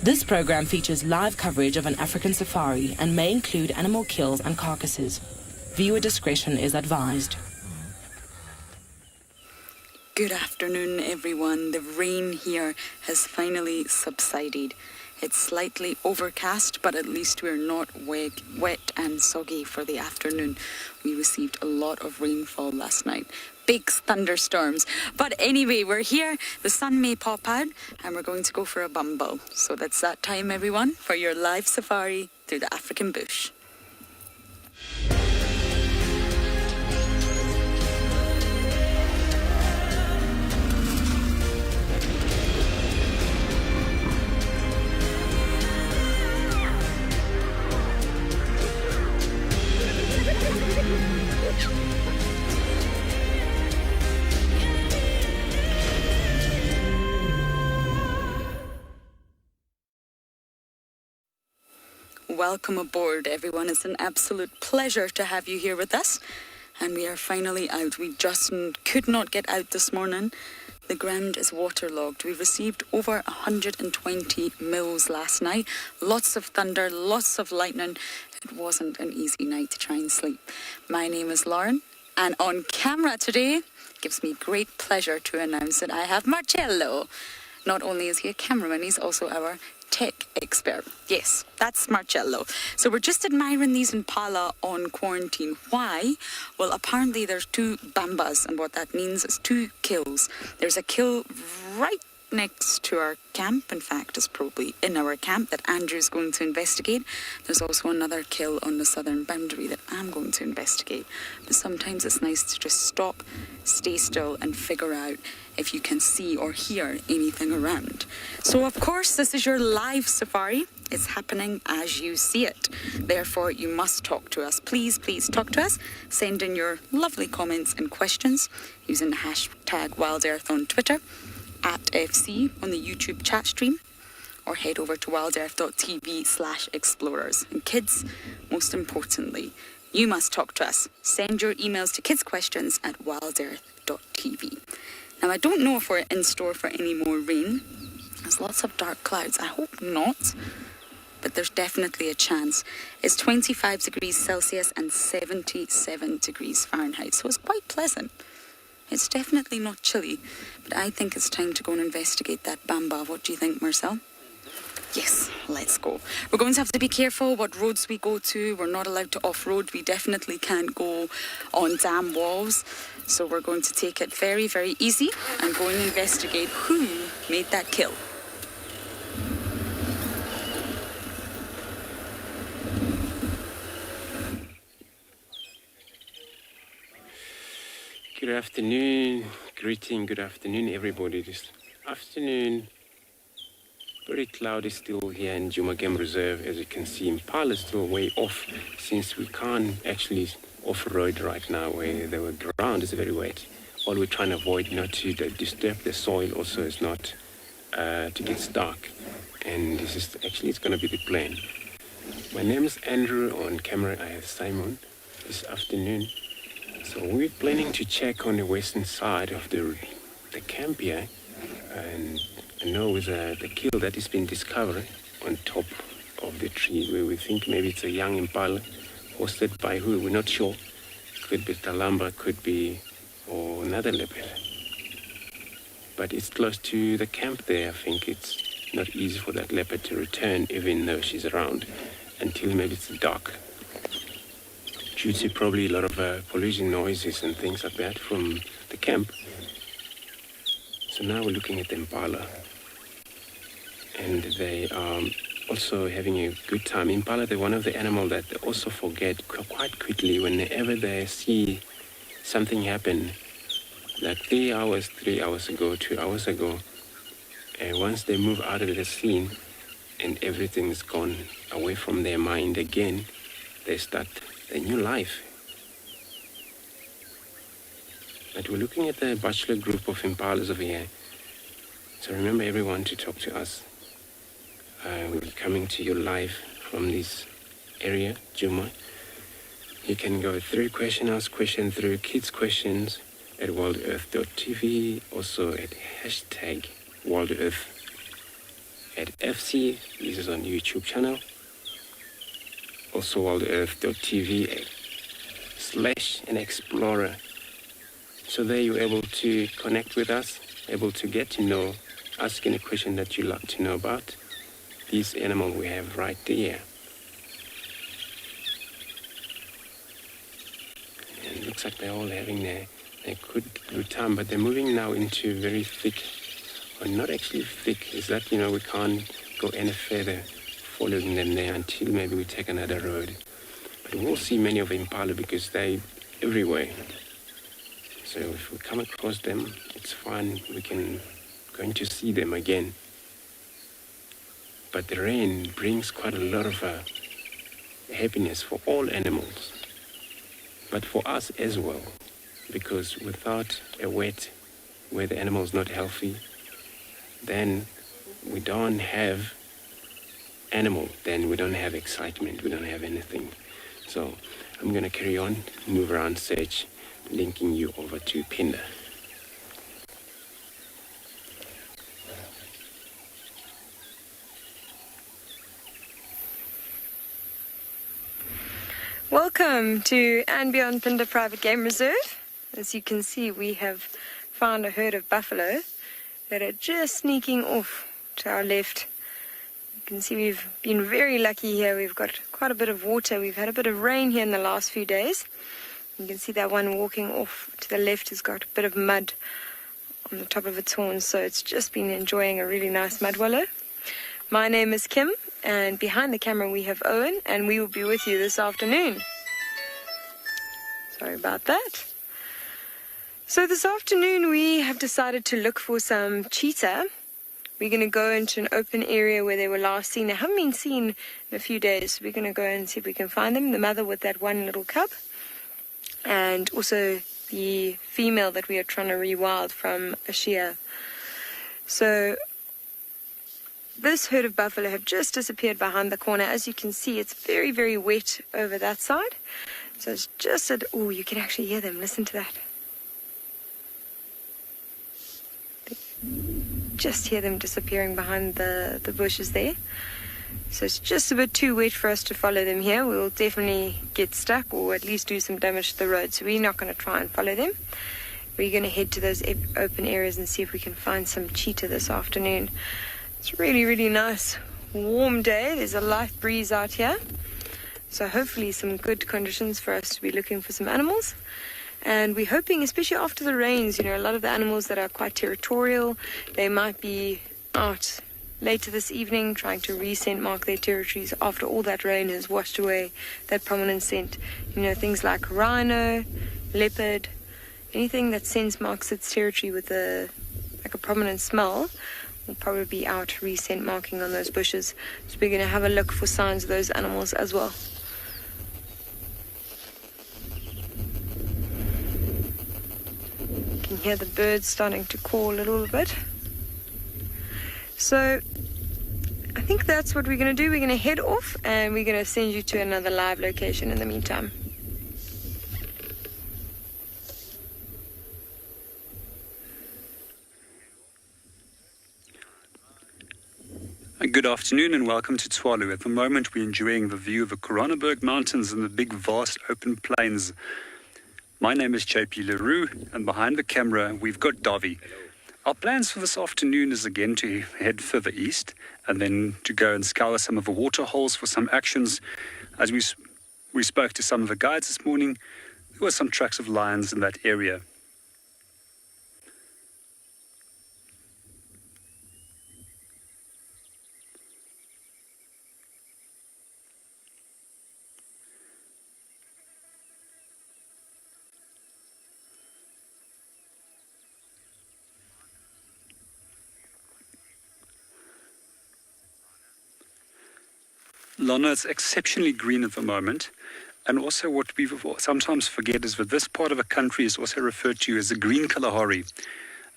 This program features live coverage of an African safari and may include animal kills and carcasses. Viewer discretion is advised. Good afternoon, everyone. The rain here has finally subsided. It's slightly overcast, but at least we're not wet and soggy for the afternoon. We received a lot of rainfall last night. Big thunderstorms. But anyway, we're here. The sun may pop out and we're going to go for a bumble. So that's that time, everyone, for your live safari through the African bush. Welcome aboard, everyone. It's an absolute pleasure to have you here with us. And we are finally out. We just could not get out this morning. The ground is waterlogged. We received over 120 mils last night. Lots of thunder, lots of lightning. It wasn't an easy night to try and sleep. My name is Lauren, and on camera today, it gives me great pleasure to announce that I have Marcello. Not only is he a cameraman, he's also our tech expert. Yes, that's Marcello. So we're just admiring these impala on quarantine. Why? Well, apparently there's 2 bambas, and what that means is 2 kills. There's a kill right next to our camp. In fact, it's probably in our camp that Andrew's going to investigate. There's also another kill on the southern boundary that I'm going to investigate. But sometimes it's nice to just stop, stay still, and figure out if you can see or hear anything around. So, of course, this is your live safari. It's happening as you see it. Therefore, you must talk to us. Please, please talk to us. Send in your lovely comments and questions using the hashtag WildEarth on Twitter, @FC on the YouTube chat stream, or head over to wildearth.tv/explorers. And kids, most importantly, you must talk to us. Send your emails to kidsquestions@wildearth.tv. Now, I don't know if we're in store for any more rain. There's lots of dark clouds. I hope not, but there's definitely a chance. It's 25 degrees Celsius and 77 degrees Fahrenheit, so it's quite pleasant. It's definitely not chilly, but I think it's time to go and investigate that bamba. What do you think, Marcel? Yes, let's go. We're going to have to be careful what roads we go to. We're not allowed to off-road. We definitely can't go on dam walls. So we're going to take it very, very easy and go and investigate who made that kill. Good afternoon, good afternoon everybody. This afternoon, very cloudy still here in Djuma Game Reserve. As you can see, Impala is still way off since we can't actually off-road right now where the ground is very wet. All we're trying to avoid not to disturb the soil also is not to get stuck. And this is actually, it's going to be the plan. My name is Andrew. On camera I have Simon this afternoon. So we're planning to check on the western side of the camp here, and I know with the kill that has been discovered on top of the tree where we think maybe it's a young impala hosted by who, we're not sure. Could be Talamba, could be or another leopard. But it's close to the camp there. I think it's not easy for that leopard to return even though she's around until maybe it's dark. Due to probably a lot of pollution noises and things like that from the camp. So now we're looking at the impala. And they are also having a good time. Impala, they're one of the animals that they also forget quite quickly whenever they see something happen. Like 3 hours ago, 2 hours ago. And once they move out of the scene and everything's gone away from their mind again, they start a new life. But we're looking at the bachelor group of impalas over here. So remember everyone to talk to us. We'll be coming to you live from this area, Djuma. You can go through question, ask question through kids questions at wildearth.tv, also at hashtag wildearth. at FC. This is on YouTube channel. Also wildearth.tv/an explorer. So there you're able to connect with us, able to get to know, ask any question that you'd like to know about this animal we have right there. And it looks like they're all having a good time, but they're moving now into very thick, or not actually thick, is that, we can't go any further following them there until maybe we take another road. But we'll see many of impala because they're everywhere. So if we come across them, it's fine. Going to see them again. But the rain brings quite a lot of happiness for all animals, but for us as well, because without a wet, where the animal's not healthy, then we don't have animal, then we don't have excitement, we don't have anything. So I'm going to carry on, move around, search, linking you over to Pinda. Welcome to and Beyond Pinda Private Game Reserve. As you can see, we have found a herd of buffalo that are just sneaking off to our left. You can see we've been very lucky here. We've got quite a bit of water. We've had a bit of rain here in the last few days. You can see that one walking off to the left has got a bit of mud on the top of its horns, so it's just been enjoying a really nice mud wallow. My name is Kim, and behind the camera we have Owen, and we will be with you this afternoon. Sorry about that. So this afternoon we have decided to look for some cheetah. We're going to go into an open area where they were last seen. They haven't been seen in a few days. We're going to go and see if we can find them. The mother with that one little cub, and also the female that we are trying to rewild from a shear. So this herd of buffalo have just disappeared behind the corner. As you can see, it's very, very wet over that side. So it's just oh, you can actually hear them. Listen to that. Just hear them disappearing behind the bushes there. So it's just a bit too wet for us to follow them here. We will definitely get stuck, or at least do some damage to the road. So we're not going to try and follow them. We're going to head to those open areas and see if we can find some cheetah this afternoon. It's a really, really nice warm day. There's a light breeze out here. So hopefully some good conditions for us to be looking for some animals. And we're hoping, especially after the rains, a lot of the animals that are quite territorial, they might be out later this evening trying to re-scent mark their territories after all that rain has washed away that prominent scent. Things like rhino, leopard, anything that scent marks its territory with a prominent smell will probably be out re-scent marking on those bushes. So we're going to have a look for signs of those animals as well. You can hear the birds starting to call a little bit. So I think that's what we're going to do. We're going to head off and we're going to send you to another live location in the meantime. Good afternoon and welcome to Tswalu. At the moment we're enjoying the view of the Koranenberg Mountains and the big vast open plains. My name is JP Leroux, and behind the camera we've got Davi. Our plans for this afternoon is again to head further east and then to go and scour some of the water holes for some actions. As we spoke to some of the guides this morning, there were some tracks of lions in that area. Lana, it's exceptionally green at the moment, and also what we sometimes forget is that this part of the country is also referred to as the Green Kalahari,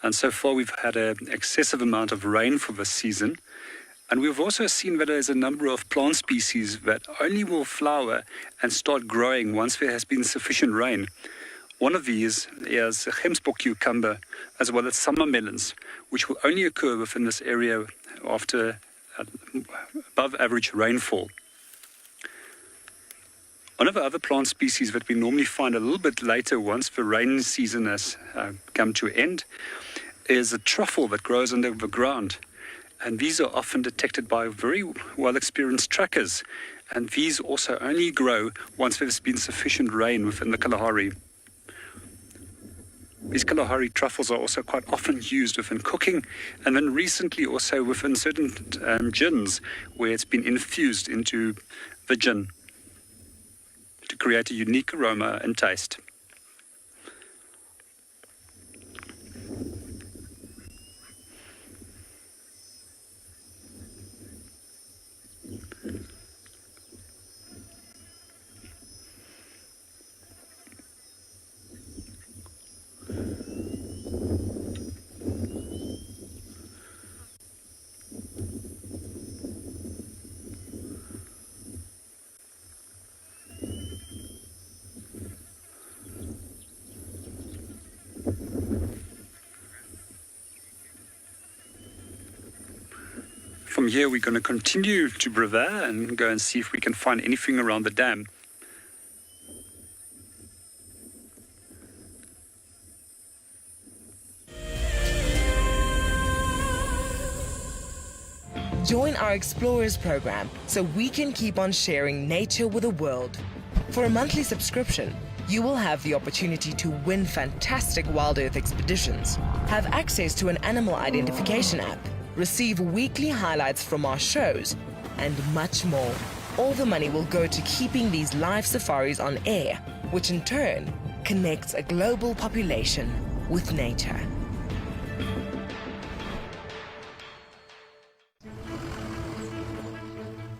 and so far we've had an excessive amount of rain for this season, and we've also seen that there's a number of plant species that only will flower and start growing once there has been sufficient rain. One of these is a gemsbok cucumber, as well as summer melons, which will only occur within this area after above average rainfall. One of the other plant species that we normally find a little bit later once the rain season has come to an end is a truffle that grows under the ground. And these are often detected by very well-experienced trackers. And these also only grow once there's been sufficient rain within the Kalahari. These Kalahari truffles are also quite often used within cooking, and then recently also within certain gins where it's been infused into the gin to create a unique aroma and taste. From here, we're going to continue to Brevet and go and see if we can find anything around the dam. Join our Explorers program so we can keep on sharing nature with the world. For a monthly subscription, you will have the opportunity to win fantastic Wild Earth expeditions, have access to an animal identification app, receive weekly highlights from our shows, and much more. All the money will go to keeping these live safaris on air, which in turn connects a global population with nature.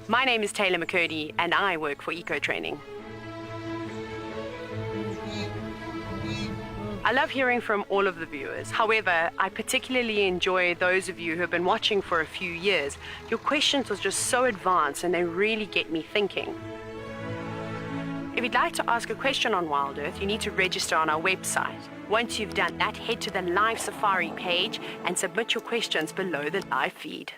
My name is Taylor McCurdy and I work for Eco Training. I love hearing from all of the viewers. However, I particularly enjoy those of you who have been watching for a few years. Your questions are just so advanced and they really get me thinking. If you'd like to ask a question on Wild Earth, you need to register on our website. Once you've done that, head to the Live Safari page and submit your questions below the live feed.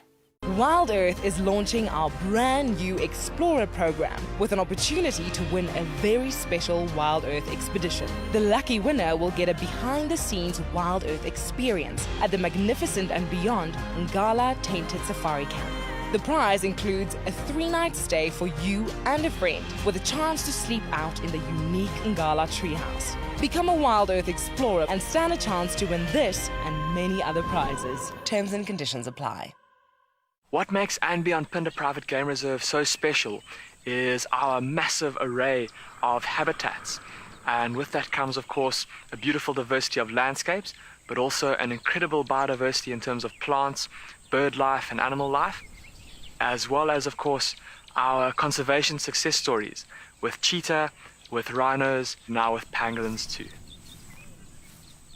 Wild Earth is launching our brand new Explorer program with an opportunity to win a very special Wild Earth expedition. The lucky winner will get a behind-the-scenes Wild Earth experience at the magnificent and beyond Ngala Tainted Safari Camp. The prize includes a 3-night stay for you and a friend with a chance to sleep out in the unique Ngala treehouse. Become a Wild Earth Explorer and stand a chance to win this and many other prizes. Terms and conditions apply. What makes Anby-on-Pinder Private Game Reserve so special is our massive array of habitats. And with that comes, of course, a beautiful diversity of landscapes, but also an incredible biodiversity in terms of plants, bird life and animal life, as well as, of course, our conservation success stories with cheetah, with rhinos, now with pangolins too.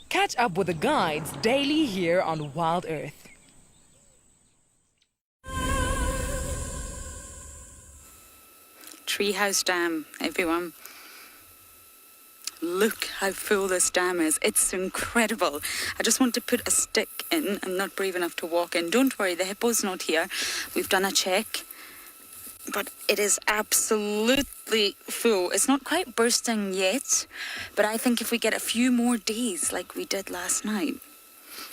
Catch up with the guides daily here on Wild Earth. Treehouse Dam, everyone. Look how full this dam is. It's incredible. I just want to put a stick in. I'm not brave enough to walk in. Don't worry, the hippo's not here. We've done a check. But it is absolutely full. It's not quite bursting yet, but I think if we get a few more days like we did last night,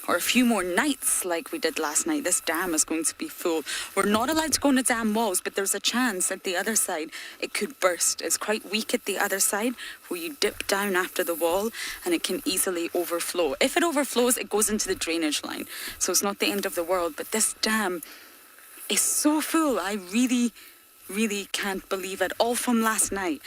or a few more nights like we did last night, this dam is going to be full. We're not allowed to go on the dam walls, but there's a chance at the other side it could burst. It's quite weak at the other side where you dip down after the wall and it can easily overflow. If it overflows, it goes into the drainage line. So it's not the end of the world, but this dam is so full. I really can't believe it. All from last night.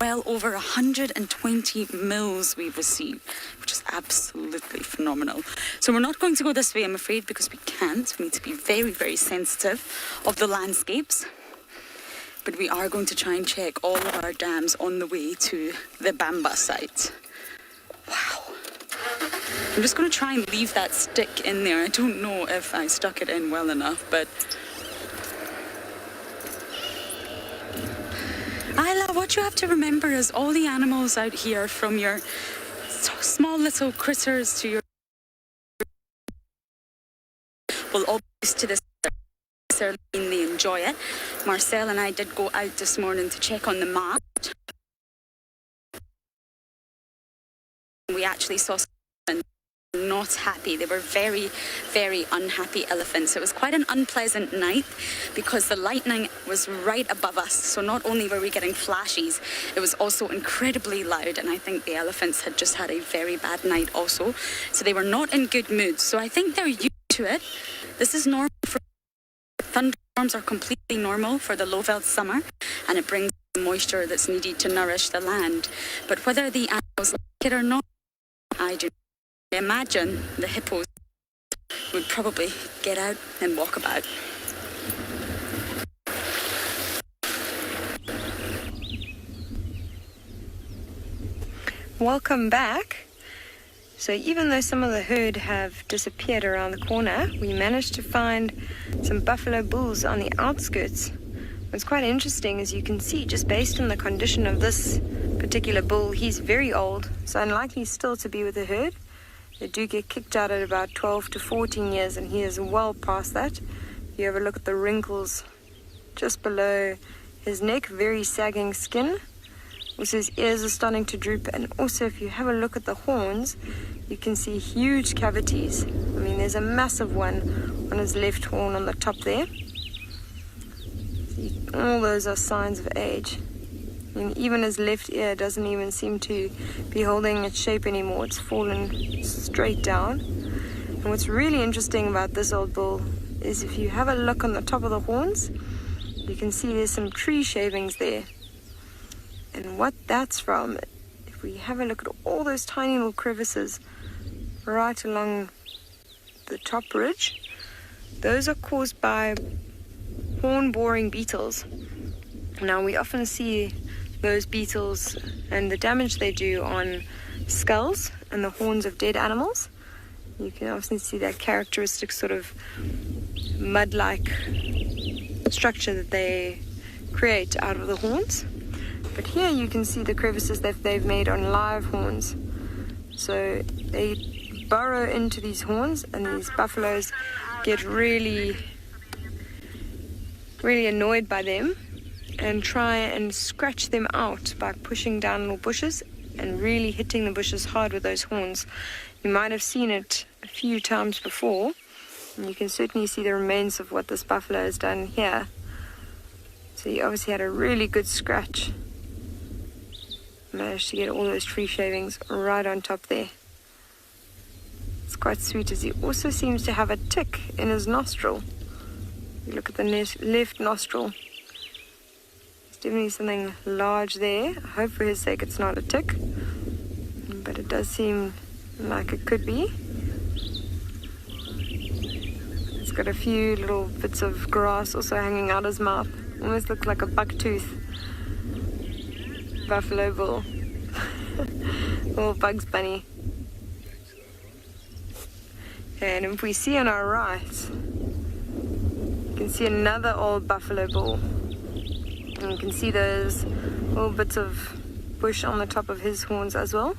Well over 120 mils we've received, which is absolutely phenomenal. So we're not going to go this way, I'm afraid, because we can't. We need to be very, very sensitive of the landscapes. But we are going to try and check all of our dams on the way to the Bamba site. Wow. I'm just going to try and leave that stick in there. I don't know if I stuck it in well enough, but Isla, what you have to remember is all the animals out here, from your small little critters to your, will all be used to this necessarily mean they enjoy it. Marcel and I did go out this morning to check on the mast. We actually saw some not happy. They were very, very unhappy elephants. It was quite an unpleasant night because the lightning was right above us. So not only were we getting flashes, it was also incredibly loud. And I think the elephants had just had a very bad night also. So they were not in good moods. So I think they're used to it. This is normal. Thunderstorms are completely normal for the low-veld summer, and it brings the moisture that's needed to nourish the land. But whether the animals like it or not, I do imagine the hippos would probably get out and walk about. Welcome back. So even though some of the herd have disappeared around the corner, we managed to find some buffalo bulls on the outskirts. What's quite interesting is you can see, just based on the condition of this particular bull, he's very old, so unlikely still to be with the herd. They do get kicked out at about 12 to 14 years, and he is well past that. If you have a look at the wrinkles just below his neck, very sagging skin. Also his ears are starting to droop, and also if you have a look at the horns, you can see huge cavities. I mean, there's a massive one on his left horn on the top there. See, all those are signs of age. I mean, even his left ear doesn't even seem to be holding its shape anymore. It's fallen straight down. And what's really interesting about this old bull is if you have a look on the top of the horns, you can see there's some tree shavings there. And what that's from, if we have a look at all those tiny little crevices right along the top ridge, those are caused by horn-boring beetles. Now, we often see those beetles and the damage they do on skulls and the horns of dead animals. You can often see that characteristic sort of mud-like structure that they create out of the horns. But here you can see the crevices that they've made on live horns. So they burrow into these horns, and these buffaloes get really annoyed by them and try and scratch them out by pushing down little bushes and really hitting the bushes hard with those horns. You might have seen it a few times before, and you can certainly see the remains of what this buffalo has done here. So he obviously had a really good scratch. Managed to get all those tree shavings right on top there. It's quite sweet, as he also seems to have a tick in his nostril. You look at the left nostril. There's definitely something large there. I hope for his sake it's not a tick, but it does seem like it could be. It's got a few little bits of grass also hanging out his mouth. Almost looks like a buck tooth. Buffalo bull. Little Bugs Bunny. And if we see on our right, you can see another old buffalo bull. And you can see those little bits of bush on the top of his horns as well.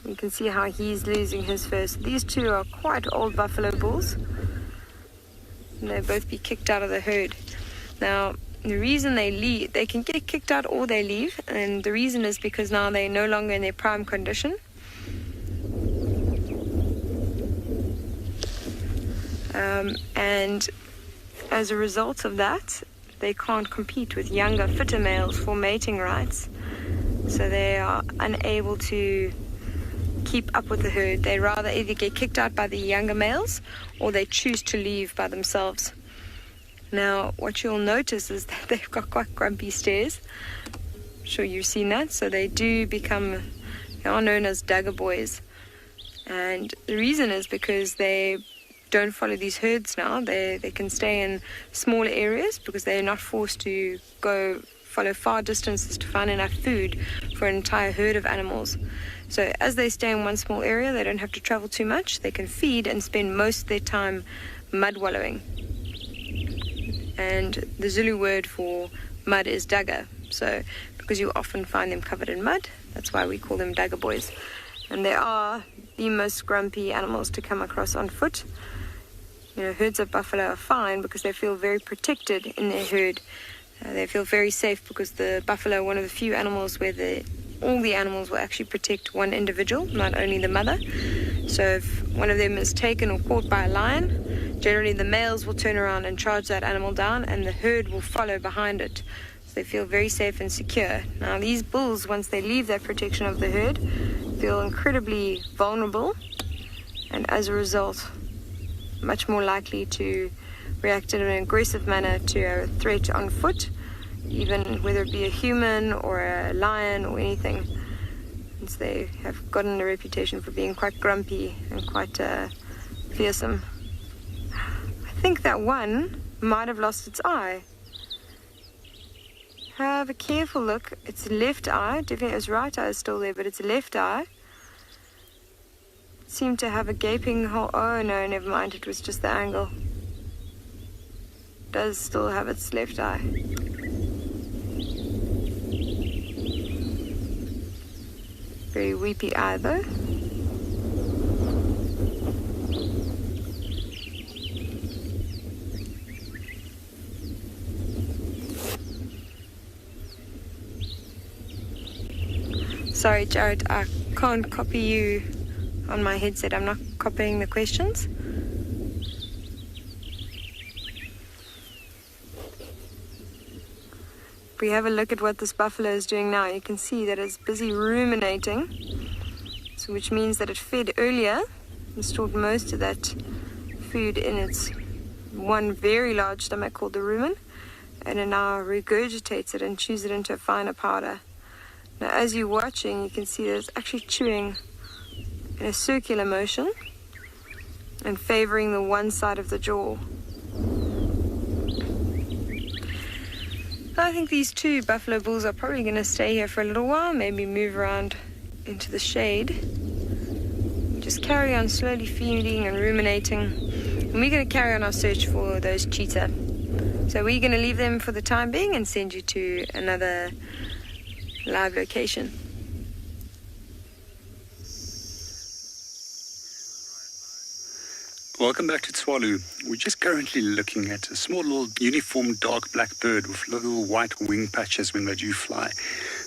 You can see how he's losing his fur. So these two are quite old buffalo bulls. And they'll both be kicked out of the herd. Now, the reason they leave, they can get kicked out or they leave, and the reason is because now they're no longer in their prime condition. And as a result of that, they can't compete with younger, fitter males for mating rights. So they are unable to keep up with the herd. They rather either get kicked out by the younger males or they choose to leave by themselves. Now, what you'll notice is that they've got quite grumpy stares. I'm sure you've seen that. So they are known as dagger boys. And the reason is because they don't follow these herds now. They can stay in smaller areas because they're not forced to go follow far distances to find enough food for an entire herd of animals. So as they stay in one small area, they don't have to travel too much. They can feed and spend most of their time mud wallowing. And the Zulu word for mud is dagga. So because you often find them covered in mud, that's why we call them dagga boys. And they are the most grumpy animals to come across on foot. herds of buffalo are fine because they feel very protected in their herd. They feel very safe because the buffalo are one of the few animals where all the animals will actually protect one individual, not only the mother. So if one of them is taken or caught by a lion, generally the males will turn around and charge that animal down, and the herd will follow behind it. So they feel very safe and secure. Now these bulls, once they leave that protection of the herd, feel incredibly vulnerable, and as a result much more likely to react in an aggressive manner to a threat on foot, even whether it be a human or a lion or anything, since they have gotten a reputation for being quite grumpy and quite fearsome. I think that one might have lost its eye. Have a careful look. Its left eye, definitely its right eye is still there, but its left eye seemed to have a gaping hole. Oh no, never mind, it was just the angle. It does still have its left eye. Very weepy eye though. Sorry Jared, I can't copy you on my headset. I'm not copying the questions. If we have a look at what this buffalo is doing now, you can see that it's busy ruminating, so which means that it fed earlier and stored most of that food in its one very large stomach called the rumen, and it now regurgitates it and chews it into a finer powder. Now as you're watching, you can see that it's actually chewing in a circular motion and favoring the one side of the jaw. I think these two buffalo bulls are probably going to stay here for a little while, maybe move around into the shade. Just carry on slowly feeding and ruminating. And we're going to carry on our search for those cheetah. So we're going to leave them for the time being and send you to another live location. Welcome back to Tswalu. We're just currently looking at a small little uniform dark black bird with little white wing patches when they do fly.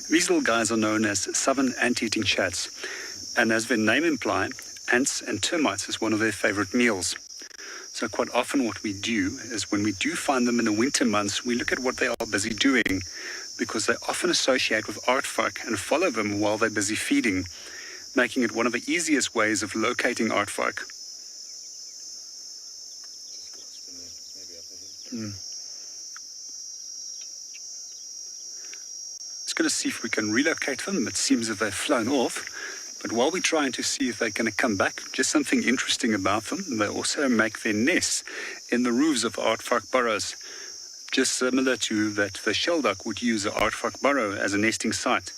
These little guys are known as southern ant-eating chats, and as their name implies, ants and termites is one of their favorite meals. So quite often what we do is when we do find them in the winter months, we look at what they are busy doing, because they often associate with aardvark and follow them while they're busy feeding, making it one of the easiest ways of locating aardvark. Just going to see if we can relocate them. It seems that they've flown off. But while we're trying to see if they're going to come back, just something interesting about them, they also make their nests in the roofs of aardvark burrows, just similar to that the shelduck would use an aardvark burrow as a nesting site.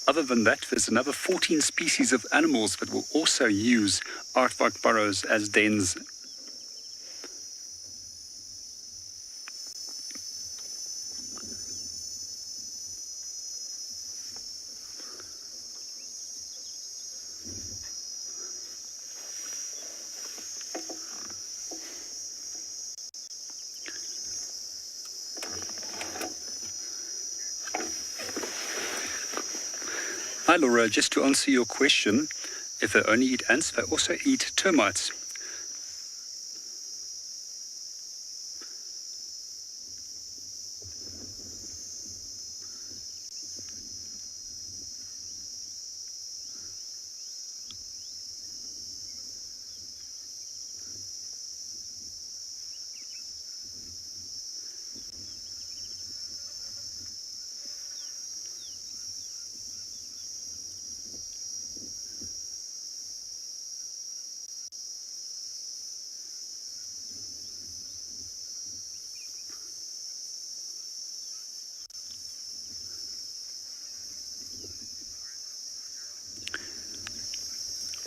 Other than that, there's another 14 species of animals that will also use aardvark burrows as dens. Hi Laura, just to answer your question, if they only eat ants, they also eat termites.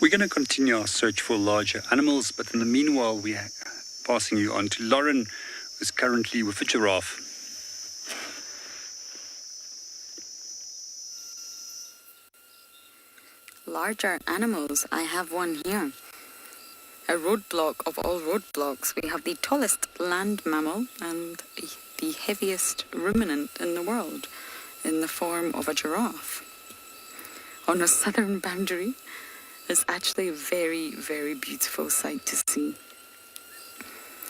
We're going to continue our search for larger animals, but in the meanwhile, we're passing you on to Lauren, who's currently with a giraffe. Larger animals, I have one here. a roadblock of all roadblocks. We have the tallest land mammal and the heaviest ruminant in the world, in the form of a giraffe. On a southern boundary, it's actually a very, very beautiful sight to see.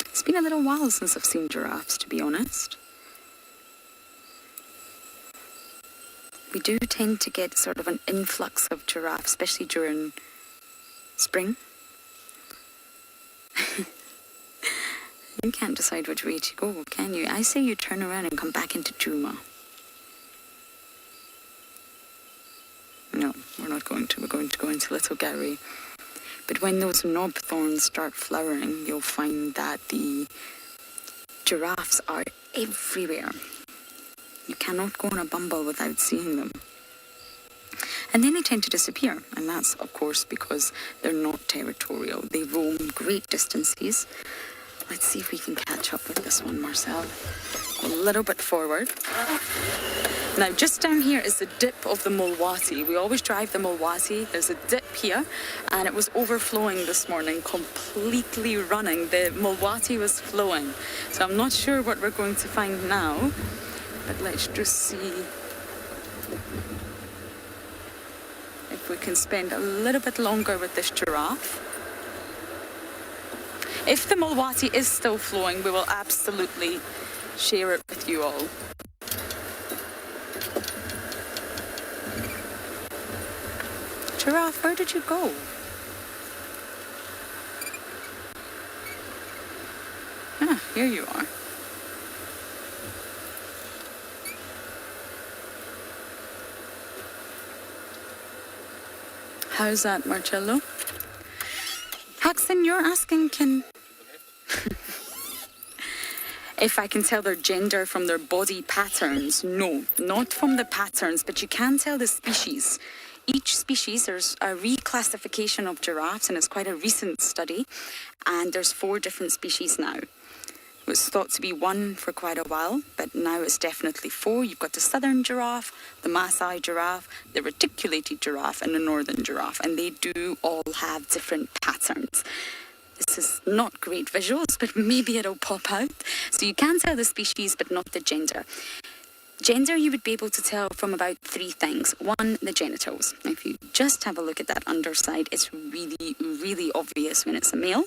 It's been a little while since I've seen giraffes, to be honest. We do tend to get sort of an influx of giraffes, especially during spring. You can't decide which way to go, can you? I say you turn around and come back into Juma. No, we're not going to. We're going to go into Little Gary. But when those knob thorns start flowering, you'll find that the giraffes are everywhere. You cannot go on a bumble without seeing them. And then they tend to disappear, and that's, of course, because they're not territorial. They roam great distances. Let's see if we can catch up with this one, Marcel. A little bit forward. Now, just down here is the dip of the Mulwati. We always drive the Mulwati. There's a dip here, and it was overflowing this morning, completely running. The Mulwati was flowing. So I'm not sure what we're going to find now, but let's just see if we can spend a little bit longer with this giraffe. If the Mulwati is still flowing, we will absolutely share it with you all. Giraffe, where did you go? Ah, here you are. How's that, Marcello? Haxon, you're asking, if I can tell their gender from their body patterns. No, not from the patterns, but you can tell the species. Each species, there's a reclassification of giraffes, and it's quite a recent study, and there's 4 different species now. It was thought to be 1 for quite a while, but now it's definitely 4. You've got the southern giraffe, the Maasai giraffe, the reticulated giraffe, and the northern giraffe, and they do all have different patterns. This is not great visuals, but maybe it'll pop out. So you can tell the species, but not the gender. Gender, you would be able to tell from about 3 things. 1, the genitals. If you just have a look at that underside, it's really, really obvious when it's a male.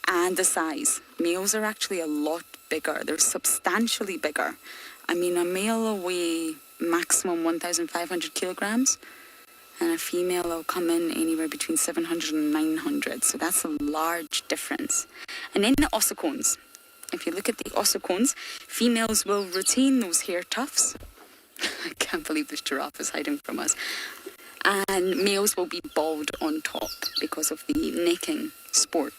And the size. Males are actually a lot bigger. They're substantially bigger. I mean, a male will weigh maximum 1,500 kilograms. And a female will come in anywhere between 700 and 900. So that's a large difference. And then the ossicones. If you look at the ossicones, females will retain those hair tufts. I can't believe this giraffe is hiding from us. And males will be bald on top because of the necking sport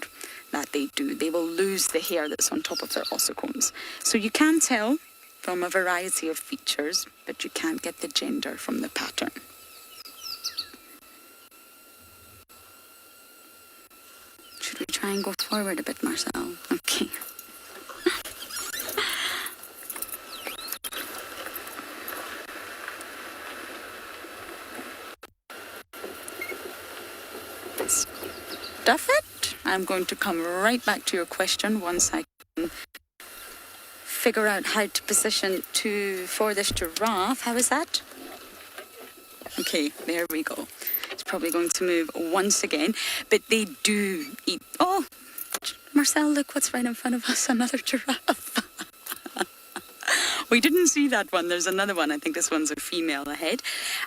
that they do. They will lose the hair that's on top of their ossicones. So you can tell from a variety of features, but you can't get the gender from the pattern. Should we try and go forward a bit, Marcel? Okay. Stuff it. I'm going to come right back to your question once I can figure out how to position for this giraffe. How is that? Okay, there we go. It's probably going to move once again, but they do eat. Oh, Marcel, look what's right in front of us, another giraffe. We didn't see that one. There's another one. I think this one's a female ahead.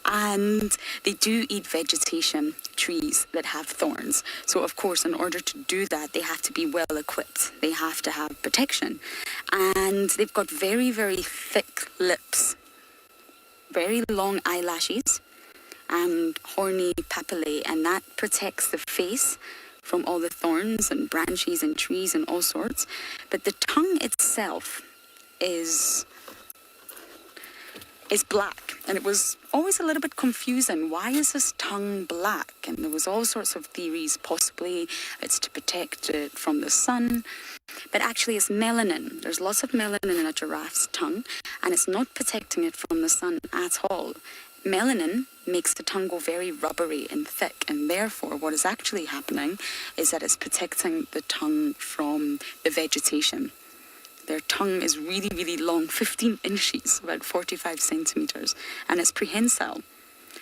And they do eat vegetation, trees that have thorns. So, of course, in order to do that, they have to be well equipped. They have to have protection. And they've got very, very thick lips, very long eyelashes, and horny papillae. And that protects the face from all the thorns and branches and trees and all sorts. But the tongue itself is black, and it was always a little bit confusing. Why is his tongue black? And there was all sorts of theories. Possibly it's to protect it from the sun, but actually it's melanin. There's lots of melanin in a giraffe's tongue, and it's not protecting it from the sun at all. melanin makes the tongue go very rubbery and thick, and therefore what is actually happening is that it's protecting the tongue from the vegetation. Their tongue is really, really long, 15 inches, about 45 centimeters, and it's prehensile,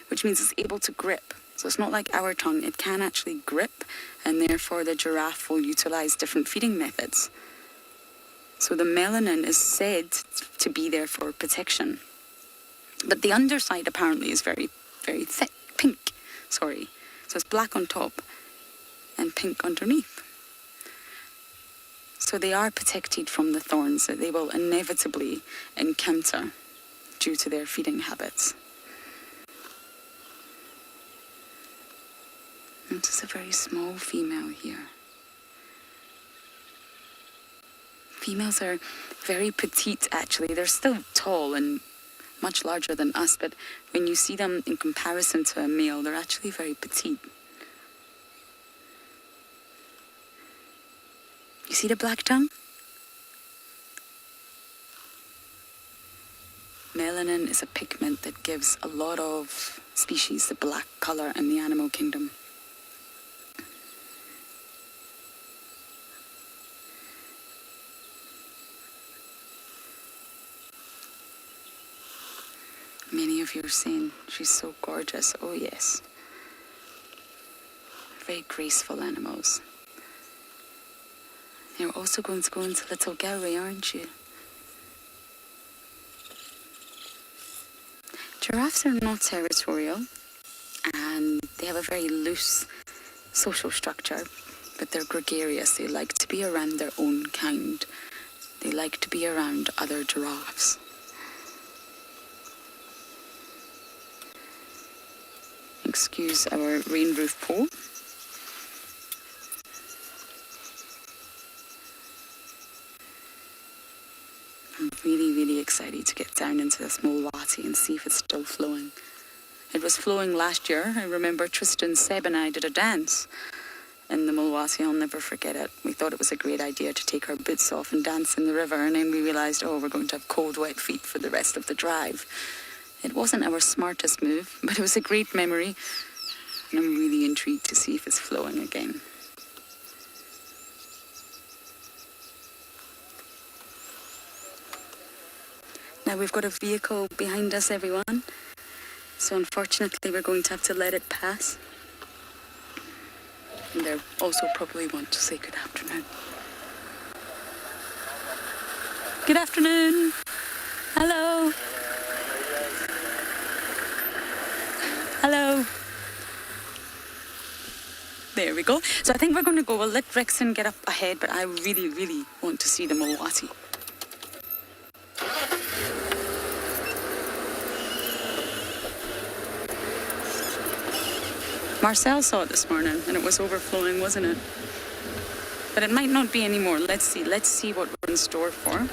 which means it's able to grip. So it's not like our tongue, it can actually grip, and therefore the giraffe will utilize different feeding methods. So the melanin is said to be there for protection. But the underside apparently is very, very thick, pink, sorry. So it's black on top and pink underneath. So they are protected from the thorns that they will inevitably encounter due to their feeding habits. And this is a very small female here. Females are very petite actually. They're still tall and much larger than us, but when you see them in comparison to a male, they're actually very petite. You see the black tongue? Melanin is a pigment that gives a lot of species the black color in the animal kingdom. Many of you are saying she's so gorgeous. Oh yes. Very graceful animals. You're also going to go into Little Gallery, aren't you? Giraffes are not territorial, and they have a very loose social structure, but they're gregarious. They like to be around their own kind. They like to be around other giraffes. Excuse our rain roof pole. I'm really, really excited to get down into this Mulwati and see if it's still flowing. It was flowing last year. I remember Tristan, Seb and I did a dance in the Mulwati. I'll never forget it. We thought it was a great idea to take our boots off and dance in the river, and then we realised, oh, we're going to have cold, wet feet for the rest of the drive. It wasn't our smartest move, but it was a great memory, and I'm really intrigued to see if it's flowing again. Now we've got a vehicle behind us, everyone, so unfortunately we're going to have to let it pass. And they also probably want to say good afternoon. Good afternoon. Hello. Hello. There we go. So I think we're going to go. We'll let Rexon get up ahead, but I really, really want to see the Mulwati. Marcel saw it this morning, and it was overflowing, wasn't it? But it might not be anymore. Let's see. Let's see what we're in store for.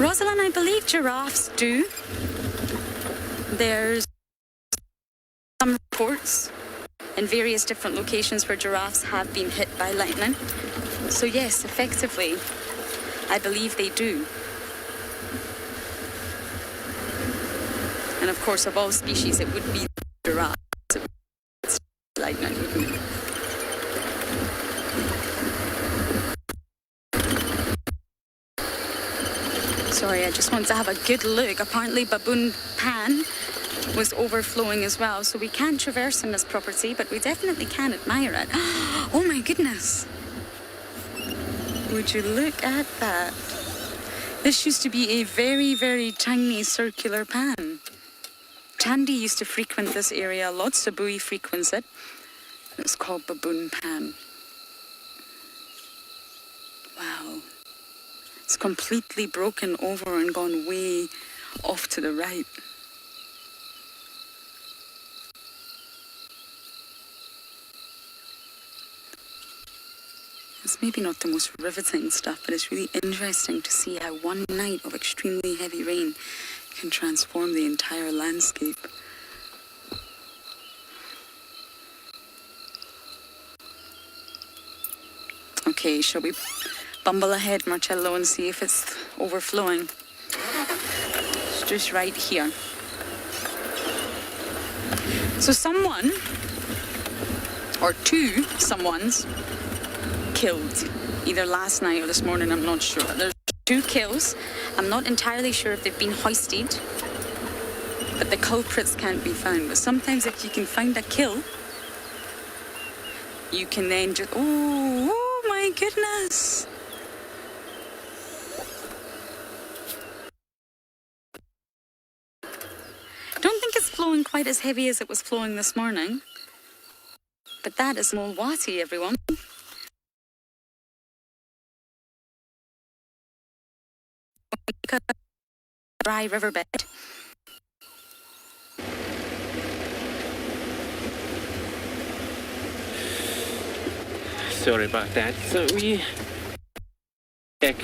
Rosalind, I believe giraffes do. There's some reports in various different locations where giraffes have been hit by lightning. So yes, effectively, I believe they do. And of course, of all species, it would be giraffes. It's lightning, wouldn't it? Sorry, I just want to have a good look. Apparently Baboon Pan was overflowing as well, so we can't traverse on this property, but we definitely can admire it. Oh my goodness. Would you look at that? This used to be a very, very tiny circular pan. Chandy used to frequent this area a lot, so Bowie frequents it. It's called Baboon Pan. Wow. It's completely broken over and gone way off to the right. It's maybe not the most riveting stuff, but it's really interesting to see how one night of extremely heavy rain can transform the entire landscape. Okay, shall we bumble ahead, Marcello, and see if it's overflowing. It's just right here. So someone, or two someones, killed. Either last night or this morning, I'm not sure. There's 2 kills. I'm not entirely sure if they've been hoisted, but the culprits can't be found. But sometimes if you can find a kill, you can then just... Oh my goodness! Don't think it's flowing quite as heavy as it was flowing this morning. But that is Mulwati, everyone. Dry riverbed. Sorry about that. So we check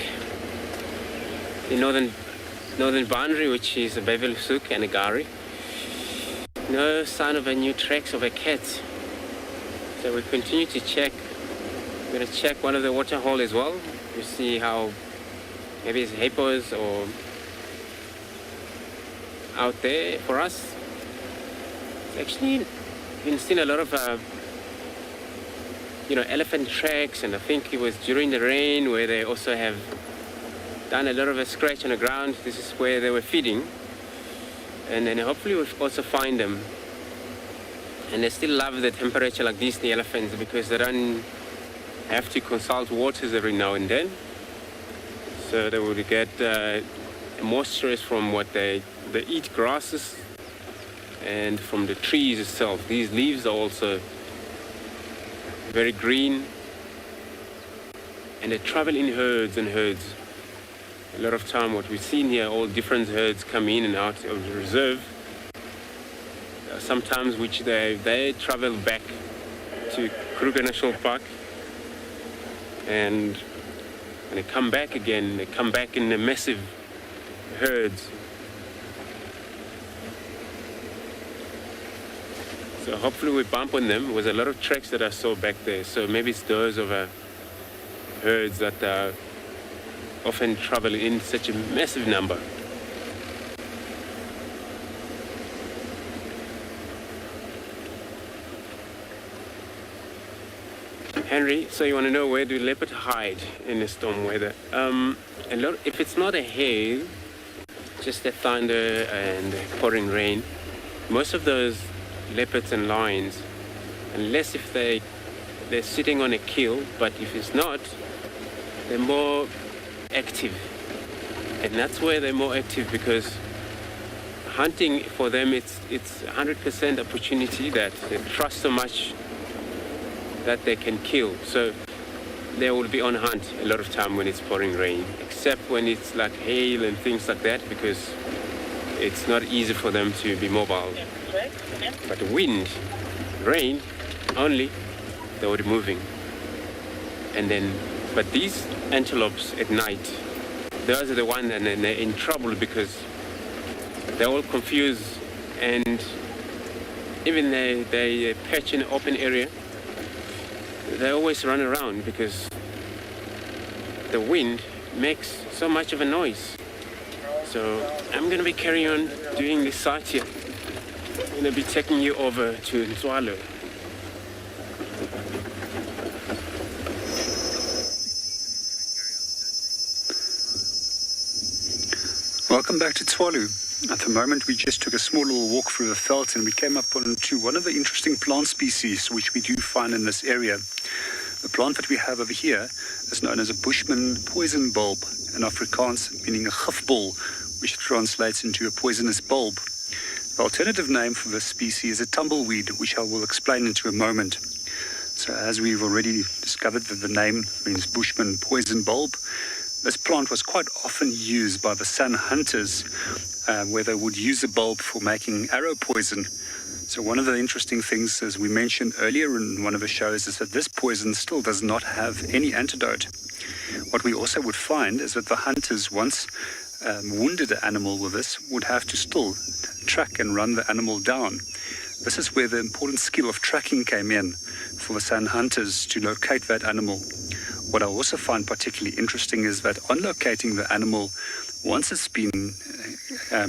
the northern boundary, which is a Beverly Souk and a Gari. No sign of any new tracks of a cat. So we continue to check. We're going to check one of the water hole as well. We see how maybe it's hippos or out there for us. It's actually been seen a lot of elephant tracks, and I think it was during the rain where they also have done a lot of a scratch on the ground. This is where they were feeding, and then hopefully we'll also find them. And they still love the temperature like this, the elephants, because they don't have to consult waters every now and then. So they would get moisture from what they eat, grasses, and from the trees itself. These leaves are also very green, and they travel in herds and herds. A lot of time what we've seen here, all different herds come in and out of the reserve. Sometimes which they travel back to Kruger National Park, and when they come back again, they come back in the massive herds. So hopefully we bump on them. There was a lot of tracks that I saw back there. So maybe it's those of herds that often travel in such a massive number. Henry, so you want to know where do leopards hide in the storm weather? If it's not a hail, just the thunder and pouring rain, most of those leopards and lions, unless if they're sitting on a kill, but if it's not, they're more active. And that's where they're more active, because hunting for them, it's 100% opportunity that they trust so much that they can kill. So they will be on hunt a lot of time when it's pouring rain, except when it's like hail and things like that, because it's not easy for them to be mobile. But wind, rain, only they would be moving. But these antelopes at night, those are the ones, and they're in trouble because they're all confused, and even they perch in an open area, they always run around because the wind makes so much of a noise. So I'm going to be carrying on doing this site here. I'm going to be taking you over to Ntswalo. Welcome back to Tswalu. At the moment, we just took a small little walk through the veld, and we came up onto one of the interesting plant species which we do find in this area. The plant that we have over here is known as a Bushman poison bulb, in Afrikaans meaning a gifbol, which translates into a poisonous bulb. The alternative name for this species is a tumbleweed, which I will explain into a moment. So as we've already discovered that the name means Bushman poison bulb, this plant was quite often used by the San hunters, where they would use the bulb for making arrow poison. So one of the interesting things, as we mentioned earlier in one of the shows, is that this poison still does not have any antidote. What we also would find is that the hunters, once wounded the animal with this, would have to still track and run the animal down. This is where the important skill of tracking came in for the San hunters to locate that animal. What I also find particularly interesting is that on locating the animal, once it's been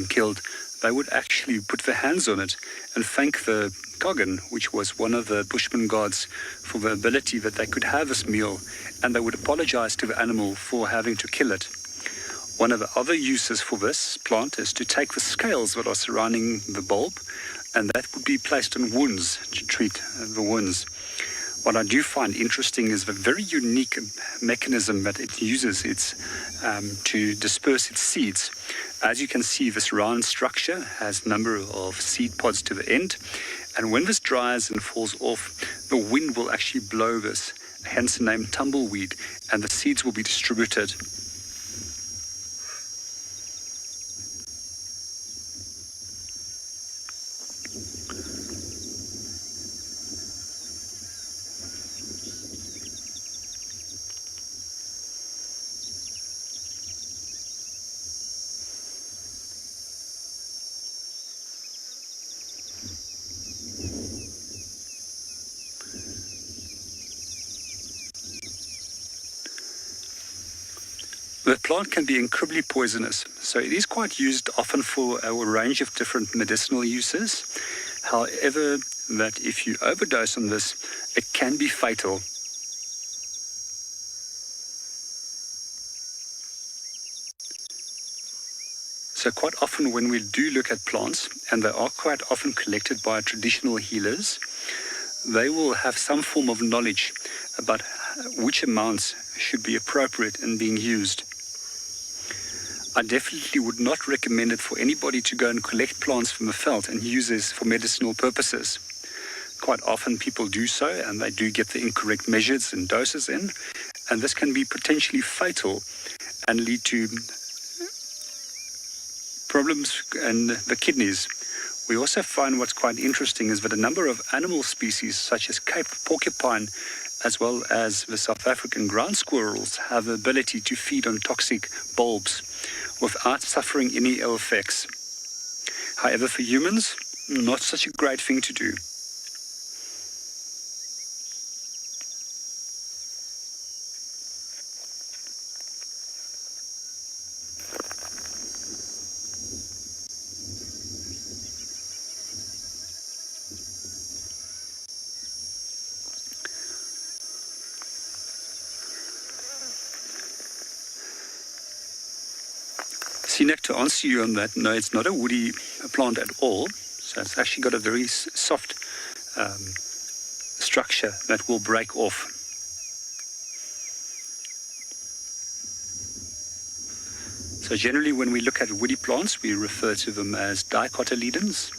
killed, they would actually put their hands on it and thank the Kogan, which was one of the Bushman gods, for the ability that they could have this meal, and they would apologize to the animal for having to kill it. One of the other uses for this plant is to take the scales that are surrounding the bulb, and that would be placed on wounds to treat the wounds. What I do find interesting is the very unique mechanism that it uses to disperse its seeds. As you can see, this round structure has a number of seed pods to the end, and when this dries and falls off, the wind will actually blow this, hence the name tumbleweed, and the seeds will be distributed. The plant can be incredibly poisonous, so it is quite used often for a range of different medicinal uses. However, that if you overdose on this, it can be fatal. So quite often when we do look at plants, and they are quite often collected by traditional healers, they will have some form of knowledge about which amounts should be appropriate in being used. I definitely would not recommend it for anybody to go and collect plants from the veld and use this for medicinal purposes. Quite often people do so, and they do get the incorrect measures and doses in, and this can be potentially fatal and lead to problems in the kidneys. We also find what's quite interesting is that a number of animal species such as Cape porcupine as well as the South African ground squirrels have the ability to feed on toxic bulbs without suffering any ill effects. However, for humans, not such a great thing to do. Sinek, to answer you on that, no, it's not a woody plant at all. So it's actually got a very soft structure that will break off. So generally when we look at woody plants, we refer to them as dicotyledons.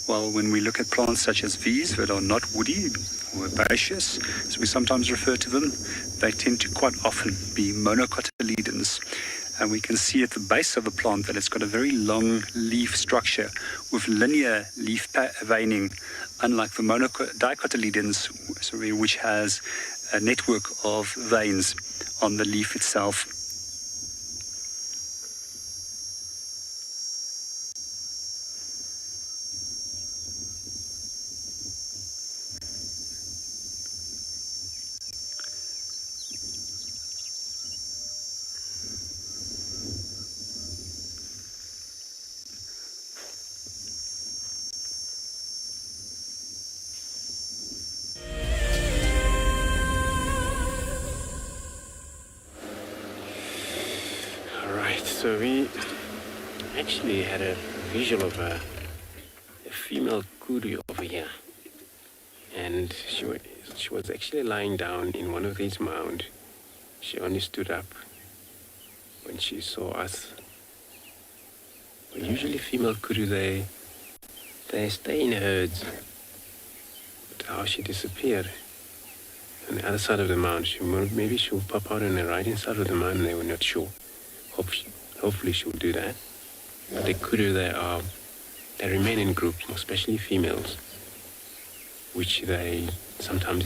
While when we look at plants such as these that are not woody or herbaceous, as we sometimes refer to them, they tend to quite often be monocotyledons. And we can see at the base of the plant that it's got a very long leaf structure with linear leaf veining, unlike the dicotyledons, which has a network of veins on the leaf itself. So we actually had a visual of a female kudu over here, and she was actually lying down in one of these mounds. She only stood up when she saw us. But usually female kudu, they stay in herds. But how she disappeared on the other side of the mound, maybe she'll pop out on the right hand side of the mound, and they were not sure. Hopefully she'll do that. But the kudu, they remain in groups, especially females, which they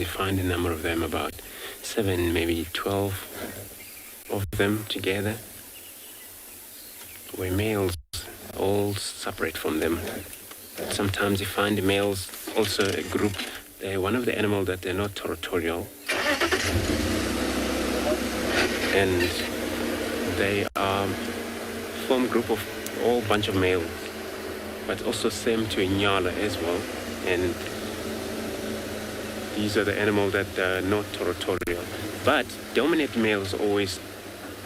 find a number of them, about 7, maybe 12 of them together, where males all separate from them. But sometimes you find the males also a group. They're one of the animals that they're not territorial. and they form group of all bunch of males, but also same to a nyala as well. And these are the animals that are not territorial, but dominant males are always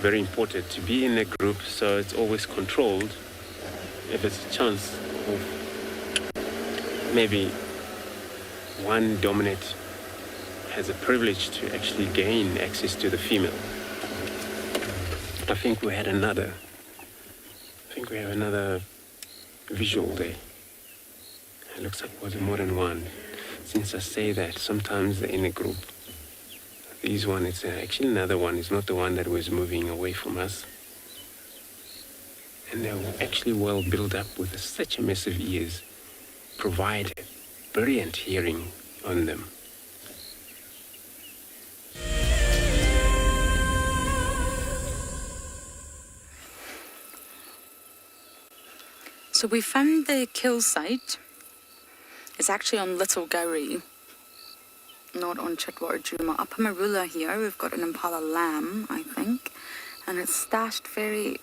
very important to be in a group, so it's always controlled. If it's a chance of maybe one dominant has a privilege to actually gain access to the female. I think we have another visual there. It looks like it was more than one. Since I say that, sometimes they're in a group. This one is actually another one. It's not the one that was moving away from us. And they're actually well built up with such a massive ears, provide brilliant hearing on them. So we found the kill site. It's actually on Little Gowrie, not on Chitwater Djuma. Up in Marula here, we've got an impala lamb, I think, and it's stashed very...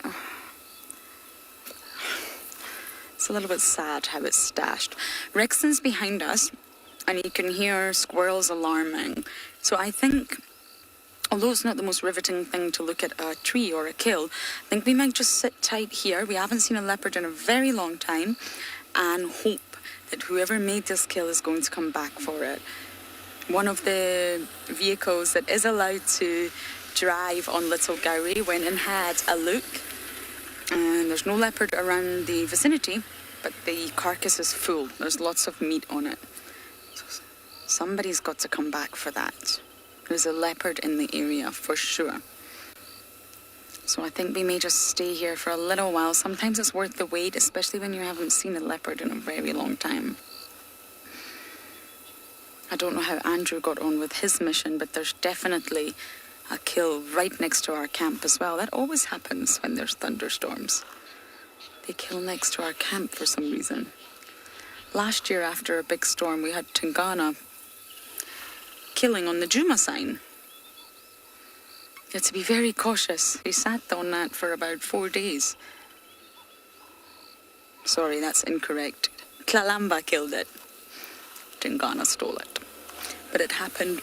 It's a little bit sad how it's stashed. Rexton's behind us, and you can hear squirrels alarming. So I think, although it's not the most riveting thing to look at a tree or a kill, I think we might just sit tight here. We haven't seen a leopard in a very long time, and hope that whoever made this kill is going to come back for it. One of the vehicles that is allowed to drive on Little Gowrie went and had a look, and there's no leopard around the vicinity, but the carcass is full. There's lots of meat on it. So somebody's got to come back for that. There's a leopard in the area for sure. So I think we may just stay here for a little while. Sometimes it's worth the wait, especially when you haven't seen a leopard in a very long time. I don't know how Andrew got on with his mission, but there's definitely a kill right next to our camp as well. That always happens when there's thunderstorms. They kill next to our camp for some reason. Last year after a big storm, we had Tungana killing on the Djuma sign. You had to be very cautious. We sat on that for about 4 days. Sorry, that's incorrect. Tlalamba killed it. Tungana stole it. But it happened.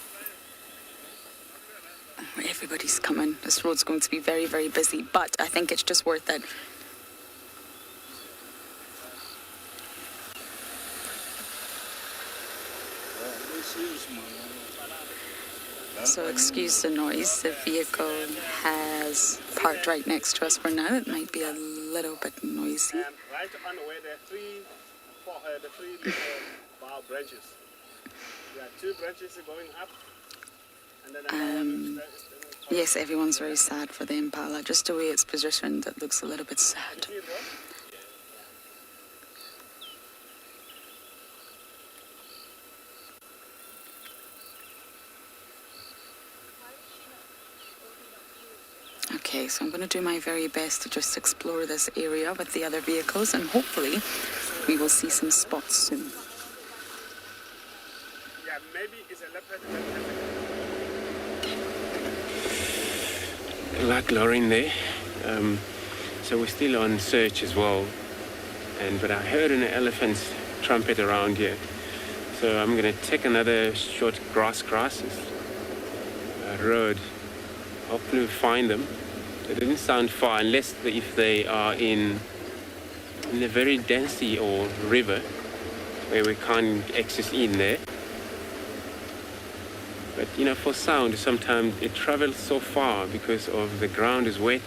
Everybody's coming. This road's going to be very, very busy, but I think it's just worth it. So excuse the noise. The vehicle has parked right next to us for now. It might be a little bit noisy. And right on the way, there are three bow branches. There are 2 branches going up. And then another one is Yes, everyone's very sad for the impala. Just the way it's positioned, it looks a little bit sad. Okay, so I'm going to do my very best to just explore this area with the other vehicles, and hopefully we will see some spots soon. Yeah, maybe it's a leopard. Like Lauren there. So we're still on search as well. But I heard an elephant's trumpet around here. So I'm going to take another short grass road. Hopefully we'll find them. It didn't sound far unless if they are in a very dense sea or river where we can't access in there. But you know, for sound, sometimes it travels so far because of the ground is wet.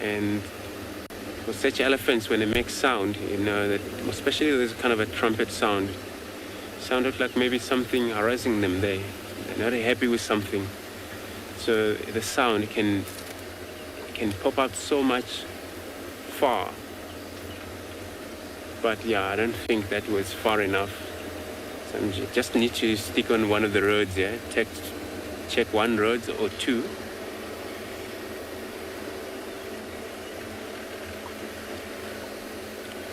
And for such elephants, when they make sound, you know, that especially there's kind of a trumpet sound, sounded like maybe something harassing them. They're not happy with something. So the sound can pop out so much far. But yeah, I don't think that was far enough. So I just need to stick on one of the roads, yeah? Check one road or two.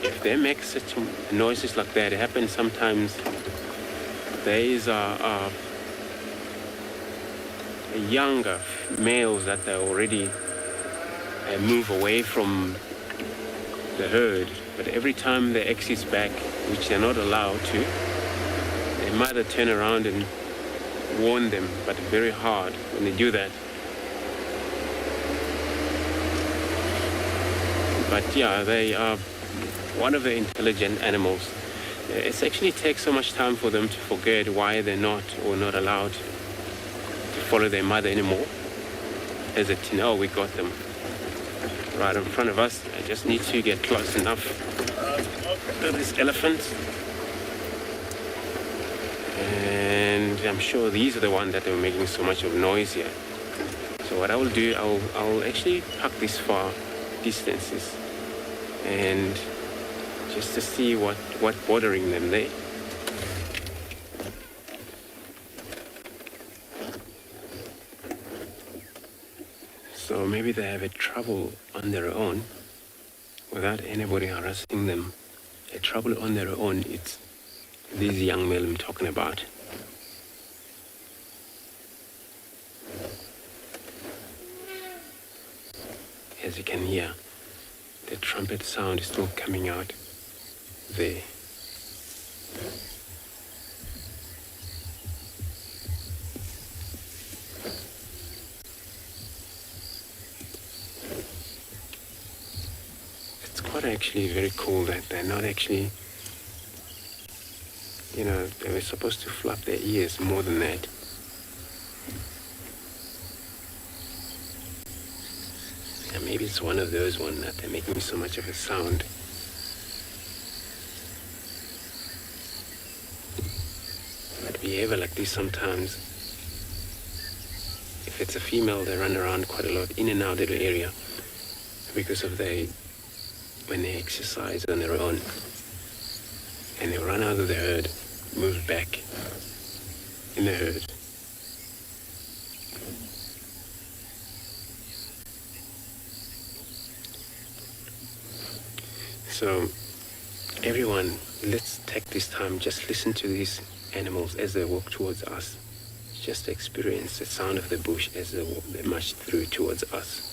If they make such noises like that, it happens sometimes. There is younger males that they already move away from the herd, but every time the exits back, which they're not allowed to, their mother turn around and warn them, but very hard when they do that. But yeah, they are one of the intelligent animals. It actually takes so much time for them to forget why they're not or not allowed to follow their mother anymore. As a teen, oh, we got them right in front of us. I just need to get close enough to this elephant. And I'm sure these are the ones that are making so much of noise here. So what I will do, I'll actually park these far distances and just to see what's bothering them there. So maybe they have a trouble on their own without anybody harassing them. A trouble on their own, it's these young men I'm talking about. As you can hear, the trumpet sound is still coming out there. It's quite actually very cool that they're not actually, you know, they were supposed to flap their ears more than that. And maybe it's one of those ones that they're making so much of a sound. But behavior like this sometimes, if it's a female, they run around quite a lot in and out of the area because of when they exercise on their own and they run out of the herd, move back in the herd. So everyone, let's take this time, just listen to these animals as they walk towards us. Just experience the sound of the bush as they march through towards us.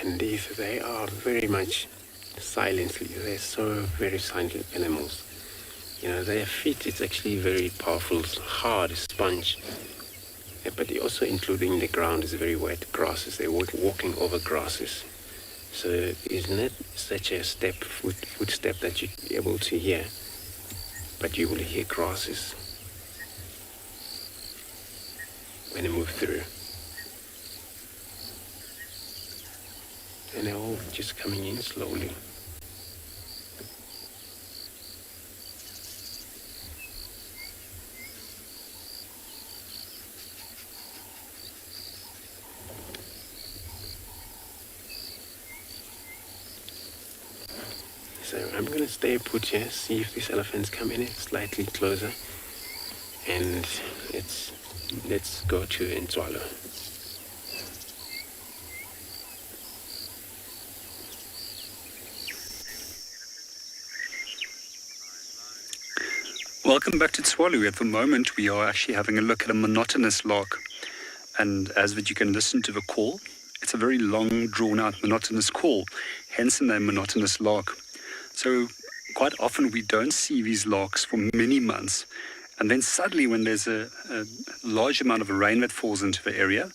And they are very much silently, they're so very silent animals. You know, their feet is actually very powerful, hard sponge. But also including the ground is very wet, grasses, they're walking over grasses. So it's not such a footstep that you're able to hear, but you will hear grasses when they move through. And they're all just coming in slowly. So I'm going to stay put here, see if these elephants come in slightly closer. And let's go to Ntswalo. Welcome back to Tswalu. At the moment, we are actually having a look at a monotonous lark. And as that you can listen to the call, It's a very long, drawn-out, monotonous call, hence the name monotonous lark. So quite often we don't see these larks for many months. And then suddenly when there's a large amount of rain that falls into the area,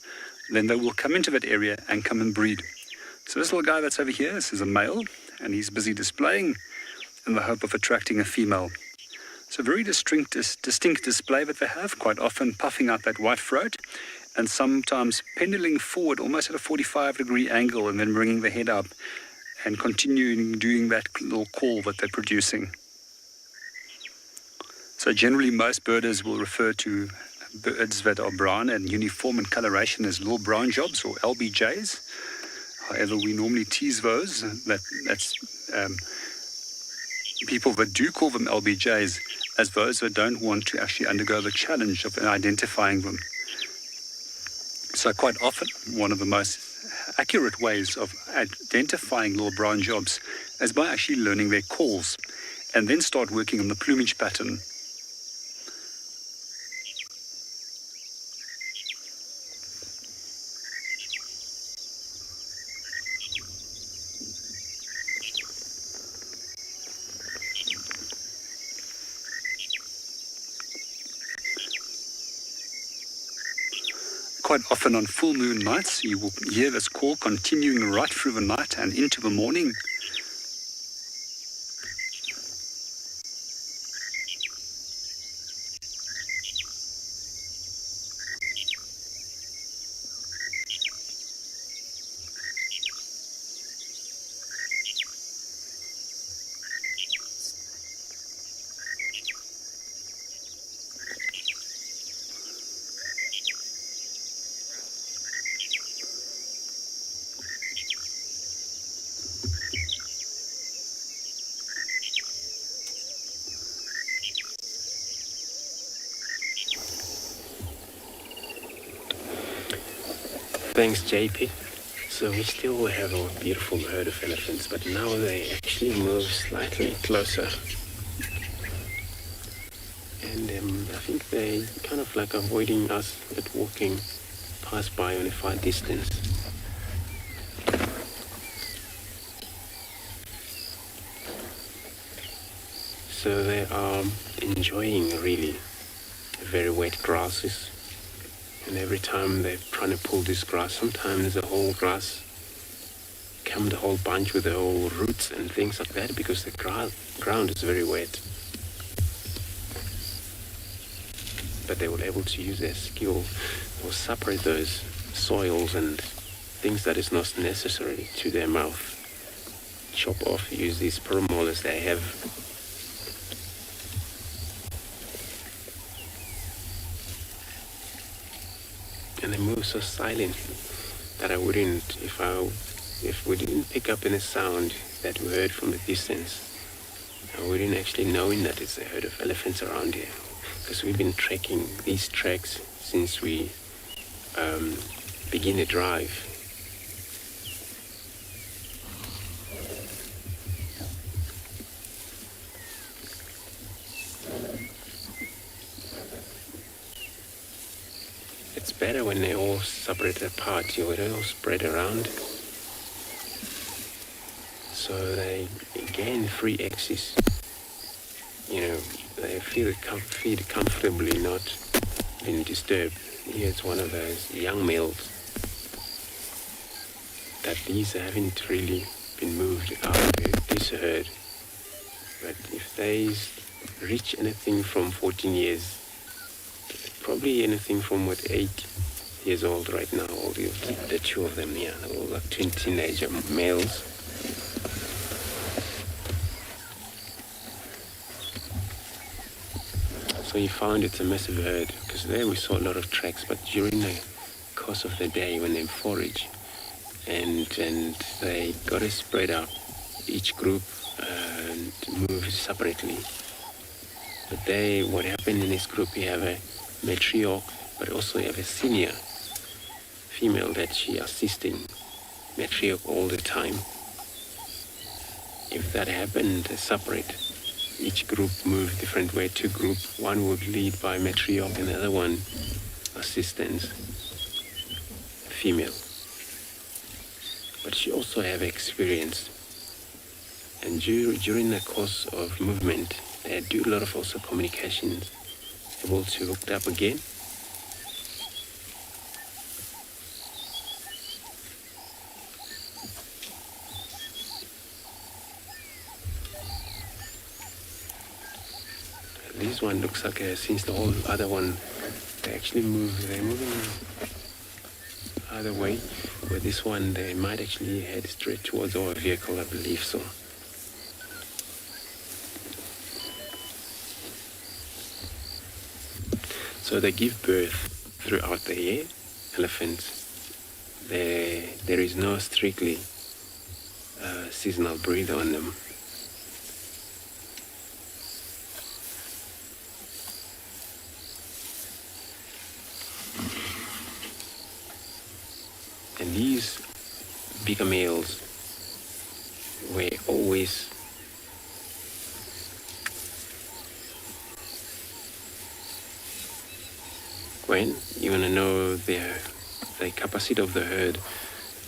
then they will come into that area and come and breed. So this little guy that's over here, this is a male, and he's busy displaying in the hope of attracting a female. So very distinct display that they have, quite often puffing out that white throat, and sometimes pendulating forward almost at a 45-degree angle and then bringing the head up and continuing doing that little call that they're producing. So generally most birders will refer to birds that are brown and uniform in coloration as little brown jobs or LBJs. However, we normally tease those. That's people that do call them LBJs as those that don't want to actually undergo the challenge of identifying them. So quite often, one of the most accurate ways of identifying little brown jobs is by actually learning their calls and then start working on the plumage pattern. Quite often on full moon nights, you will hear this call continuing right through the night and into the morning. Thanks, JP. So we still have a beautiful herd of elephants, but now they actually move slightly closer. And I think they kind of like avoiding us, but walking past by on a far distance. So they are enjoying really very wet grasses. And every time they're trying to pull this grass, sometimes the whole grass come the whole bunch with the whole roots and things like that because the ground is very wet. But they were able to use their skill or separate those soils and things that is not necessary to their mouth. Chop off, use these premolars they have. And they move so silent that I wouldn't, if we didn't pick up any sound that we heard from a distance, I wouldn't actually knowing that it's a herd of elephants around here. Because we've been trekking these tracks since we began the drive. It's better when they all separate apart, you know, they all spread around. So they gain free access. You know, they feed comfortably, not being disturbed. Here it's one of those young males that these haven't really been moved out of this herd. But if they reach anything from 14 years, probably anything from 8 years old right now, all the two of them here, all like twin teenager males. So you found it's a massive herd, because there we saw a lot of tracks, but during the course of the day when they forage and they got to spread out each group and move separately. But what happened in this group, you have a matriarch, but also you have a senior female that she assisting matriarch all the time. If that happened, separate. Each group moved different way. Two groups, one would lead by matriarch and the other one assistance, female. but she also have experience. And during the course of movement, they do a lot of also communications, able to hook up again. This one looks like since the whole other one, they're moving either way. But this one, they might actually head straight towards our vehicle, I believe so. So they give birth throughout the year, elephants. There is no strictly seasonal breed on them. And these bigger males were always when you want to know the capacity of the herd,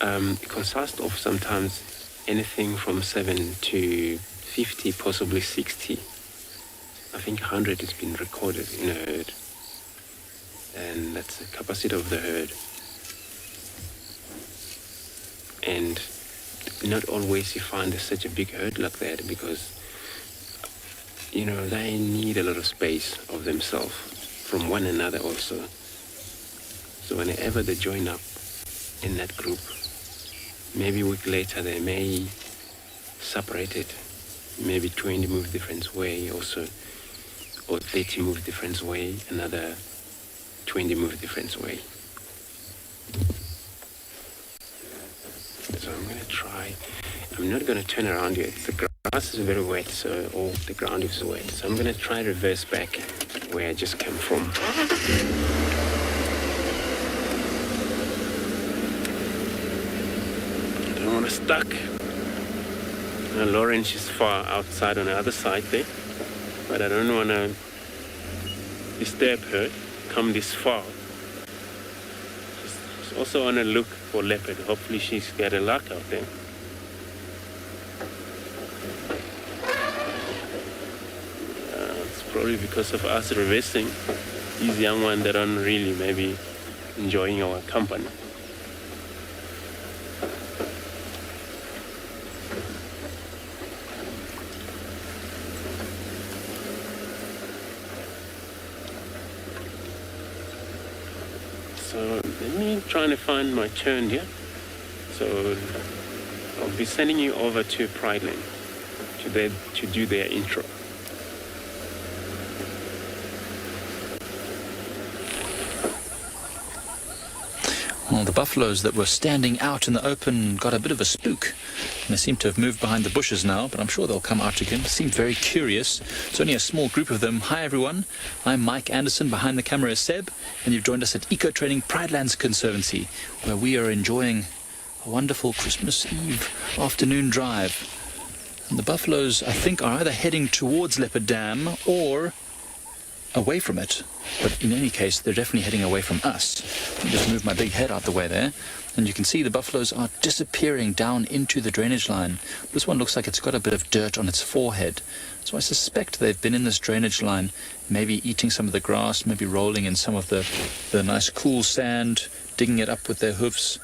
it consists of sometimes anything from 7 to 50, possibly 60. I think 100 has been recorded in a herd, and that's the capacity of the herd. And not always you find such a big herd like that, because they need a lot of space of themselves from one another also. So whenever they join up in that group, maybe a week later they may separate it. Maybe 20 move different way also, or 30 move different way, another 20 move different way. So I'm going to try. I'm not going to turn around yet. The grass is very wet, or the ground is wet. So I'm going to try reverse back where I just came from. I don't want to stuck. Now Lawrence is far outside on the other side there, but I don't want to disturb her, come this far. She's also on a look for leopard. Hopefully she's got a luck out there. It's probably because of us reversing. These young ones that aren't really maybe enjoying our company. So let me try to find my turn here. So I'll be sending you over to Pride Lane to do their intro. Well, the buffaloes that were standing out in the open got a bit of a spook. And they seem to have moved behind the bushes now, but I'm sure they'll come out again. Seem very curious. It's only a small group of them. Hi, everyone. I'm Mike Anderson. Behind the camera is Seb. And you've joined us at Eco Training Pridelands Conservancy, where we are enjoying a wonderful Christmas Eve afternoon drive. And the buffaloes, I think, are either heading towards Leopard Dam or away from it. But in any case, they're definitely heading away from us. Let me just move my big head out the way there. And you can see the buffaloes are disappearing down into the drainage line. This one looks like it's got a bit of dirt on its forehead. So I suspect they've been in this drainage line, maybe eating some of the grass, maybe rolling in some of the nice cool sand, digging it up with their hoofs.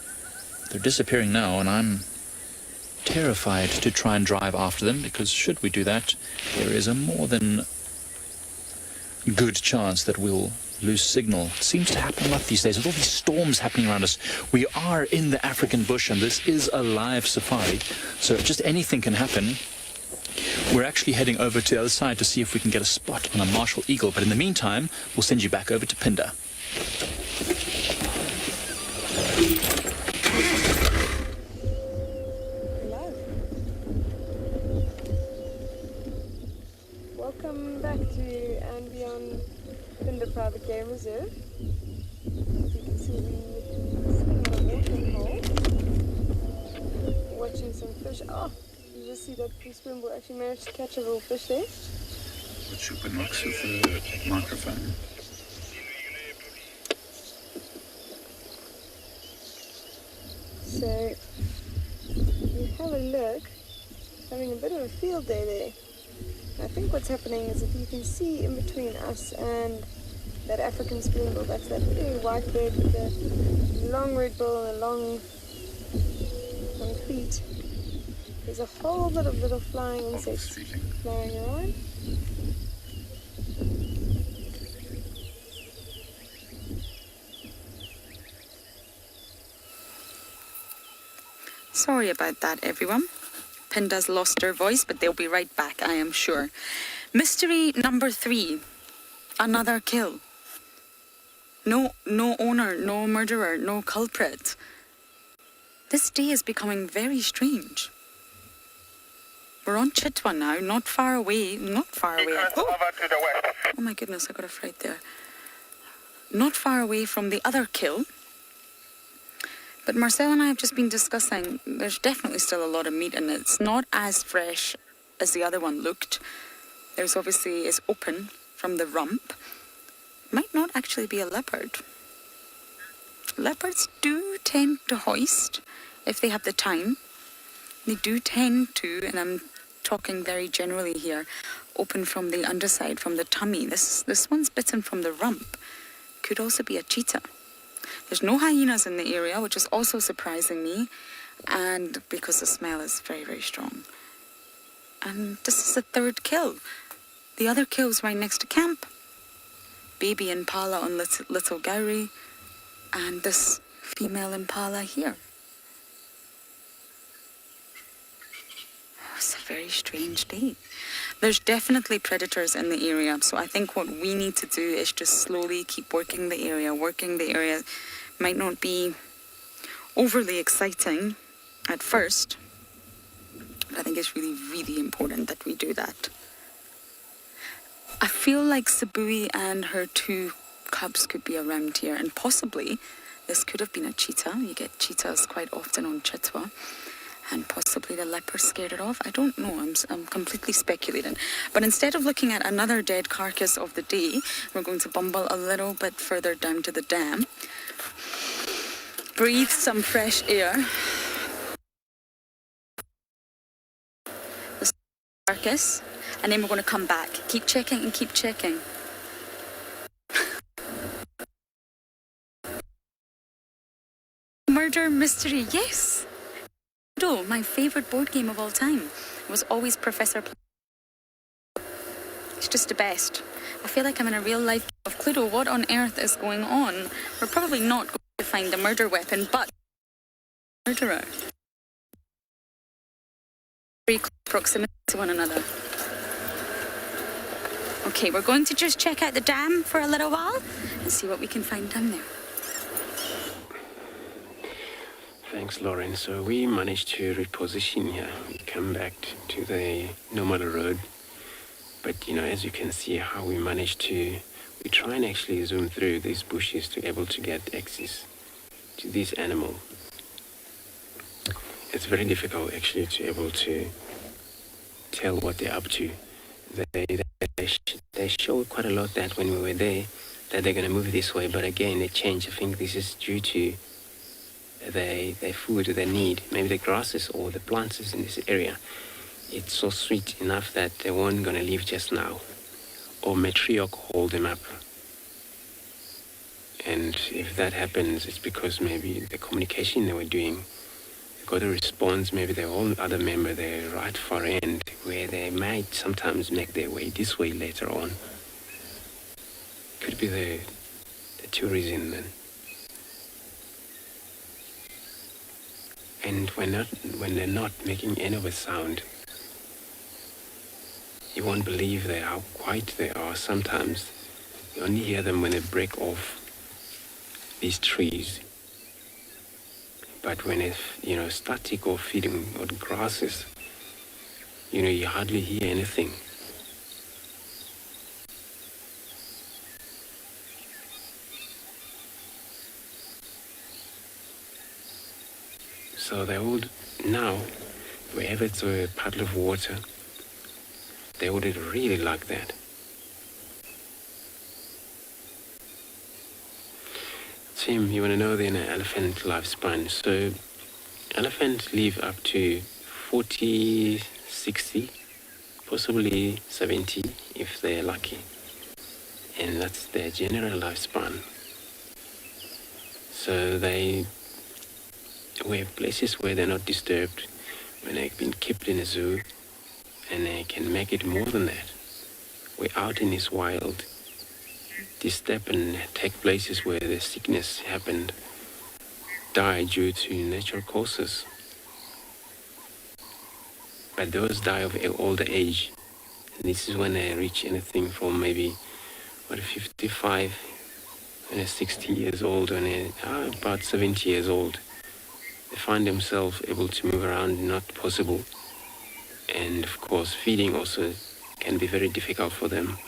They're disappearing now, and I'm terrified to try and drive after them, because should we do that, there is a more than good chance that we'll lose signal. It seems to happen a lot these days with all these storms happening around us. We are in the African bush, and this is a live safari, so just anything can happen. We're actually heading over to the other side to see if we can get a spot on a Marshall Eagle, but in the meantime, we'll send you back over to Pinda. Welcome back to and beyond Pinda Private Game Reserve. As you can see, we're sitting at a watering hole, watching some fish. Oh, you just see that blue springbok actually managed to catch a little fish there. Wat super niks with the microphone. So have a look. Having a bit of a field day there. I think what's happening is if you can see in between us and that African spoonbill, that's that big white bird with the long red bill and the long feet. There's a whole lot of little flying insects flying around. Sorry about that, everyone. Pinda's lost her voice, but they'll be right back, I am sure. Mystery number 3. Another kill. No owner, no murderer, no culprit. This day is becoming very strange. We're on Chitwa now, not far away. Oh my goodness, I got a fright there. Not far away from the other kill. But Marcel and I have just been discussing, there's definitely still a lot of meat in it. It's not as fresh as the other one looked. There's obviously, it's open from the rump. Might not actually be a leopard. Leopards do tend to hoist if they have the time. They do tend to, and I'm talking very generally here, open from the underside, from the tummy. This one's bitten from the rump. Could also be a cheetah. There's no hyenas in the area, which is also surprising me, and because the smell is very, very strong. And this is the 3rd kill. The other kill's right next to camp. Baby impala on Little Gowrie, and this female impala here. It's a very strange day. There's definitely predators in the area, so I think what we need to do is just slowly keep working the area. Working the area might not be overly exciting at first, but I think it's really, really important that we do that. I feel like Sabui and her 2 cubs could be around here, and possibly this could have been a cheetah. You get cheetahs quite often on Chitwa. And possibly the leopard scared it off. I don't know. I'm completely speculating. But instead of looking at another dead carcass of the day, we're going to bumble a little bit further down to the dam. Breathe some fresh air. The carcass. And then we're going to come back. Keep checking and keep checking. Murder mystery, yes. My favourite board game of all time was always Professor It's just the best. I feel like I'm in a real life game of Cluedo. What on earth is going on? We're probably not going to find the murder weapon, but murderer. Very close proximity to one another. Okay, we're going to just check out the dam for a little while and see what we can find down there. Thanks, Lauren. So we managed to reposition here. We come back to the normal road. But, as you can see how we managed to, we try and actually zoom through these bushes to be able to get access to this animal. It's very difficult actually to be able to tell what they're up to. They showed quite a lot that when we were there, that they're going to move this way. But again, they changed. I think this is due to their food, their need, maybe the grasses or the plants in this area. It's so sweet enough that they weren't going to leave just now, or matriarch hold them up. And if that happens, it's because maybe the communication they were doing, they got a response, maybe their own other member, the right far end, where they might sometimes make their way this way later on. Could be the two reasons then. And when they're not making any of a sound, you won't believe how quiet they are. Sometimes you only hear them when they break off these trees. But when they're static or feeding on grasses, you hardly hear anything. So they would now, wherever it's a puddle of water, they would really like that. Tim, you want to know the elephant lifespan? So elephants live up to 40, 60, possibly 70 if they're lucky. And that's their general lifespan. So we have places where they're not disturbed, when they've been kept in a zoo, and they can make it more than that. We're out in this wild. This step and take places where the sickness happened, die due to natural causes. But those die of older age. And this is when they reach anything from maybe 55, when they're 60 years old, when they're about 70 years old. They find themselves able to move around, not possible. And of course, feeding also can be very difficult for them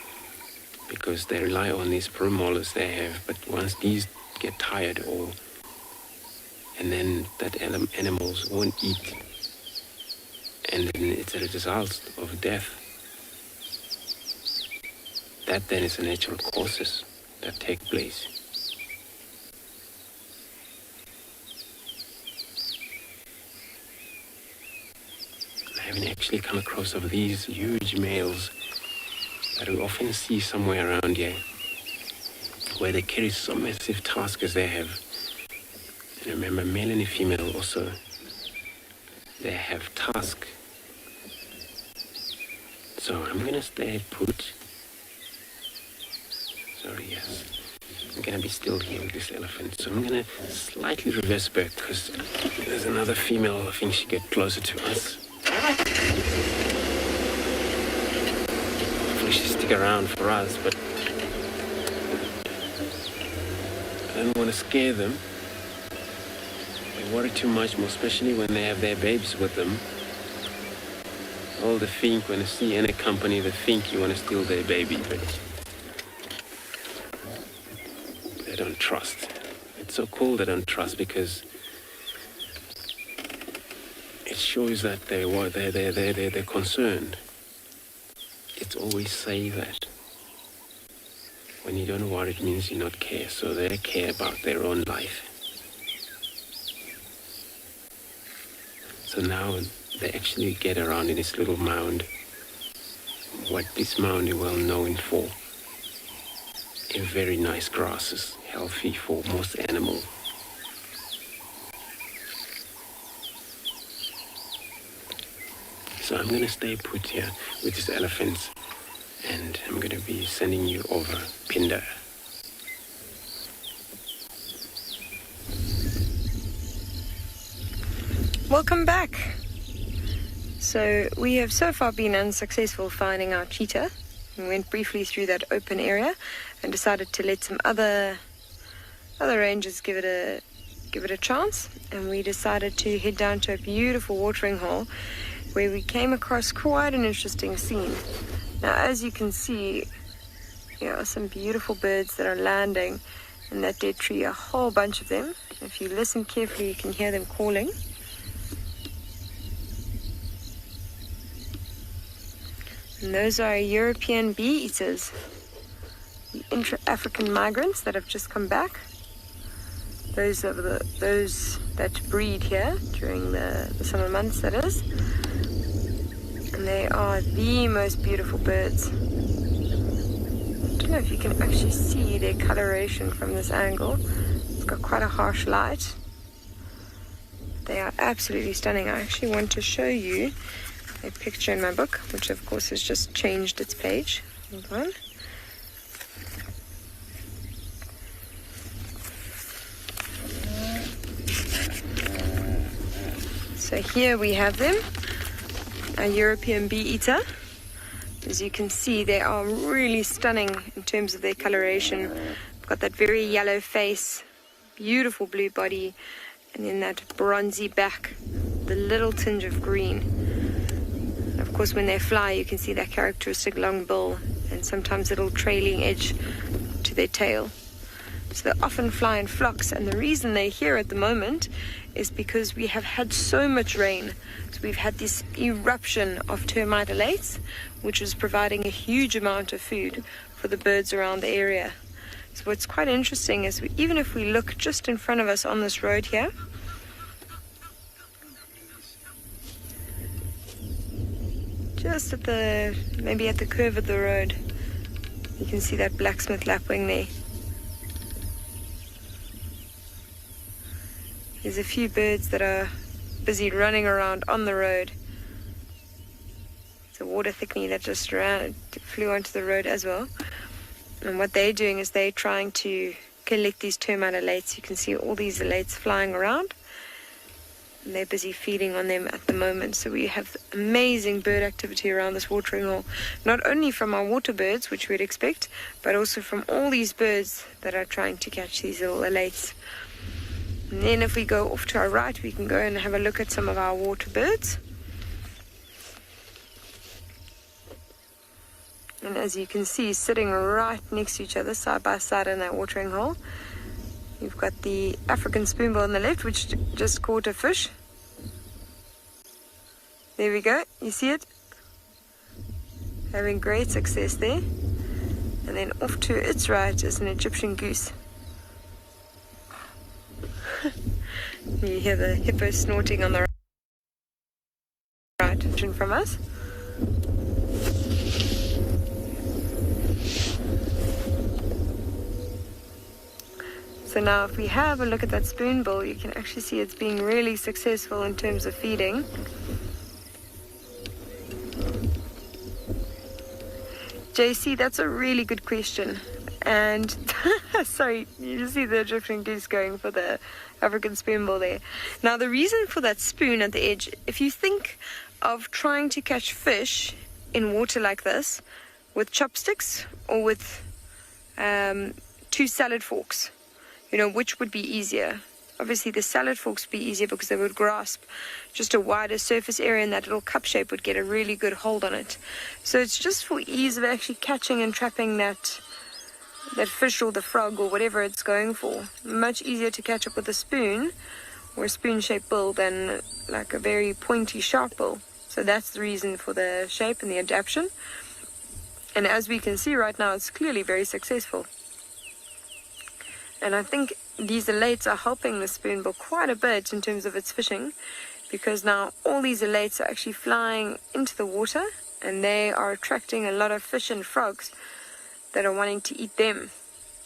because they rely on these premolars they have. But once these get tired, and then that animals won't eat, and then it's a result of death. That then is the natural causes that take place. I haven't actually come across of these huge males that we often see somewhere around here, where they carry so massive tusks as they have. And remember, male and female also, they have tusks. So I'm going to stay put. Sorry, yes. I'm going to be still here with this elephant. So I'm going to slightly reverse back because there's another female. I think she get closer to us. Hopefully she stick around for us, but I don't want to scare them. They worry too much, more especially when they have their babes with them. All they think when they see any company, they think you want to steal their baby, but they don't trust. It's so cool they don't trust because it shows that they're concerned. It's always say that. When you don't worry, it means you not care. So they care about their own life. So now they actually get around in this little mound. What this mound is well known for. In very nice grasses, healthy for most animals. So I'm going to stay put here with these elephants, and I'm going to be sending you over Pinda. Welcome back. So we have so far been unsuccessful finding our cheetah. We went briefly through that open area and decided to let some other rangers give it a chance, and we decided to head down to a beautiful watering hole where we came across quite an interesting scene. Now, as you can see, there are some beautiful birds that are landing in that dead tree, a whole bunch of them. If you listen carefully, you can hear them calling. And those are European bee-eaters, the intra-African migrants that have just come back. Those are those that breed here during the summer months, that is. And they are the most beautiful birds. I don't know if you can actually see their coloration from this angle. It's got quite a harsh light. They are absolutely stunning. I actually want to show you a picture in my book, which of course has just changed its page. Hold on. So here we have them, a European bee-eater. As you can see, they are really stunning in terms of their coloration. They've got that very yellow face, beautiful blue body, and then that bronzy back, the little tinge of green. And of course, when they fly, you can see that characteristic long bill and sometimes a little trailing edge to their tail. So they often fly in flocks, and the reason they're here at the moment is because we have had so much rain. So we've had this eruption of termite alates, which is providing a huge amount of food for the birds around the area. So what's quite interesting is even if we look just in front of us on this road here, just at maybe at the curve of the road. You can see that blacksmith lapwing there. There's a few birds that are busy running around on the road. It's a water thickening that just flew onto the road as well. And what they're doing is they're trying to collect these termite elates. You can see all these elates flying around. And they're busy feeding on them at the moment. So we have amazing bird activity around this watering hole. Not only from our water birds, which we'd expect, but also from all these birds that are trying to catch these little elates. And then if we go off to our right, we can go and have a look at some of our water birds. And as you can see, sitting right next to each other, side by side in that watering hole, you've got the African spoonbill on the left, which just caught a fish. There we go, you see it? Having great success there. And then off to its right is an Egyptian goose. You hear the hippo snorting on the right from us. So now if we have a look at that spoonbill, you can actually see it's being really successful in terms of feeding. JC, that's a really good question. And sorry, you see the Egyptian goose going for the African spoonbill there. Now the reason for that spoon at the edge, if you think of trying to catch fish in water like this with chopsticks or with 2 salad forks, you know, which would be easier? Obviously the salad forks would be easier because they would grasp just a wider surface area, and that little cup shape would get a really good hold on it. So it's just for ease of actually catching and trapping that fish or the frog or whatever it's going for. Much easier to catch up with a spoon or a spoon-shaped bill than like a very pointy sharp bill. So that's the reason for the shape and the adaptation. And as we can see right now, it's clearly very successful. And I think these elates are helping the spoonbill quite a bit in terms of its fishing, because now all these elates are actually flying into the water and they are attracting a lot of fish and frogs that are wanting to eat them.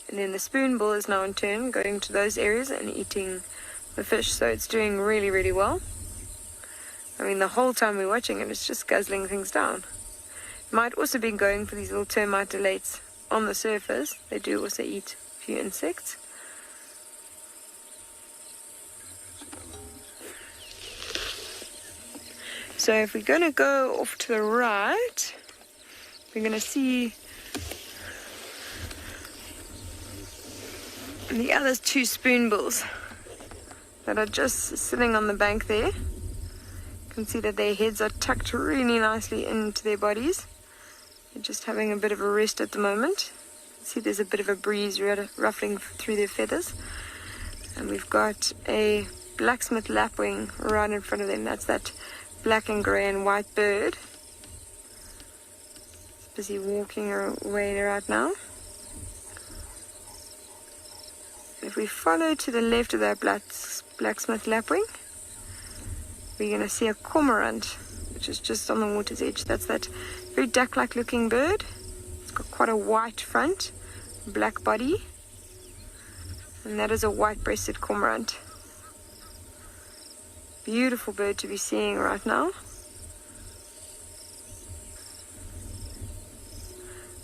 And then the spoonbill is now in turn going to those areas and eating the fish. So it's doing really, really well. I mean, the whole time we're watching it, it's just guzzling things down. Might also be going for these little termite elates on the surface. They do also eat a few insects. So if we're going to go off to the right, we're going to see the other 2 spoonbills that are just sitting on the bank there. You can see that their heads are tucked really nicely into their bodies. They're just having a bit of a rest at the moment. You can see there's a bit of a breeze ruffling through their feathers. And we've got a blacksmith lapwing right in front of them. That's that black and grey and white bird. It's busy walking away right now. If we follow to the left of that blacksmith lapwing, we're going to see a cormorant, which is just on the water's edge. That's that very duck-like looking bird. It's got quite a white front, black body, and that is a white-breasted cormorant. Beautiful bird to be seeing right now.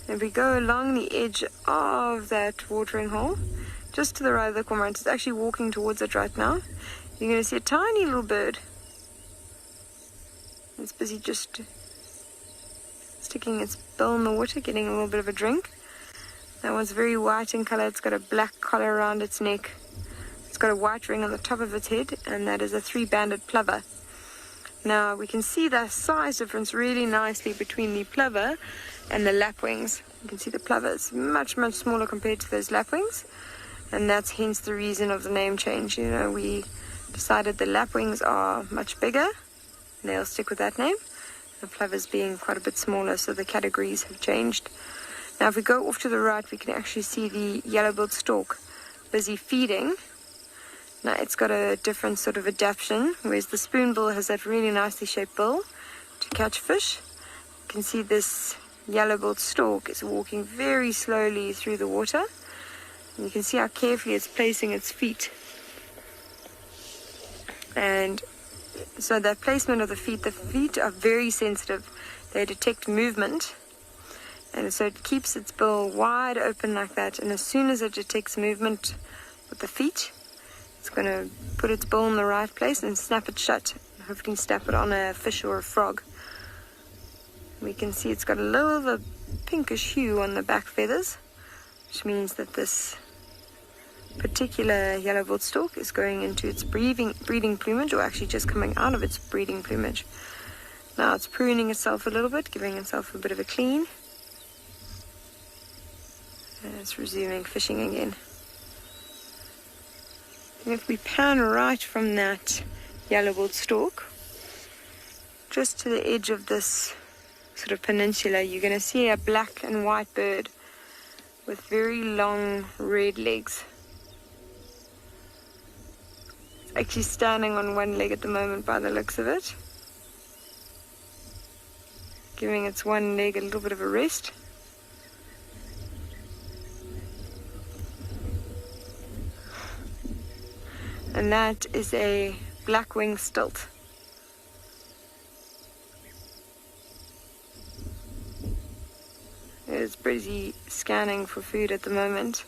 And we go along the edge of that watering hole, just to the right of the cormorant. It's actually walking towards it right now. You're going to see a tiny little bird. It's busy just sticking its bill in the water, getting a little bit of a drink. That one's very white in color. It's got a black collar around its neck. It's got a white ring on the top of its head, and that is a 3-banded plover. Now we can see the size difference really nicely between the plover and the lapwings. You can see the plover is much, much smaller compared to those lapwings, and that's hence the reason of the name change. You know, we decided the lapwings are much bigger, and they'll stick with that name. The plovers being quite a bit smaller, so the categories have changed. Now if we go off to the right, we can actually see the yellow-billed stork busy feeding. Now it's got a different sort of adaptation, whereas the spoonbill has that really nicely shaped bill to catch fish, can see this yellow-billed stork is walking very slowly through the water. And you can see how carefully it's placing its feet. And so the placement of the feet are very sensitive. They detect movement. And so it keeps its bill wide open like that. And as soon as it detects movement with the feet, it's going to put its bill in the right place and snap it shut. Hopefully snap it on a fish or a frog. We can see it's got a little of a pinkish hue on the back feathers, which means that this particular yellow-billed stork is going into its breeding plumage, or actually just coming out of its breeding plumage. Now it's pruning itself a little bit, giving itself a bit of a clean. And it's resuming fishing again. And if we pan right from that yellow-billed stork just to the edge of this sort of peninsula, you're going to see a black and white bird with very long red legs. It's actually standing on one leg at the moment by the looks of it, giving its one leg a little bit of a rest. And that is a black-winged stilt. It's busy scanning for food at the moment.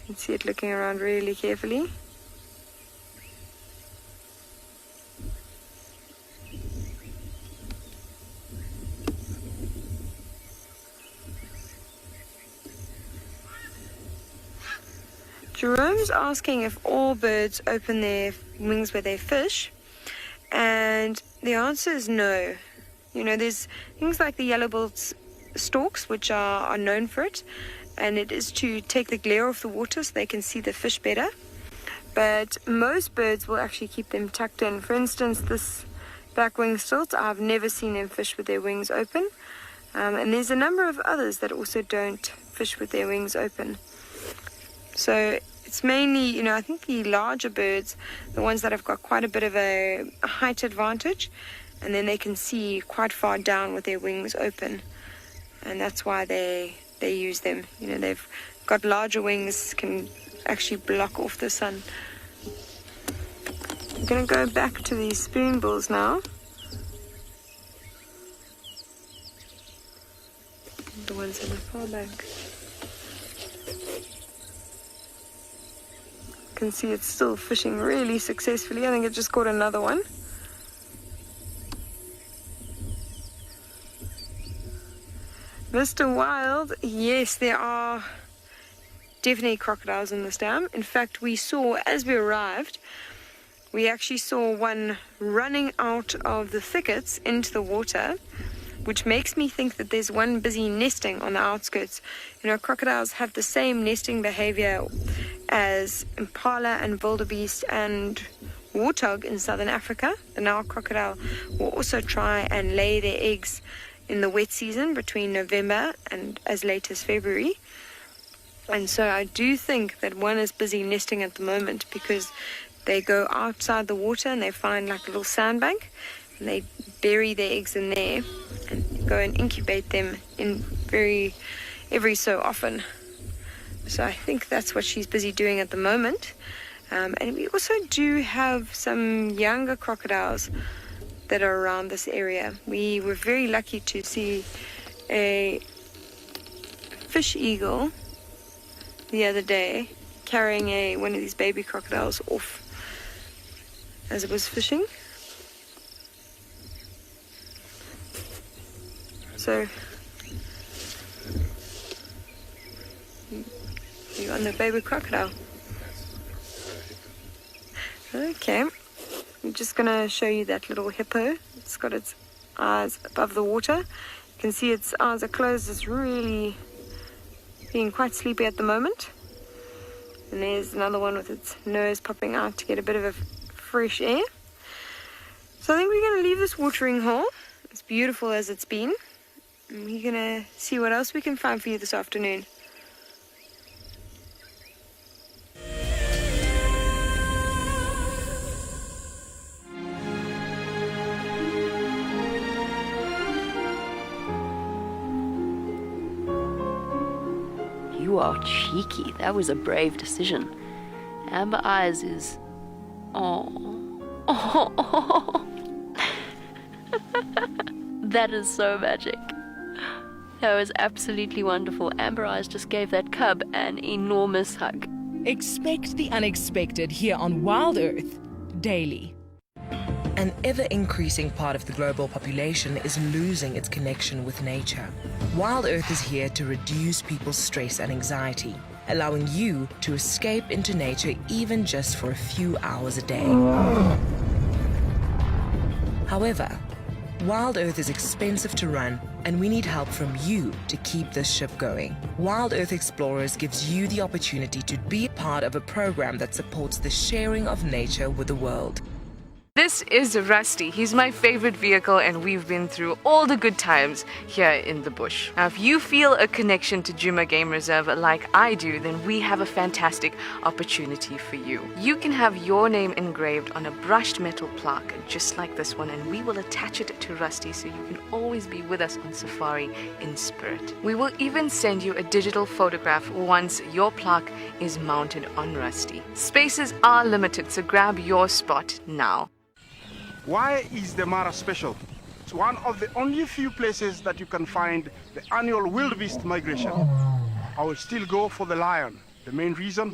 You can see it looking around really carefully. Jerome's asking if all birds open their wings where they fish, and the answer is no. You know, there's things like the yellow-billed storks, which are known for it, and it is to take the glare off the water so they can see the fish better. But most birds will actually keep them tucked in. For instance, this black-winged stilt, I've never seen them fish with their wings open. And there's a number of others that also don't fish with their wings open. So it's mainly, you know, I think the larger birds, the ones that have got quite a bit of a height advantage, and then they can see quite far down with their wings open. And that's why they use them. You know, they've got larger wings, can actually block off the sun. I'm going to go back to these spoonbills now. The ones in the far back. You can see it's still fishing really successfully. I think it just caught another one. Mr. Wild, yes, there are definitely crocodiles in this dam. In fact, we saw, as we arrived, we actually saw one running out of the thickets into the water, which makes me think that there's one busy nesting on the outskirts. You know, crocodiles have the same nesting behavior as impala and wildebeest and warthog in southern Africa. The Nile crocodile will also try and lay their eggs in the wet season between November and as late as February. And so I do think that one is busy nesting at the moment, because they go outside the water and they find like a little sandbank and they bury their eggs in there and go and incubate them in every so often. So I think that's what she's busy doing at the moment. And we also do have some younger crocodiles that are around this area. We were very lucky to see a fish eagle the other day carrying one of these baby crocodiles off as it was fishing. So you on the baby crocodile. Okay, I'm just gonna show you that little hippo. It's got its eyes above the water. You can see its eyes are closed. It's really being quite sleepy at the moment. And there's another one with its nose popping out to get a bit of a fresh air. So I think we're going to leave this watering hole, as beautiful as it's been, and we're going to see what else we can find for you this afternoon. Oh, cheeky. That was a brave decision. Amber Eyes is... Oh. Oh. That is so magic. That was absolutely wonderful. Amber Eyes just gave that cub an enormous hug. Expect the unexpected here on Wild Earth daily. An ever-increasing part of the global population is losing its connection with nature. Wild Earth is here to reduce people's stress and anxiety, allowing you to escape into nature even just for a few hours a day. However, Wild Earth is expensive to run, and we need help from you to keep this ship going. Wild Earth Explorers gives you the opportunity to be part of a program that supports the sharing of nature with the world. This is Rusty. He's my favorite vehicle, and we've been through all the good times here in the bush. Now, if you feel a connection to Djuma Game Reserve like I do, then we have a fantastic opportunity for you. You can have your name engraved on a brushed metal plaque just like this one, and we will attach it to Rusty so you can always be with us on safari in spirit. We will even send you a digital photograph once your plaque is mounted on Rusty. Spaces are limited, so grab your spot now. Why is the Mara special? It's one of the only few places that you can find the annual wildebeest migration. I will still go for the lion. The main reason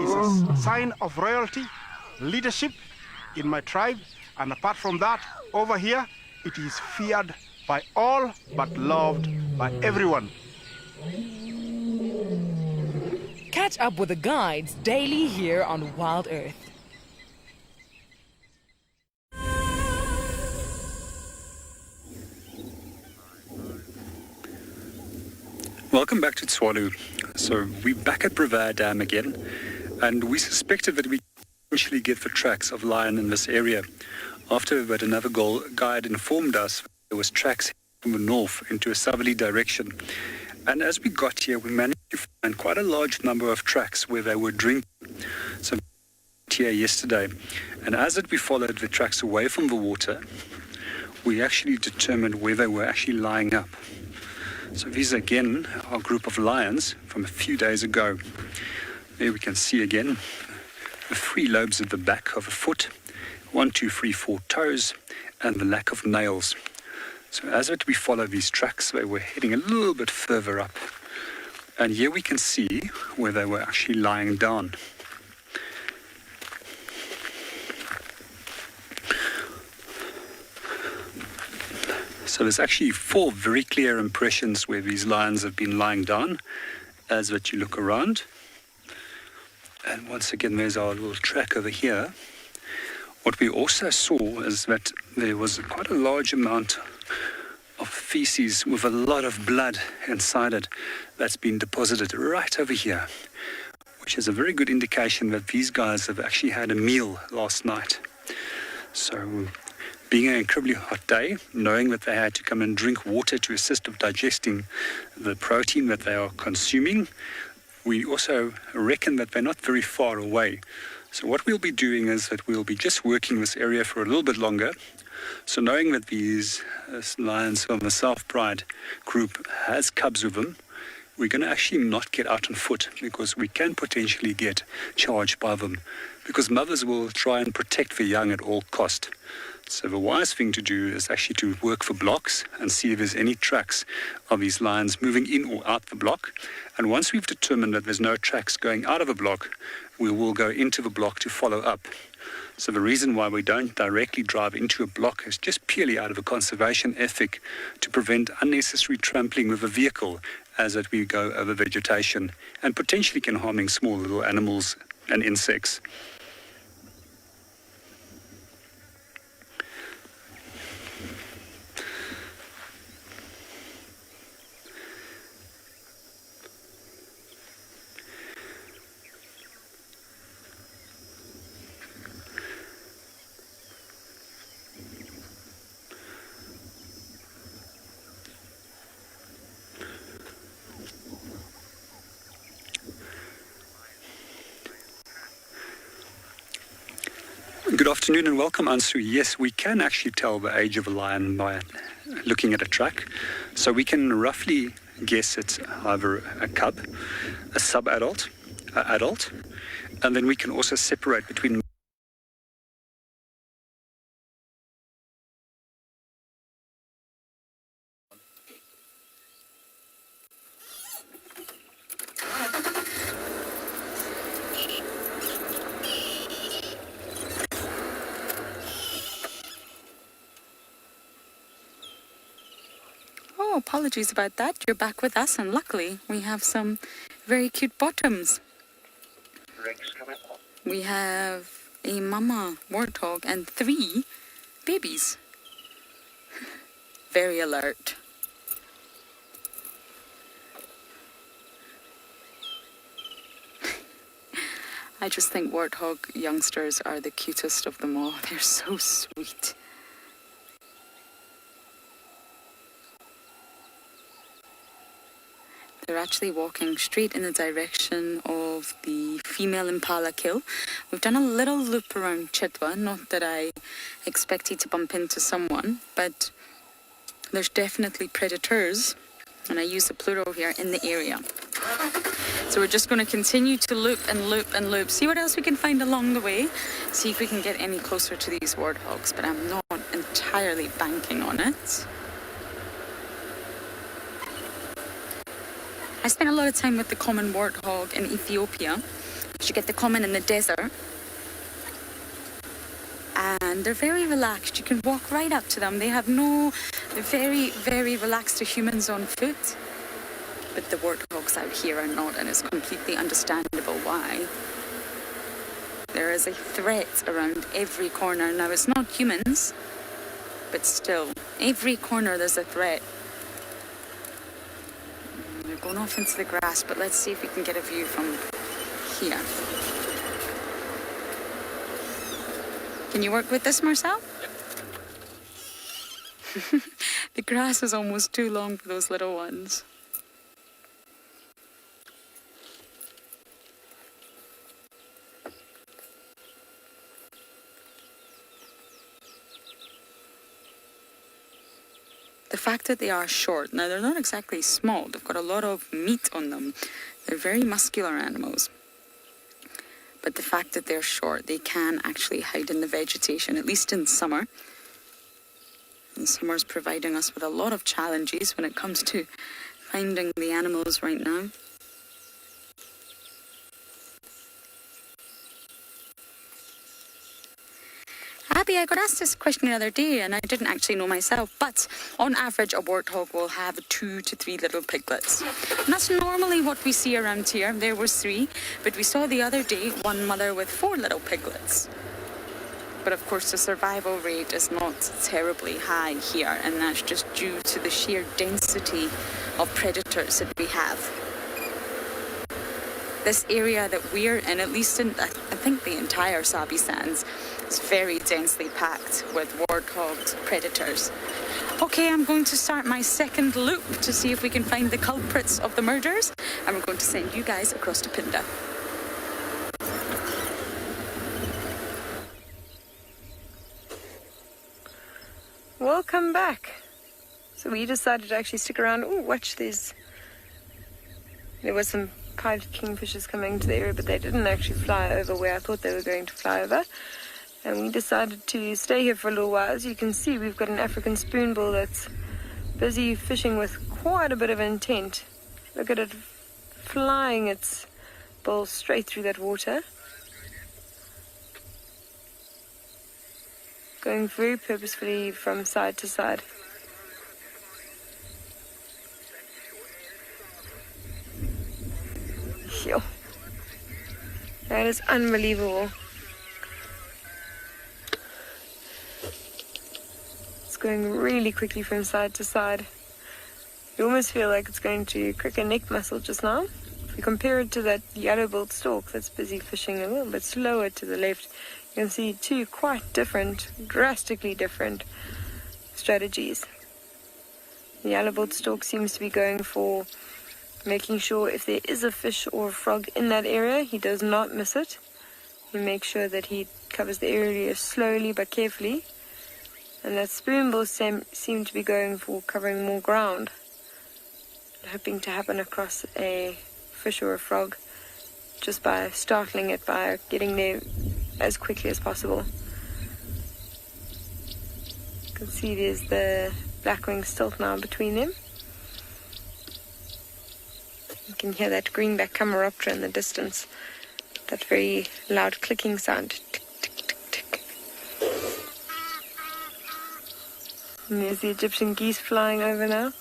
is a sign of royalty, leadership in my tribe, and apart from that, over here, it is feared by all but loved by everyone. Catch up with the guides daily here on Wild Earth. Welcome back to Tswalu. So we're back at Brevard Dam again, and we suspected that we eventually get the tracks of lion in this area. After but another guide informed us there was tracks from the north into a southerly direction. And as we got here, we managed to find quite a large number of tracks where they were drinking. So here yesterday, and as we followed the tracks away from the water, we actually determined where they were actually lying up. So these again are a group of lions from a few days ago. There we can see again the 3 lobes at the back of a foot, 1, 2, 3, 4 toes, and the lack of nails. So as we follow these tracks, they were heading a little bit further up. And here we can see where they were actually lying down. So there's actually 4 very clear impressions where these lions have been lying down as that you look around. And once again, there's our little track over here. What we also saw is that there was quite a large amount of feces with a lot of blood inside it that's been deposited right over here, which is a very good indication that these guys have actually had a meal last night. So being an incredibly hot day, knowing that they had to come and drink water to assist with digesting the protein that they are consuming, we also reckon that they're not very far away. So what we'll be doing is that we'll be just working this area for a little bit longer. So knowing that these lions from the South Pride group has cubs with them, we're going to actually not get out on foot because we can potentially get charged by them, because mothers will try and protect the young at all cost. So the wise thing to do is actually to work for blocks and see if there's any tracks of these lions moving in or out the block. And once we've determined that there's no tracks going out of a block, we will go into the block to follow up. So the reason why we don't directly drive into a block is just purely out of a conservation ethic to prevent unnecessary trampling with a vehicle as that we go over vegetation and potentially can harming small little animals and insects. Good afternoon and welcome, Ansu. Yes, we can actually tell the age of a lion by looking at a track. So we can roughly guess it's either a cub, a sub-adult, an adult, and then we can also separate between Oh, apologies about that. You're back with us, and luckily we have some very cute bottoms. We have a mama warthog and 3 babies. Very alert. I just think warthog youngsters are the cutest of them all. They're so sweet. They're actually walking straight in the direction of the female impala kill. We've done a little loop around Chitwa, not that I expected to bump into someone, but there's definitely predators, and I use the plural here, in the area. So we're just going to continue to loop and loop and loop, see what else we can find along the way, see if we can get any closer to these warthogs, but I'm not entirely banking on it. I spent a lot of time with the common warthog in Ethiopia. You get the common in the desert. And they're very relaxed. You can walk right up to them. They're very, very relaxed to humans on foot. But the warthogs out here are not, and it's completely understandable why. There is a threat around every corner. Now, it's not humans, but still, every corner there's a threat. They're going off into the grass, but let's see if we can get a view from here. Can you work with this, Marcel? Yep. The grass is almost too long for those little ones. The fact that they are short, now they're not exactly small, they've got a lot of meat on them. They're very muscular animals. But the fact that they're short, they can actually hide in the vegetation, at least in summer. And summer's providing us with a lot of challenges when it comes to finding the animals right now. Abby, I got asked this question the other day and I didn't actually know myself, but on average a warthog will have 2 to 3 little piglets. And that's normally what we see around here. There was 3, but we saw the other day one mother with 4 little piglets. But of course the survival rate is not terribly high here, and that's just due to the sheer density of predators that we have. This area that we're in, at least in, I think the entire Sabi Sands, is very densely packed with warthog predators. Okay, I'm going to start my second loop to see if we can find the culprits of the murders, and we're going to send you guys across to Pinda. Welcome back. So we decided to actually stick around. Oh, watch this. There was some pied kingfishers coming to the area, but they didn't actually fly over where I thought they were going to fly over. And we decided to stay here for a little while. As you can see, we've got an African spoonbill that's busy fishing with quite a bit of intent. Look at it flying its bill straight through that water. Going very purposefully from side to side. Phew. That is unbelievable. It's going really quickly from side to side. You almost feel like it's going to crick a neck muscle just now. If you compare it to that yellow-billed stork that's busy fishing a little bit slower to the left, you can see 2 quite different, drastically different strategies. The yellow-billed stork seems to be going for making sure if there is a fish or a frog in that area, he does not miss it. He makes sure that he covers the area slowly but carefully. And that spoonbill seem to be going for covering more ground. hoping to happen across a fish or a frog just by startling it, by getting there as quickly as possible. You can see there's the black-winged stilt now between them. You can hear that greenback Camaroptera in the distance, that very loud clicking sound. Tick, tick, tick, tick. And there's the Egyptian geese flying over now.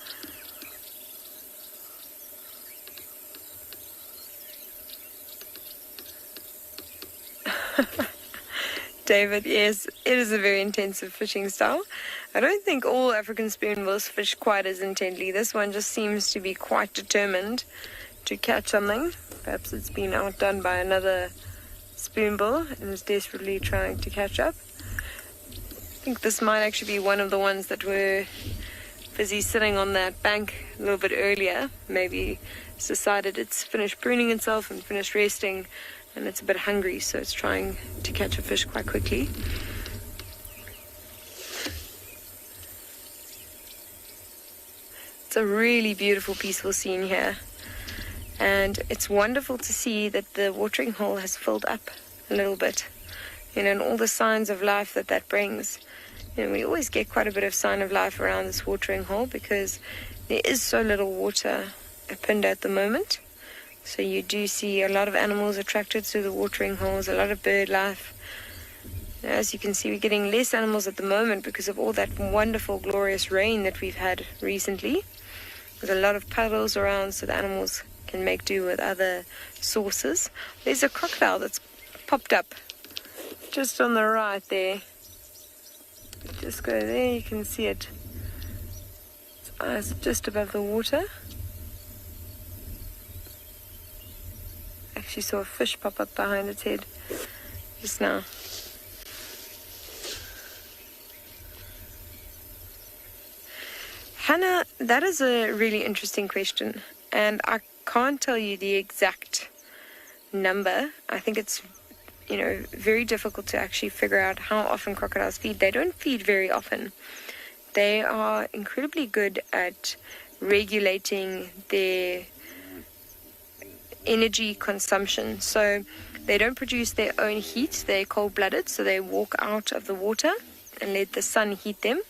David, yes, it is a very intensive fishing style. I don't think all African spoonbills fish quite as intently. This one just seems to be quite determined to catch something. Perhaps it's been outdone by another spoonbill and is desperately trying to catch up. I think this might actually be one of the ones that were busy sitting on that bank a little bit earlier. Maybe it's decided it's finished pruning itself and finished resting, and it's a bit hungry, so it's trying to catch a fish quite quickly. It's a really beautiful, peaceful scene here, and it's wonderful to see that the watering hole has filled up a little bit, and all the signs of life that brings. We always get quite a bit of sign of life around this watering hole because there is so little water at Pinda at the moment. So you do see a lot of animals attracted to the watering holes, a lot of bird life. As you can see, we're getting less animals at the moment because of all that wonderful, glorious rain that we've had recently. There's a lot of puddles around so the animals can make do with other sources. There's a crocodile that's popped up just on the right there. Just go there, you can see it. Its eyes are just above the water. Actually saw a fish pop up behind its head just now. Hannah, that is a really interesting question, and I can't tell you the exact number. I think it's very difficult to actually figure out how often crocodiles feed. They don't feed very often. They are incredibly good at regulating their energy consumption. So they don't produce their own heat. They're cold-blooded, so they walk out of the water and let the sun heat them.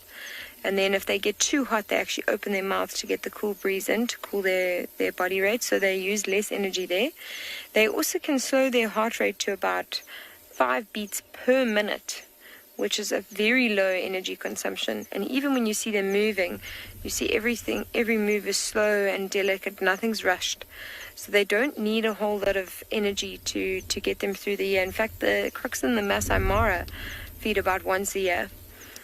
And then if they get too hot, they actually open their mouth to get the cool breeze in, to cool their body rate, so they use less energy there. They also can slow their heart rate to about 5 beats per minute, which is a very low energy consumption. And even when you see them moving, you see every move is slow and delicate, nothing's rushed. So they don't need a whole lot of energy to get them through the year. In fact, the crocs in the Masai Mara feed about once a year.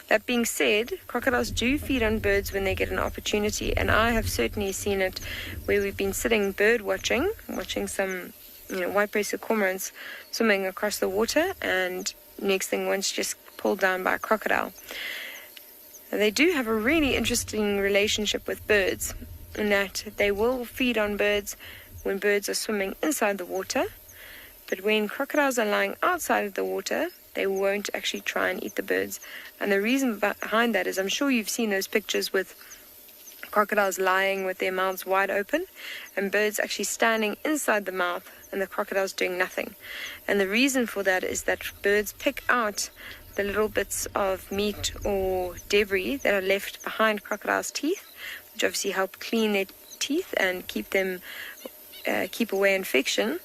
That being said, crocodiles do feed on birds when they get an opportunity, and I have certainly seen it where we've been sitting bird watching some white-breasted cormorants swimming across the water, and next thing one's just pulled down by a crocodile. And they do have a really interesting relationship with birds in that they will feed on birds when birds are swimming inside the water, but when crocodiles are lying outside of the water, they won't actually try and eat the birds. And the reason behind that is, I'm sure you've seen those pictures with crocodiles lying with their mouths wide open and birds actually standing inside the mouth and the crocodiles doing nothing. And the reason for that is that birds pick out the little bits of meat or debris that are left behind crocodiles' teeth, which obviously help clean their teeth and keep away infection.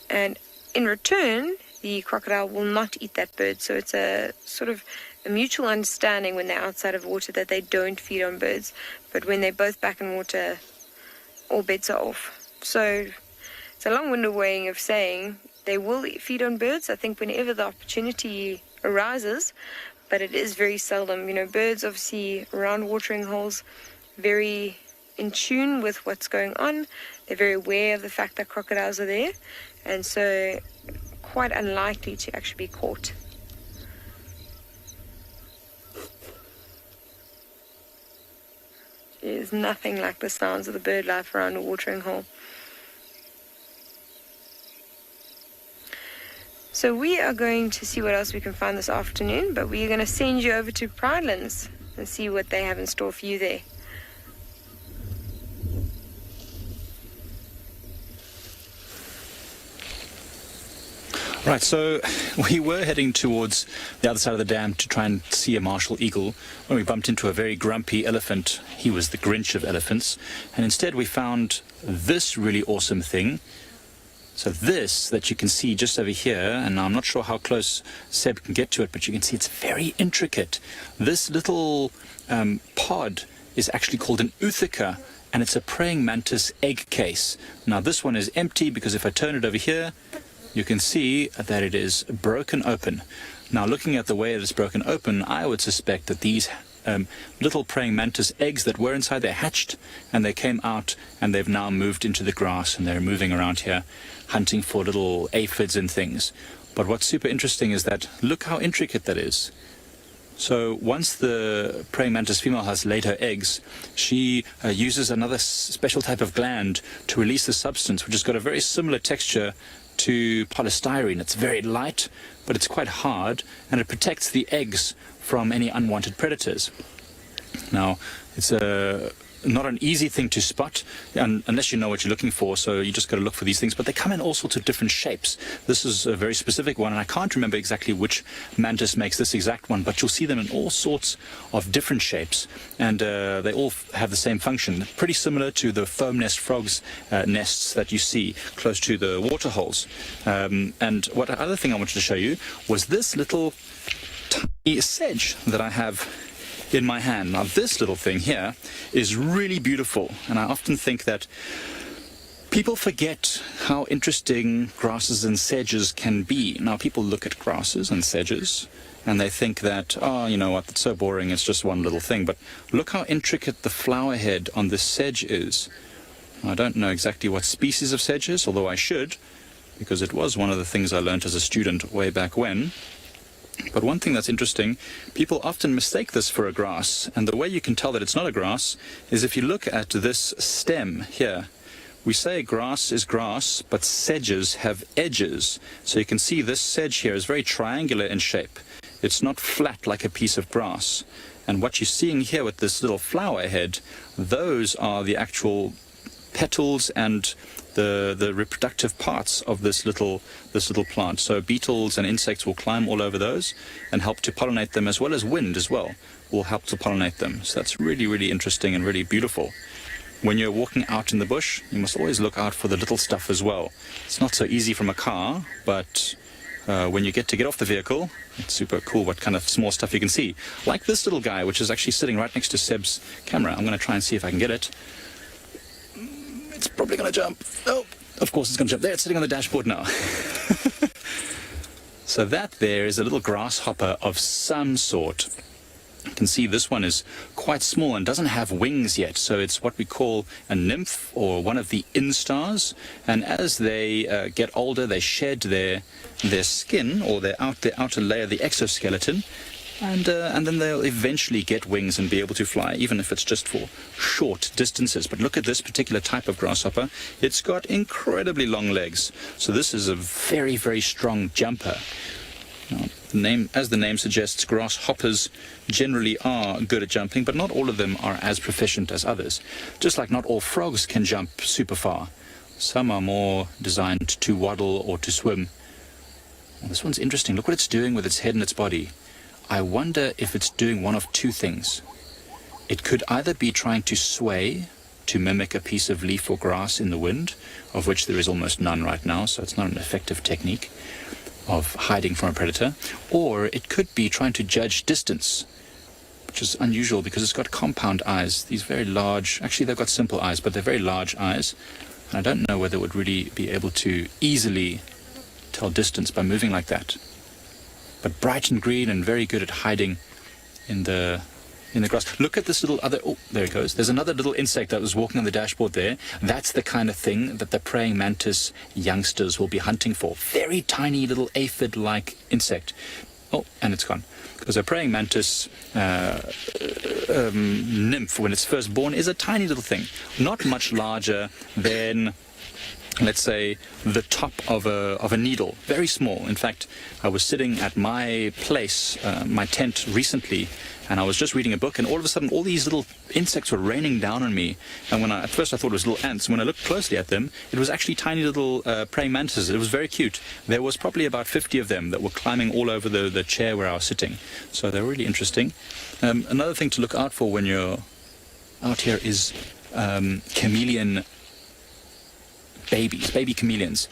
And in return, the crocodile will not eat that bird. So it's a sort of a mutual understanding when they're outside of water that they don't feed on birds. But when they're both back in water, all bets are off. So it's a long-winded way of saying they will feed on birds, I think, whenever the opportunity arises, but it is very seldom. Birds obviously around watering holes, very in tune with what's going on. They're very aware of the fact that crocodiles are there, and so quite unlikely to actually be caught. There's nothing like the sounds of the bird life around a watering hole. So we are going to see what else we can find this afternoon, but we're going to send you over to Pridelands and see what they have in store for you there. Right, so we were heading towards the other side of the dam to try and see a martial eagle when we bumped into a very grumpy elephant. He was the Grinch of elephants. And instead we found this really awesome thing. So this that you can see just over here, and I'm not sure how close Seb can get to it, but you can see it's very intricate. This little pod is actually called an Uthaka, and it's a praying mantis egg case. Now this one is empty because if I turn it over here, you can see that it is broken open. Now, looking at the way it is broken open, I would suspect that these little praying mantis eggs that were inside, they hatched and they came out and they've now moved into the grass and they're moving around here, hunting for little aphids and things. But what's super interesting is that look how intricate that is. So once the praying mantis female has laid her eggs, she uses another special type of gland to release the substance, which has got a very similar texture to polystyrene. It's very light, but it's quite hard, and it protects the eggs from any unwanted predators. Now, it's not an easy thing to spot unless you know what you're looking for, so you just got to look for these things. But they come in all sorts of different shapes. This is a very specific one, and I can't remember exactly which mantis makes this exact one, but you'll see them in all sorts of different shapes, and they all have the same function, pretty similar to the foam nest frogs nests that you see close to the water holes. And what other thing I wanted to show you was this little tiny sedge that I have in my hand. Now this little thing here is really beautiful, and I often think that people forget how interesting grasses and sedges can be. Now people look at grasses and sedges and they think that, oh, you know what, it's so boring, it's just one little thing. But look how intricate the flower head on this sedge is. I don't know exactly what species of sedge is, although I should, because it was one of the things I learned as a student way back when. But one thing that's interesting, people often mistake this for a grass, and the way you can tell that it's not a grass is if you look at this stem here. We say grass is grass, but sedges have edges. So you can see this sedge here is very triangular in shape. It's not flat like a piece of grass. And what you're seeing here with this little flower head, those are the actual petals and the reproductive parts of this little plant. So beetles and insects will climb all over those and help to pollinate them, as well as wind as well will help to pollinate them. So that's really, really interesting and really beautiful. When you're walking out in the bush, you must always look out for the little stuff as well. It's not so easy from a car, but when you get off the vehicle, it's super cool what kind of small stuff you can see. Like this little guy, which is actually sitting right next to Seb's camera. I'm going to try and see if I can get it. It's probably going to jump. Oh, of course it's going to jump. There, it's sitting on the dashboard now. So that there is a little grasshopper of some sort. You can see this one is quite small and doesn't have wings yet. So it's what we call a nymph, or one of the instars. And as they get older, they shed their skin, or their outer layer, the exoskeleton. And then they'll eventually get wings and be able to fly, even if it's just for short distances. But look at this particular type of grasshopper. It's got incredibly long legs. So this is a very, very strong jumper. Now, as the name suggests, grasshoppers generally are good at jumping, but not all of them are as proficient as others. Just like not all frogs can jump super far. Some are more designed to waddle or to swim. Well, this one's interesting. Look what it's doing with its head and its body. I wonder if it's doing one of two things. It could either be trying to sway to mimic a piece of leaf or grass in the wind, of which there is almost none right now, so it's not an effective technique of hiding from a predator, or it could be trying to judge distance, which is unusual because it's got compound eyes, these very large, actually they've got simple eyes, but they're very large eyes, and I don't know whether it would really be able to easily tell distance by moving like that. But bright and green and very good at hiding in the grass. Look at this little other, oh, there it goes. There's another little insect that was walking on the dashboard there. That's the kind of thing that the praying mantis youngsters will be hunting for. Very tiny little aphid-like insect. Oh, and it's gone. Because a praying mantis nymph, when it's first born, is a tiny little thing. Not much larger than let's say, the top of a needle, very small. In fact, I was sitting at my place, my tent recently, and I was just reading a book, and all of a sudden all these little insects were raining down on me. And at first I thought it was little ants. When I looked closely at them, it was actually tiny little praying mantises. It was very cute. There was probably about 50 of them that were climbing all over the chair where I was sitting. So they're really interesting. Another thing to look out for when you're out here is chameleon baby chameleons.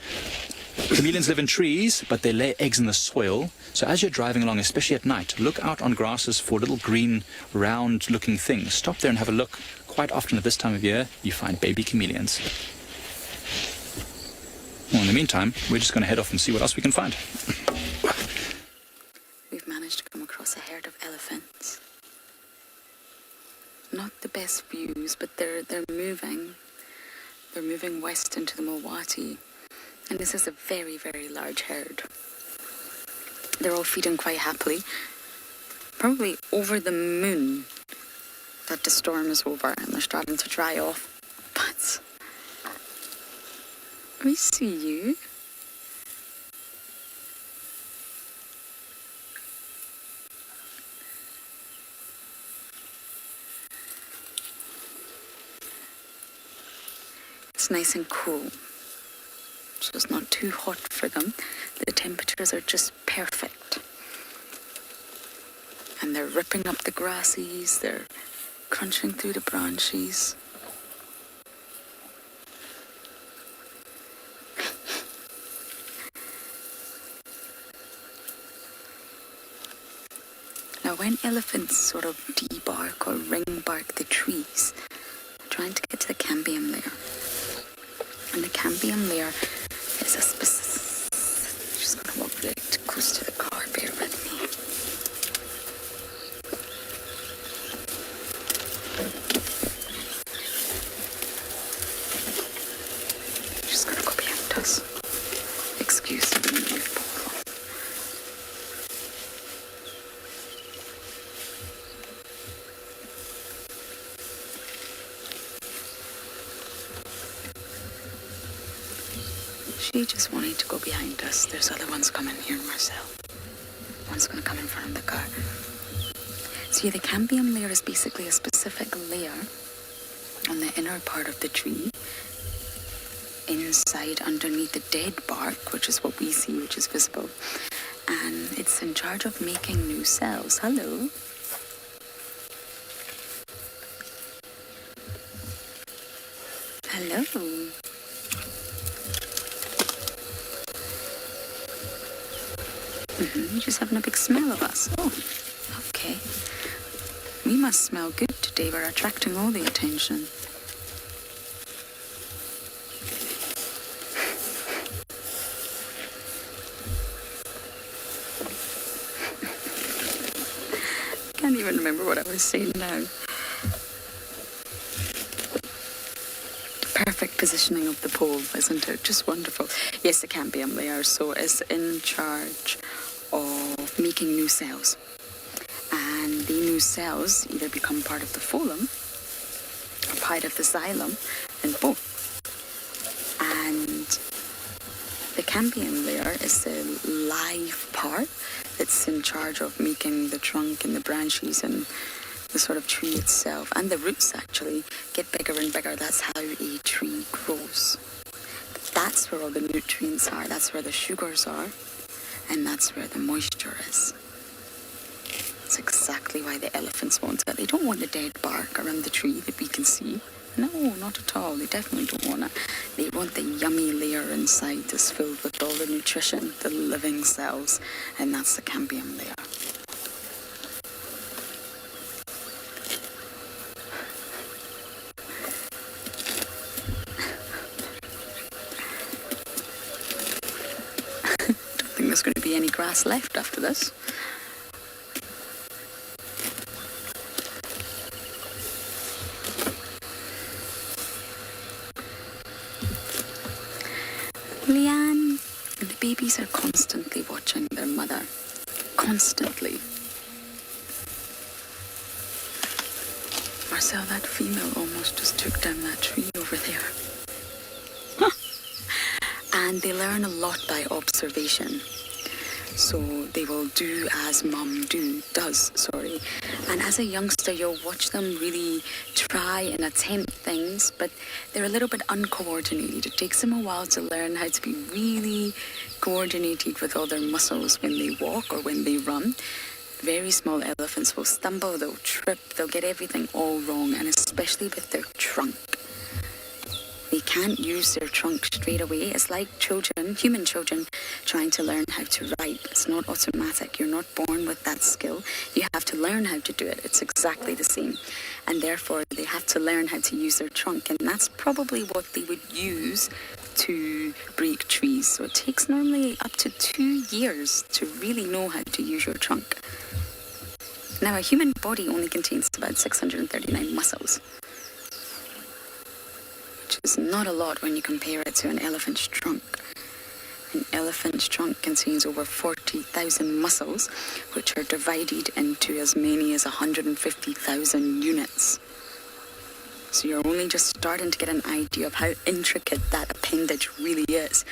Chameleons live in trees, but they lay eggs in the soil. So as you're driving along, especially at night, look out on grasses for little green, round-looking things. Stop there and have a look. Quite often at this time of year, you find baby chameleons. Well, in the meantime, we're just going to head off and see what else we can find. We've managed to come across a herd of elephants. Not the best views, but they're moving. They're moving west into the Mulwati. And this is a very, very large herd. They're all feeding quite happily. Probably over the moon that the storm is over and they're starting to dry off. But we see you. It's nice and cool. So it's not too hot for them. The temperatures are just perfect. And they're ripping up the grasses, they're crunching through the branches. Now when elephants sort of debark or ring bark the trees, they're trying to get to the cambium layer. And the cambium layer is a specific... I'm just going to walk really close to the car, bear with me. Just going to go behind us. Excuse me. She just wanted to go behind us. There's other ones coming here, Marcel. One's going to come in front of the car. So yeah, the cambium layer is basically a specific layer on the inner part of the tree, inside, underneath the dead bark, which is what we see, which is visible. And it's in charge of making new cells. Hello. Hello. You're just having a big smell of us. Oh, okay. We must smell good today. We're attracting all the attention. Can't even remember what I was saying now. Perfect positioning of the pole, isn't it? Just wonderful. Yes, the cambium layer so is in charge of making new cells. And the new cells either become part of the phloem or part of the xylem, and both. And the cambium layer is the live part that's in charge of making the trunk and the branches and the sort of tree itself. And the roots actually get bigger and bigger. That's how a tree grows. That's where all the nutrients are. That's where the sugars are. And that's where the moisture is. That's exactly why the elephants want it. They don't want the dead bark around the tree that we can see. No, not at all. They definitely don't want it. They want the yummy layer inside that's filled with all the nutrition, the living cells, and that's the cambium layer. Don't think there's going to be any grass left after this. Leanne and the babies are constantly watching their mother. Constantly. Marcel, that female almost just took down that tree over there. Huh. and they learn a lot by observation. So they will do as mum does. And as a youngster, you'll watch them really try and attempt things, but they're a little bit uncoordinated. It takes them a while to learn how to be really coordinated with all their muscles when they walk or when they run. Very small elephants will stumble, they'll trip, they'll get everything all wrong, and especially with their trunk. They can't use their trunk straight away. It's like children, human children, trying to learn how to write. It's not automatic. You're not born with that skill. You have to learn how to do it. It's exactly the same. And therefore, they have to learn how to use their trunk. And that's probably what they would use to break trees. So it takes normally up to 2 years to really know how to use your trunk. Now, a human body only contains about 639 muscles. Which is not a lot when you compare it to an elephant's trunk. An elephant's trunk contains over 40,000 muscles, which are divided into as many as 150,000 units. So you're only just starting to get an idea of how intricate that appendage really is.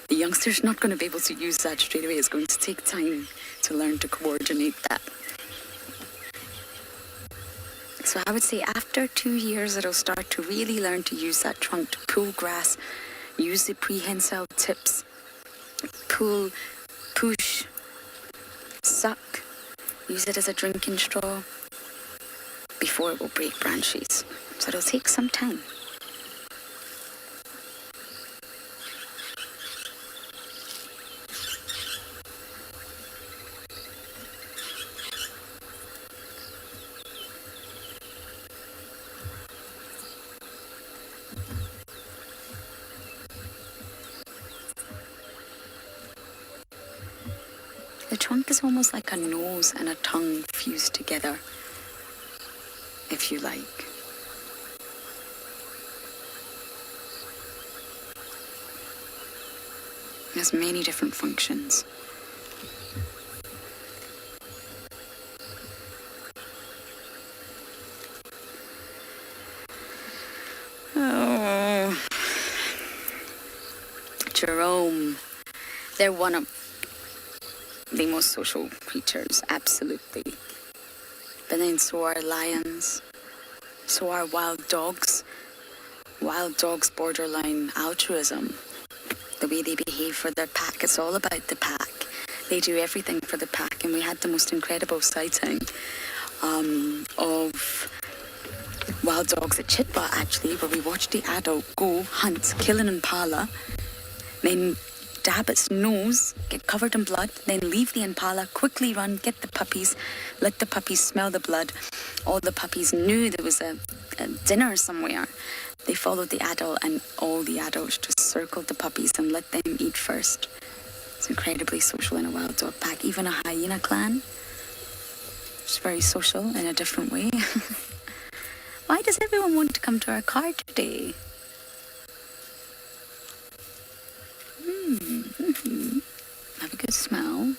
The youngster's not going to be able to use that straight away. It's going to take time to learn to coordinate that. So I would say after 2 years, it'll start to really learn to use that trunk to pull grass, use the prehensile tips, pull, push, suck, use it as a drinking straw before it will break branches. So it'll take some time. The trunk is almost like a nose and a tongue fused together, if you like. It has many different functions. Oh, Jerome, they're one of the most social creatures, absolutely. But then so are lions, so are wild dogs. Wild dogs borderline altruism. The way they behave for their pack, it's all about the pack. They do everything for the pack, and we had the most incredible sighting of wild dogs at Chitwa, actually, where we watched the adult go hunt, kill an impala, then dab its nose, get covered in blood, then leave the impala, quickly run, get the puppies, let the puppies smell the blood. All the puppies knew there was a dinner somewhere. They followed the adult, and all the adults just circled the puppies and let them eat first. It's incredibly social in a wild dog pack. Even a hyena clan. It's very social in a different way. Why does everyone want to come to our car today? Have a good smell.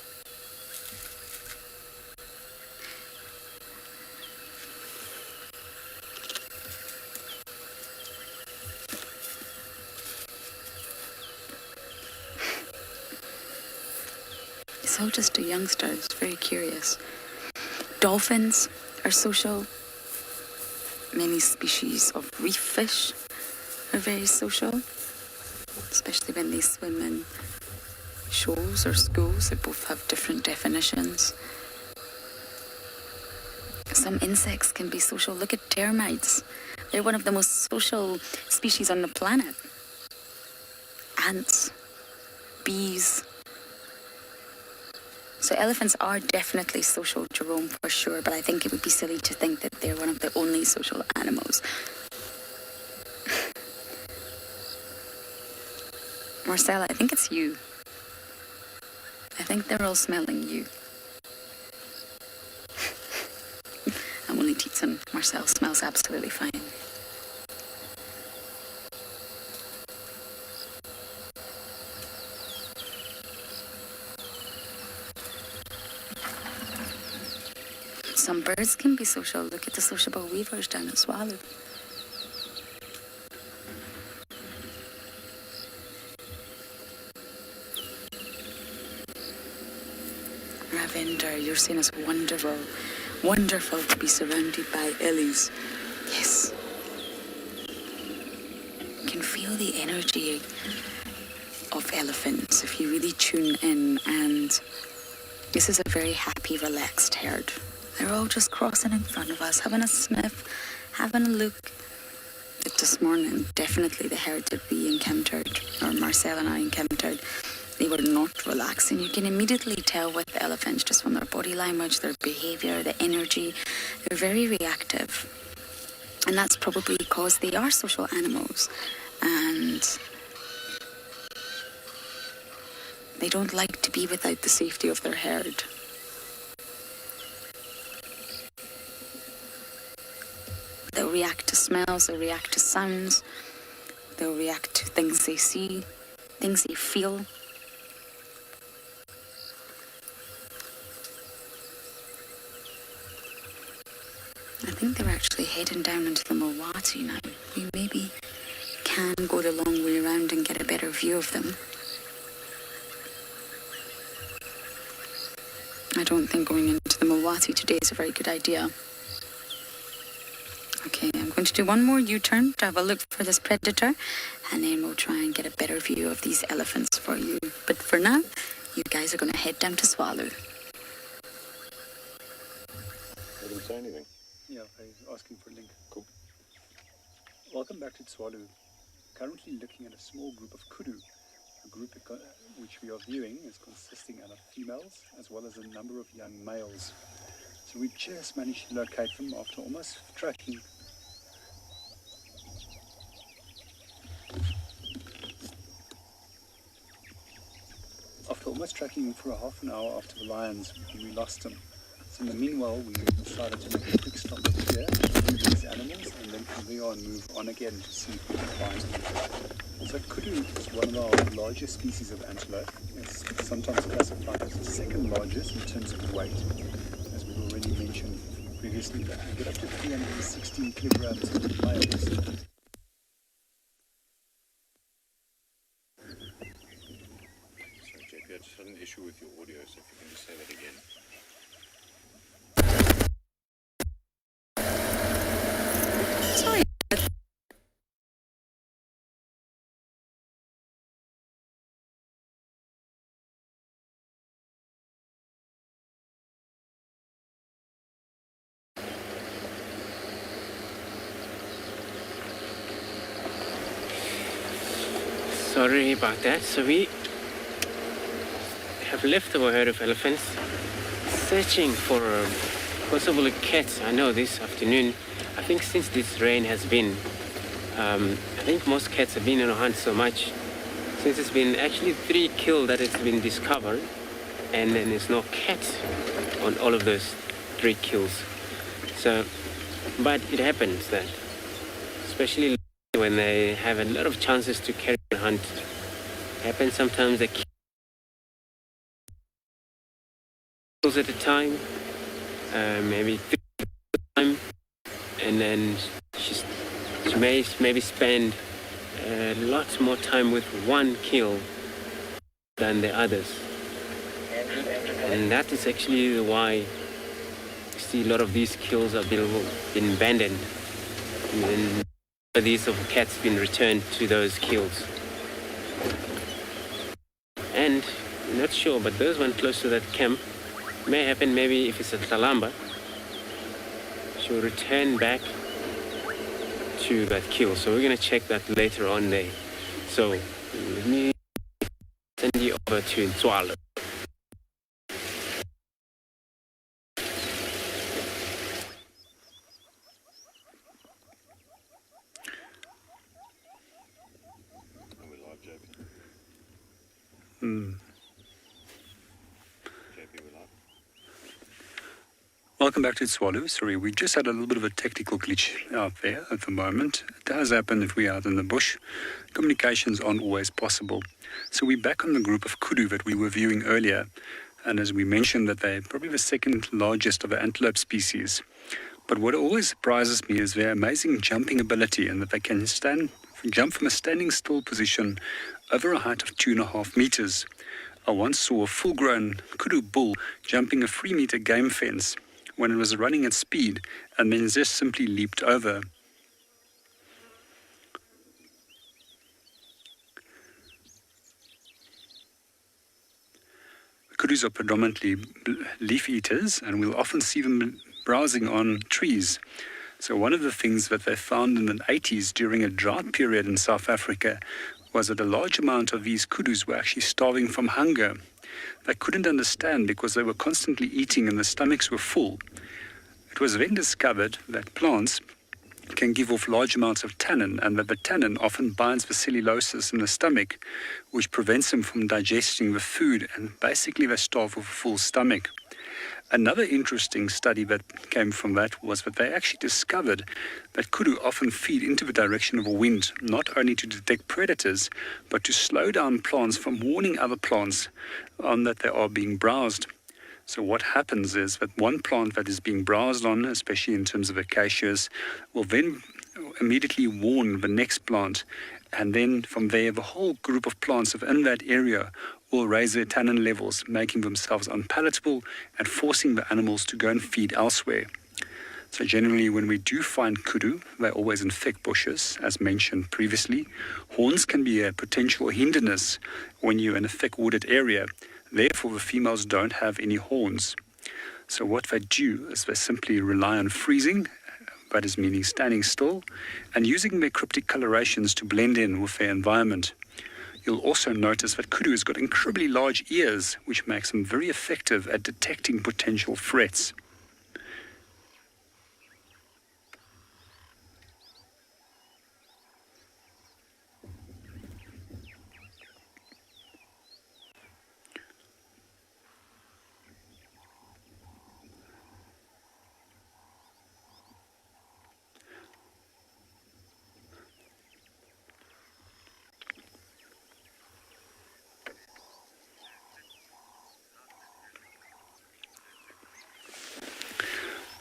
It's all just a youngster. It's very curious. Dolphins are social. Many species of reef fish are very social, especially when they swim in shoals or schools. They both have different definitions. Some insects can be social. Look at termites. They're one of the most social species on the planet. Ants, bees. So elephants are definitely social, Jerome, for sure, but I think it would be silly to think that they're one of the only social animals. Marcella, I think it's you. I think they're all smelling you. I'm only teasing. Marcel smells absolutely fine. Some birds can be social. Look at the sociable weavers down at Swallow. Ravinder, you're saying it's wonderful. Wonderful to be surrounded by ellies. Yes. You can feel the energy of elephants if you really tune in, and this is a very happy, relaxed herd. They're all just crossing in front of us, having a sniff, having a look. But this morning, definitely the herd that we encountered, or Marcel and I encountered, they were not relaxing. You can immediately tell with the elephants just from their body language, their behaviour, the energy. They're very reactive. And that's probably because they are social animals. And they don't like to be without the safety of their herd. They'll react to smells, they'll react to sounds, they'll react to things they see, things they feel. I think they're actually heading down into the Mulwati now. We maybe can go the long way around and get a better view of them. I don't think going into the Mulwati today is a very good idea. Okay, I'm going to do one more U-turn to have a look for this predator, and then we'll try and get a better view of these elephants for you. But for now, you guys are going to head down to Swallow. I didn't say anything. Yeah, I was asking for a link. Cool. Welcome back to Tswalu. Currently looking at a small group of kudu. A group which we are viewing is consisting of females as well as a number of young males. So we just managed to locate them after almost tracking. After almost tracking them for a half an hour after the lions, we lost them. So in the meanwhile, we decided to make a quick stop here, view these animals, and then from there on move on again to see if we can find them. So kudu is one of our largest species of antelope. It's sometimes classified as the second largest in terms of weight. As we've already mentioned previously, they can get up to 316 kilograms of males. Sorry, JP, I just had an issue with your audio, so if you can just say that again. Sorry. Sorry about that. So we have left our herd of elephants searching for possible cats. I know this afternoon, I think since this rain has been, I think most cats have been on a hunt so much. Since it's been actually 3 killed that it's been discovered, and then there's no cat on all of those 3 kills. So, but it happens that, especially when they have a lot of chances to carry on a hunt, it happens sometimes they kill at a time, maybe 3 at a time, and then she may maybe spend a lot more time with one kill than the others. And that is actually why you see a lot of these kills have been abandoned. And these of cats been returned to those kills. And I'm not sure, but those one close to that camp may happen maybe if it's a Talamba. She'll return back to that kill. So we're going to check that later on there. So let me send you over to Ntswalo. Welcome back to Tswalu. Sorry, we just had a little bit of a technical glitch out there at the moment. It does happen if we're out in the bush. Communications aren't always possible. So we're back on the group of kudu that we were viewing earlier. And as we mentioned, that they're probably the second largest of the antelope species. But what always surprises me is their amazing jumping ability, and that they can jump from a standing still position over a height of 2.5 meters. I once saw a full-grown kudu bull jumping a 3-meter game fence when it was running at speed and then just simply leaped over. Kudus are predominantly leaf eaters, and we'll often see them browsing on trees. So one of the things that they found in the 80s during a drought period in South Africa was that a large amount of these kudus were actually starving from hunger. They couldn't understand because they were constantly eating and their stomachs were full. It was then discovered that plants can give off large amounts of tannin, and that the tannin often binds the cellulosis in the stomach, which prevents them from digesting the food, and basically they starve with a full stomach. Another interesting study that came from that was that they actually discovered that kudu often feed into the direction of a wind, not only to detect predators, but to slow down plants from warning other plants on that they are being browsed. So what happens is that one plant that is being browsed on, especially in terms of acacias, will then immediately warn the next plant, and then from there the whole group of plants in that area will raise their tannin levels, making themselves unpalatable and forcing the animals to go and feed elsewhere. So generally when we do find kudu, they always infect bushes, as mentioned previously. Horns can be a potential hindrance when you're in a thick wooded area. Therefore the females don't have any horns. So what they do is they simply rely on freezing, that is meaning standing still, and using their cryptic colorations to blend in with their environment. You'll also notice that kudu has got incredibly large ears, which makes them very effective at detecting potential threats.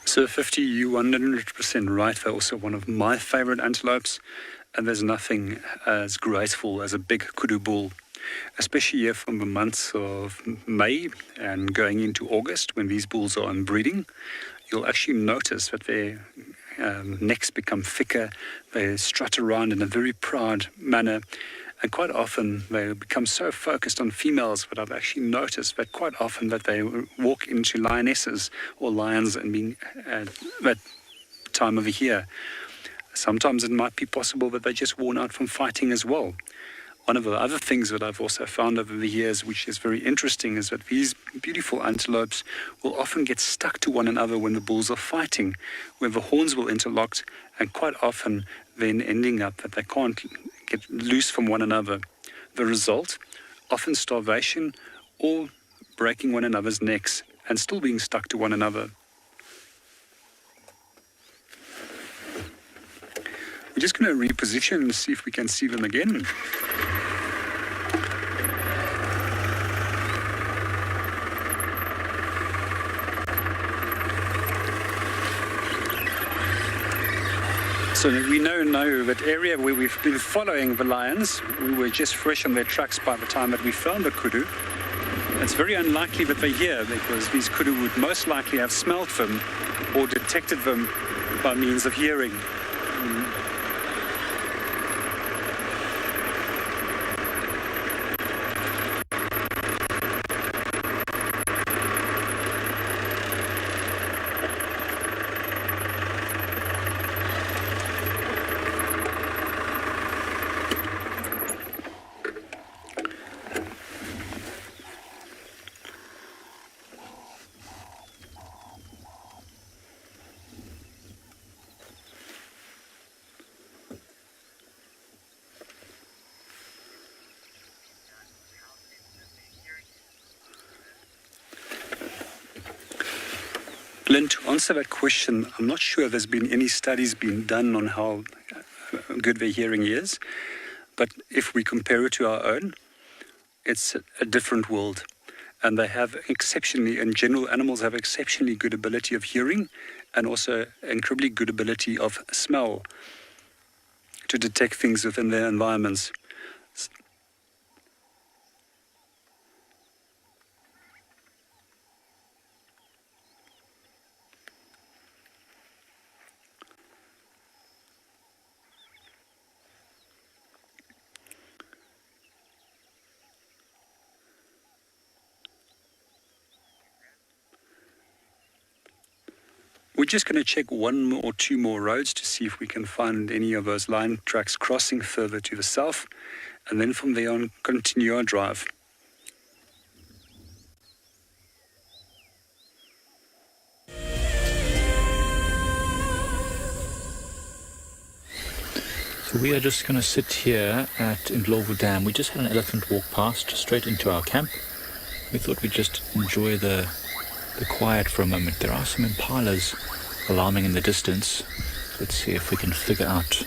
So 50, you 100% right. They're also one of my favorite antelopes, and there's nothing as graceful as a big kudu bull, especially here from the months of May and going into August when these bulls are inbreeding. You'll actually notice that their necks become thicker, they strut around in a very proud manner, and quite often they become so focused on females that I've actually noticed that quite often that they walk into lionesses or lions and being at that time of the year. Sometimes it might be possible that they're just worn out from fighting as well. One of the other things that I've also found over the years, which is very interesting, is that these beautiful antelopes will often get stuck to one another when the bulls are fighting, where the horns will interlock, and quite often then ending up that they can't get loose from one another. The result, often starvation or breaking one another's necks and still being stuck to one another. We're just going to reposition and see if we can see them again. So we know that area where we've been following the lions, we were just fresh on their tracks by the time that we found the kudu. It's very unlikely that they're here because these kudu would most likely have smelt them or detected them by means of hearing. Lynn, to answer that question, I'm not sure there's been any studies being done on how good their hearing is, but if we compare it to our own, it's a different world. And they have exceptionally, in general, animals have exceptionally good ability of hearing and also incredibly good ability of smell to detect things within their environments. We're just going to check one or two more roads to see if we can find any of those line tracks crossing further to the south, and then from there on continue our drive. So we are just going to sit here at Indlovu Dam. We just had an elephant walk past straight into our camp. We thought we'd just enjoy the quiet for a moment. There are some impalas alarming in the distance. Let's see if we can figure out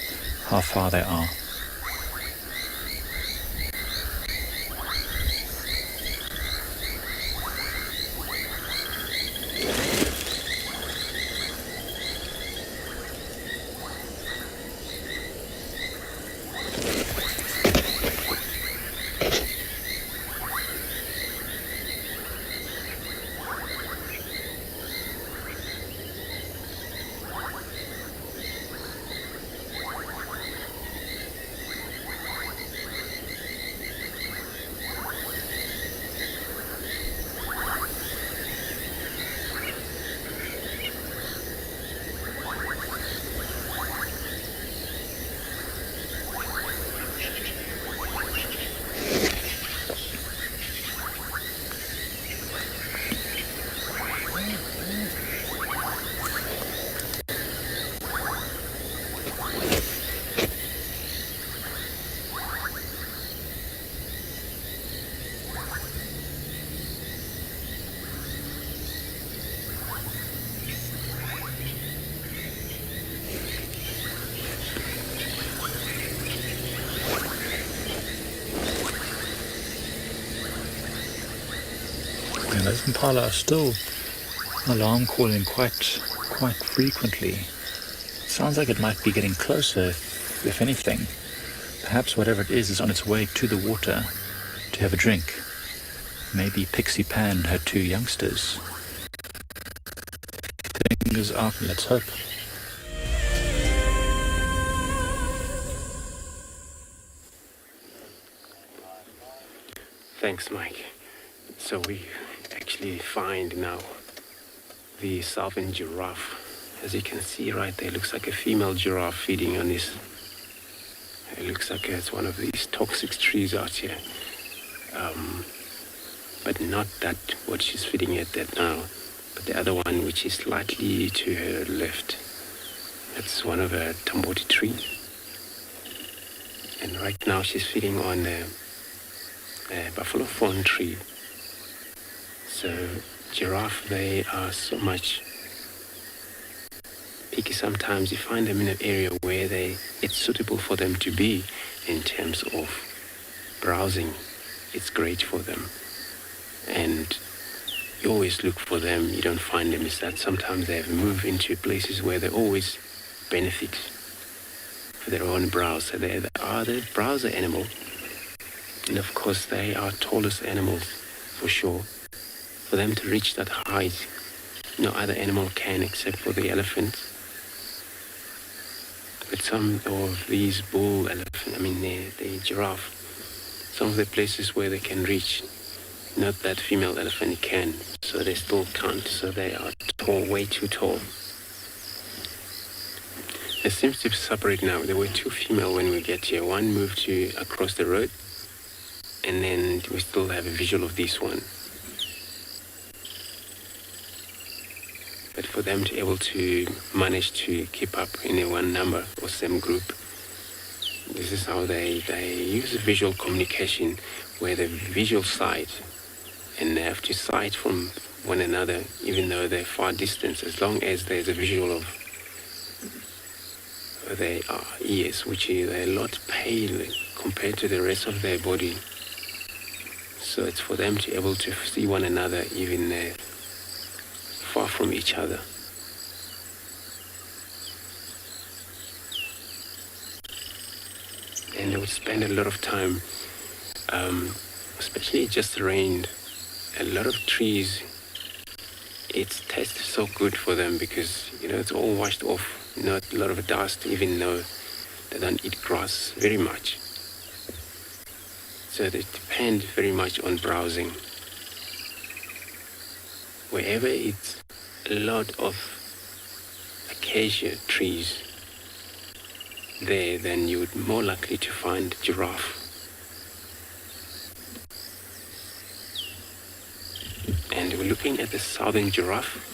how far they are. And those impala are still alarm calling quite frequently. Sounds like it might be getting closer, if anything. Perhaps whatever it is on its way to the water to have a drink. Maybe Pixie Pan and her two youngsters. Fingers out, let's hope. Thanks, Mike. So we actually find now the southern giraffe. As you can see right there, it looks like a female giraffe feeding on this. It looks like it's one of these toxic trees out here. But not that what she's feeding at that now, but the other one which is slightly to her left. That's one of a tamboti tree. And right now she's feeding on a buffalo thorn tree. So giraffe, they are so much picky. Sometimes you find them in an area where it's suitable for them to be in terms of browsing. It's great for them. And you always look for them. You don't find them. It's that sometimes they have moved into places where they always benefit for their own browse. So they are the browser animal. And of course they are tallest animals for sure. For them to reach that height, no other animal can except for the elephant. But some of these bull elephant, the giraffe, some of the places where they can reach, not that female elephant can, so they still can't, so they are tall, way too tall. It seems to separate now. There were two female when we get here. One moved to across the road, and then we still have a visual of this one. But for them to be able to manage to keep up in a one number or same group, this is how they use visual communication, where the visual sight, and they have to sight from one another, even though they're far distance, as long as there's a visual of their ears, which is a lot pale compared to the rest of their body. So it's for them to be able to see one another even far from each other. And they would spend a lot of time, especially it just rained, a lot of trees, it tastes so good for them because, it's all washed off, not a lot of dust, even though they don't eat grass very much. So they depend very much on browsing. Wherever it's a lot of acacia trees there, then you would more likely to find giraffe. And we're looking at the southern giraffe.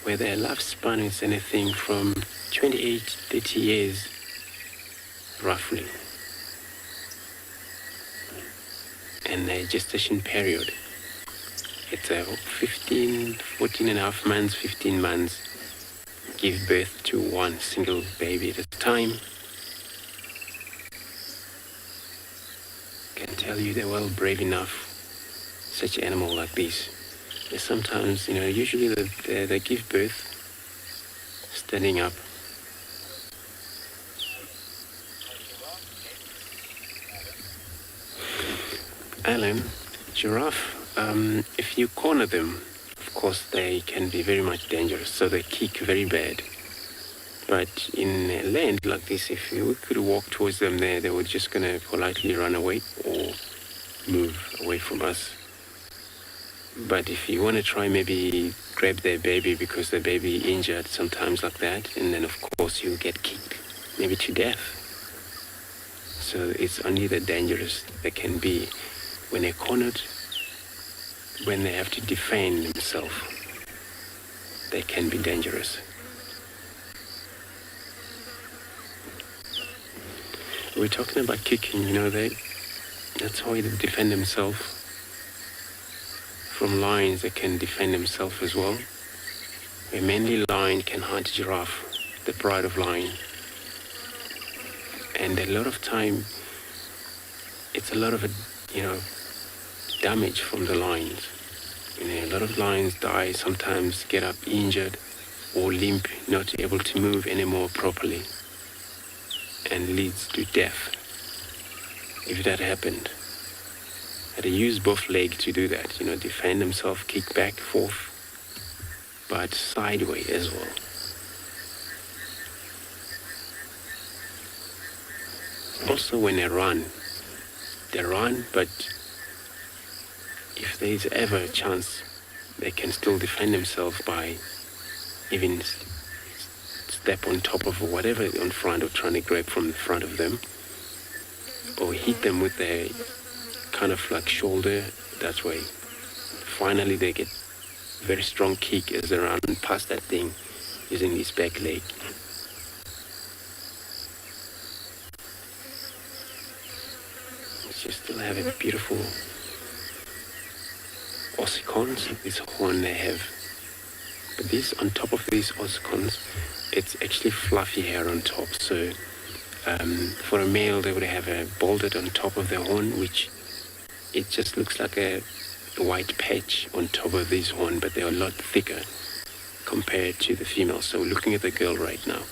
Where their lifespan is anything from 28 to 30 years, roughly. And their gestation period, it's 14 and a half months, 15 months, give birth to one single baby at a time. I can tell you they're well brave enough, such an animal like this. They sometimes, usually they give birth standing up. Alan, giraffe, if you corner them, of course they can be very much dangerous, so they kick very bad. But in a land like this, if we could walk towards them there, they were just going to politely run away or move away from us. But if you want to try, maybe grab their baby because their baby injured sometimes like that, and then of course you get kicked, maybe to death. So it's only the dangerous they can be when they're cornered, when they have to defend themselves. They can be dangerous. We're talking about kicking, that's how they defend themselves. From lions, they can defend themselves as well. A manly lion can hunt giraffe, the pride of lion. And a lot of time, it's a lot of, damage from the lions. A lot of lions die, sometimes get up injured or limp, not able to move anymore properly, and leads to death if that happened. They use both legs to do that, defend themselves, kick back, forth, but sideways as well. Also when they run, but if there's ever a chance, they can still defend themselves by even step on top of whatever in front or trying to grab from the front of them, or hit them with their kind of like shoulder, that way. Finally they get very strong kick as they run past that thing using his back leg. You still have a beautiful ossicons, this horn they have. But this, on top of these ossicons, it's actually fluffy hair on top. So for a male, they would have a balded on top of the horn, which it just looks like a white patch on top of this horn, but they're a lot thicker compared to the female. So we're looking at the girl right now.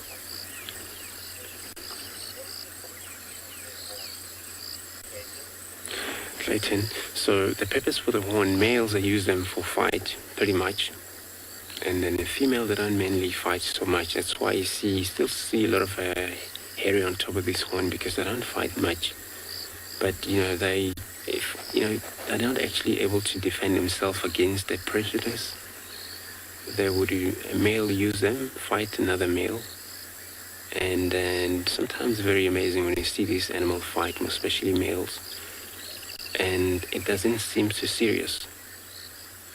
Clayton, so the purpose for the horn, males, they use them for fight, pretty much. And then the female, they don't mainly fight so much. That's why you still see a lot of hair on top of this horn, because they don't fight much. But, they're not actually able to defend themselves against their predators. They would, a male use them, fight another male. And then sometimes very amazing when you see these animals fight, especially males. And it doesn't seem so serious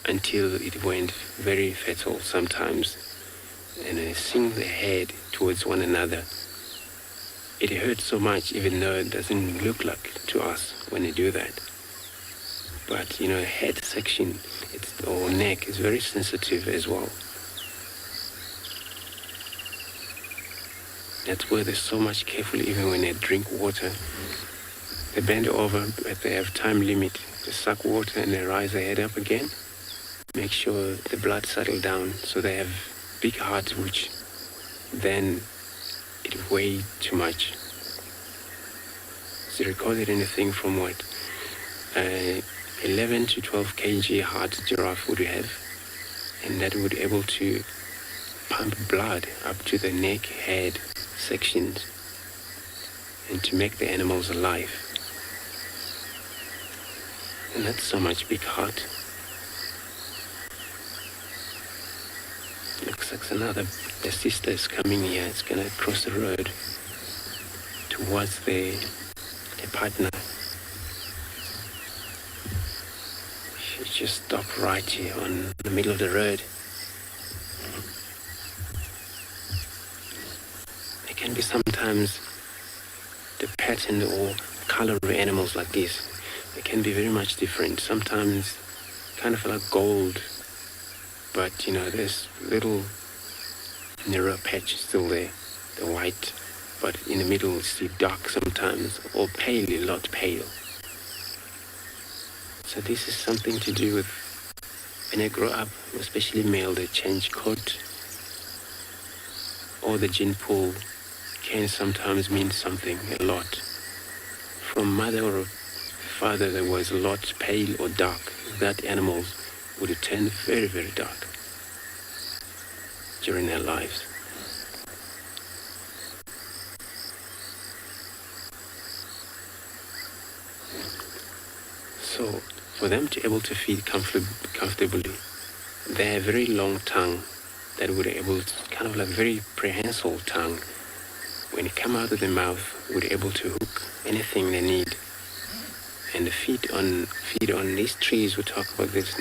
until it went very fatal sometimes. And they sink their head towards one another. It hurts so much, even though it doesn't look like to us when they do that. But, head section, or neck is very sensitive as well. That's where they're so much careful, even when they drink water. They bend over, but they have time limit. They suck water and they rise their head up again. Make sure the blood settles down, so they have big hearts, which then it weighs too much. So recorded anything from 11 to 12 kg heart giraffe would have, and that would be able to pump blood up to the neck, head sections, and to make the animals alive. not so much big heart. Looks like the sister is coming here. It's gonna cross the road towards the partner. She just stopped right here on the middle of the road. It can be sometimes the pattern or color of animals like this. It can be very much different. Sometimes kind of like gold, but you know, there's little narrow patch still there, the white, but in the middle it's still dark sometimes, or pale, a lot pale. So this is something to do with when they grow up, especially male, they change coat, or the gene pool can sometimes mean something a lot. From mother or father that was a lot pale or dark, that animals would turn very, very dark during their lives. So for them to be able to feed comfortably, they have a very long tongue that would be able to, kind of like very prehensile tongue. When it come out of the mouth, would be able to hook anything they need. And feed on these trees. We talk about this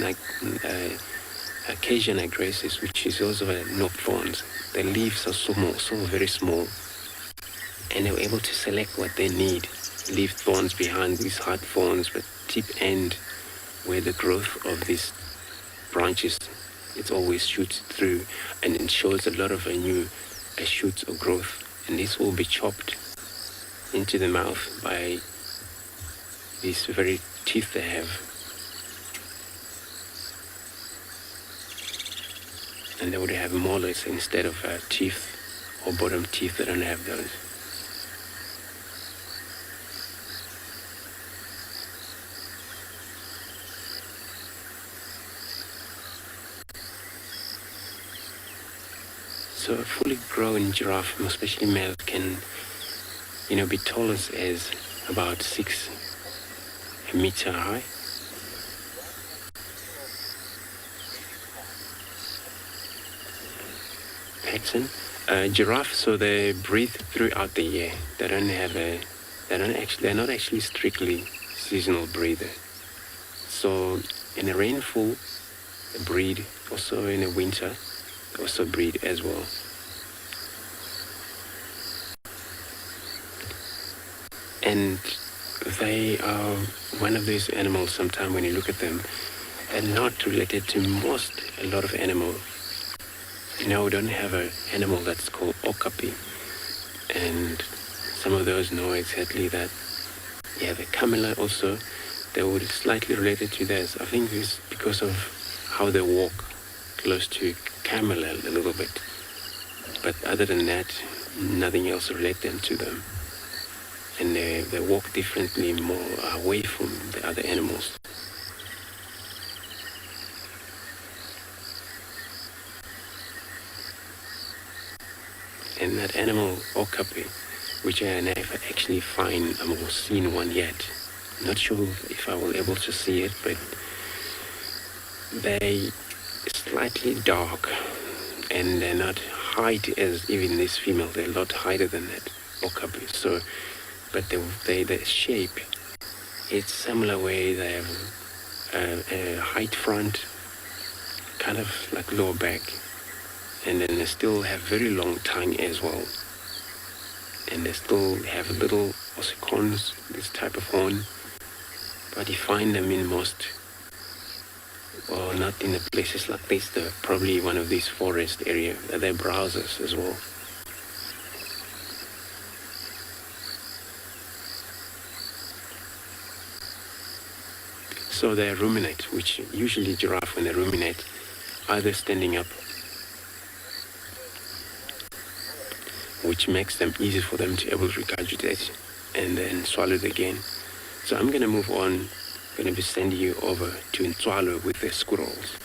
Acacia nigracis, which is also a knop thorns. The leaves are small, so very small, and they're able to select what they need. Leave thorns behind these hard thorns, but tip end where the growth of these branches, it always shoots through, and it shows a lot of new shoots of growth, and this will be chopped into the mouth by these very teeth they have. And they would have molars instead of teeth, or bottom teeth. They don't have those. So a fully grown giraffe, especially male, can, be tall as about 6 meter high. Pattern. Giraffe, so they breathe throughout the year. They're not actually strictly seasonal breather. So in the rainfall, they breed. Also in the winter, they also breed as well. And they are one of those animals, sometimes when you look at them, are not related to a lot of animals. We don't have an animal that's called okapi, and some of those know exactly that. Yeah, the camela also, they would slightly related to this. I think it's because of how they walk close to camel a little bit. But other than that, nothing else relates them to them. And they walk differently, more away from the other animals. And that animal, okapi, which I never actually find or seen one yet. Not sure if I will able to see it, but they slightly dark, and they're not height as even this female. They're a lot higher than that okapi. So, but the shape, it's similar way. They have a height front, kind of like lower back, and then they still have very long tongue as well. And they still have little ossicons, this type of horn, but you find them in most, well, not in the places like this. They're probably one of these forest area. They're browsers as well. So they ruminate, which usually giraffe, when they ruminate, either standing up, which makes them easy for them to able to regurgitate and then swallow it again. So I'm going to move on. I'm going to be sending you over to Ntswalo with the squirrels.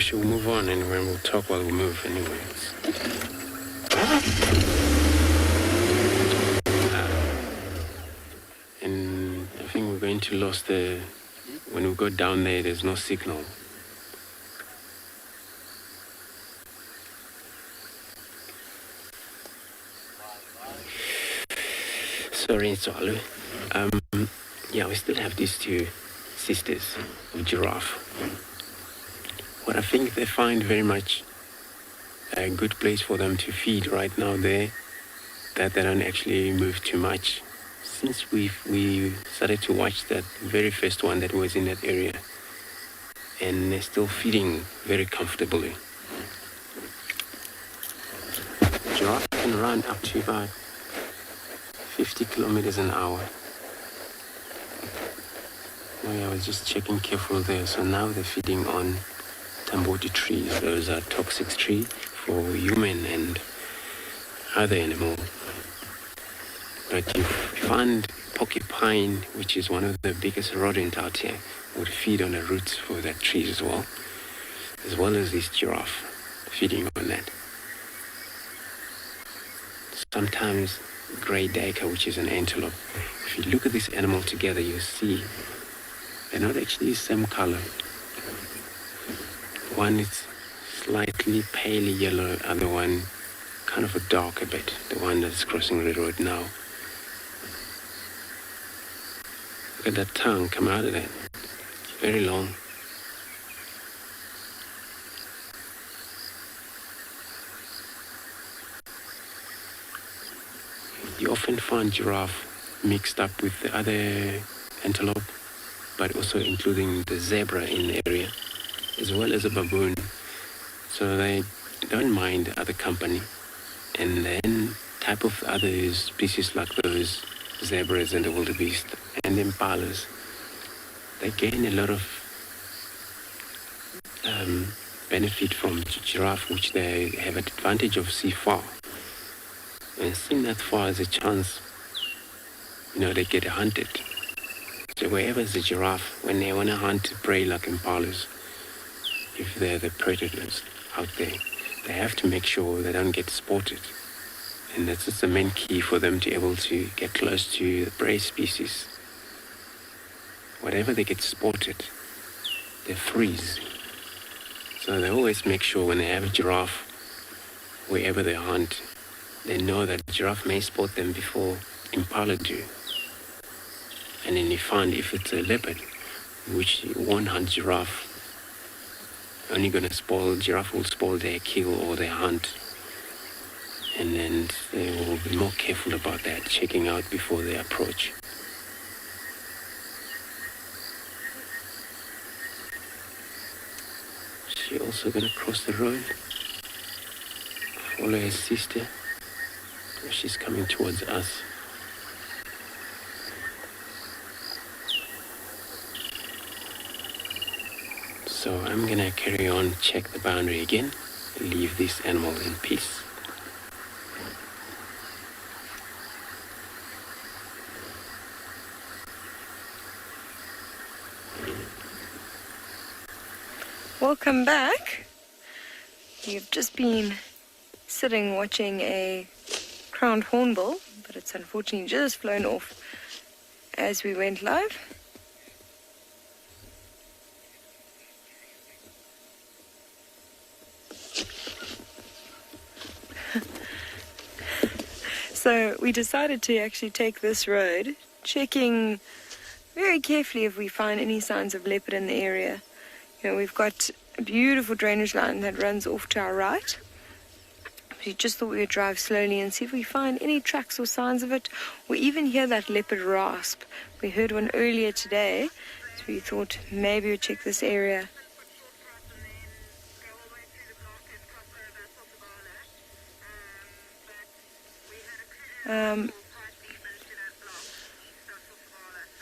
bush. We'll move on and we'll talk while we move anyway. And I think we're going to lose when we go down there's no signal. Sorry, Ntswalu. Yeah, we still have these two sisters of giraffe. What I think they find very much a good place for them to feed right now there, that they don't actually move too much. Since we started to watch that very first one that was in that area, and they're still feeding very comfortably. Giraffe can run up to about 50 kilometers an hour. Oh yeah, I was just checking careful there. So now they're feeding on tamboti trees. Those are toxic trees for human and other animal. But you find porcupine, which is one of the biggest rodent out here, would feed on the roots for that tree as well as this giraffe feeding on that. Sometimes grey duiker, which is an antelope. If you look at this animal together, you see they're not actually the same color. One is slightly pale yellow, other one kind of a darker bit, the one that's crossing the road now. Look at that tongue come out of that. It's very long. You often find giraffe mixed up with the other antelope, but also including the zebra in the area, as well as a baboon. So they don't mind other company. And then type of other species like those zebras and the wildebeest and the impalas, they gain a lot of benefit from giraffe, which they have an advantage of see far. And seeing that far as a chance, they get hunted. So wherever there's a giraffe, when they want to hunt prey like impalas, if they're the predators out there, they have to make sure they don't get spotted. And that's just the main key for them to be able to get close to the prey species. Whatever they get spotted, they freeze. So they always make sure when they have a giraffe, wherever they hunt, they know that giraffe may spot them before impala do. And then you find if it's a leopard, which won't hunt giraffe, only giraffe will spoil their kill or their hunt. And then they will be more careful about that, checking out before they approach. She's also gonna cross the road, follow her sister. She's coming towards us. So I'm gonna carry on, check the boundary again, leave this animal in peace. Welcome back. You've just been sitting watching a crowned hornbill, but it's unfortunately just flown off as we went live. So we decided to actually take this road, checking very carefully if we find any signs of leopard in the area. We've got a beautiful drainage line that runs off to our right. We just thought we would drive slowly and see if we find any tracks or signs of it, or even hear that leopard rasp. We heard one earlier today, so we thought maybe we'd check this area.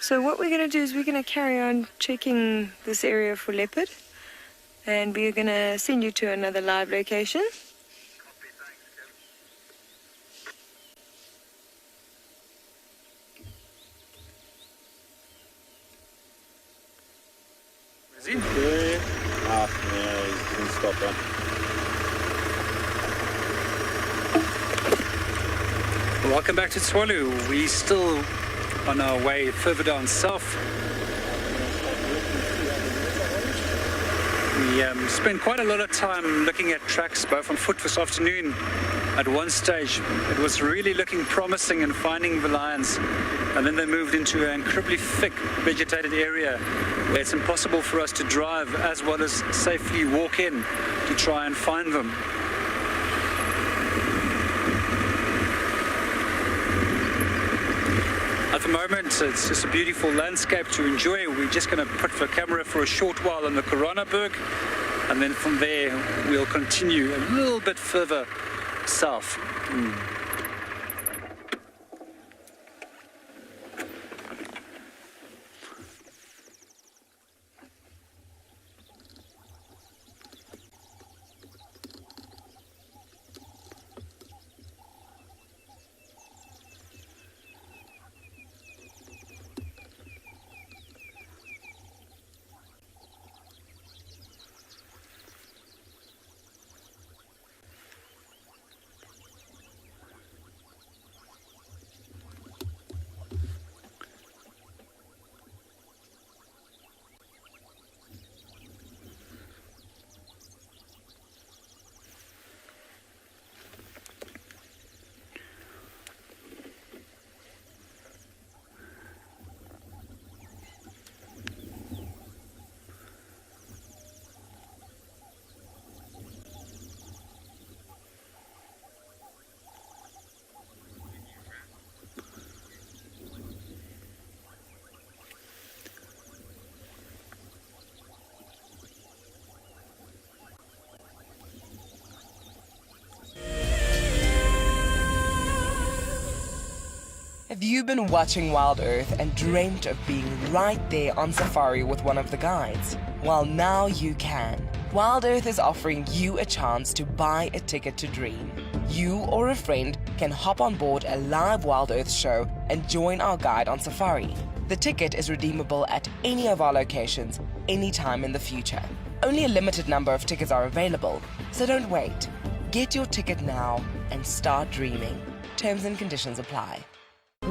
So what we're going to do is we're going to carry on checking this area for leopard, and we're going to send you to another live location. Good afternoon. stopper. Welcome back to Tshwalu. We're still on our way further down south. We spent quite a lot of time looking at tracks, both on foot this afternoon. At one stage, it was really looking promising in finding the lions, and then they moved into an incredibly thick vegetated area where it's impossible for us to drive as well as safely walk in to try and find them. At the moment, it's just a beautiful landscape to enjoy. We're just going to put the camera for a short while on the Coronaberg, and then from there we'll continue a little bit further south. Have you been watching Wild Earth and dreamt of being right there on safari with one of the guides? Well, now you can. Wild Earth is offering you a chance to buy a ticket to dream. You or a friend can hop on board a live Wild Earth show and join our guide on safari. The ticket is redeemable at any of our locations, anytime in the future. Only a limited number of tickets are available, so don't wait. Get your ticket now and start dreaming. Terms and conditions apply.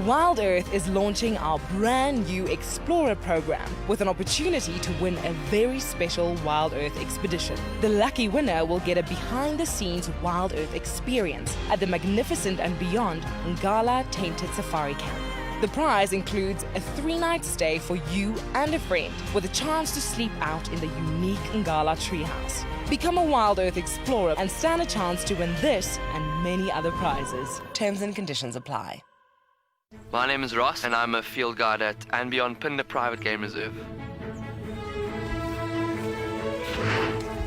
Wild Earth is launching our brand new Explorer program with an opportunity to win a very special Wild Earth expedition. The lucky winner will get a behind-the-scenes Wild Earth experience at the magnificent and beyond Ngala Tainted Safari Camp. The prize includes a 3-night stay for you and a friend with a chance to sleep out in the unique Ngala treehouse. Become a Wild Earth Explorer and stand a chance to win this and many other prizes. Terms and conditions apply. My name is Ross and I'm a field guide at and beyond Pinde Private Game Reserve.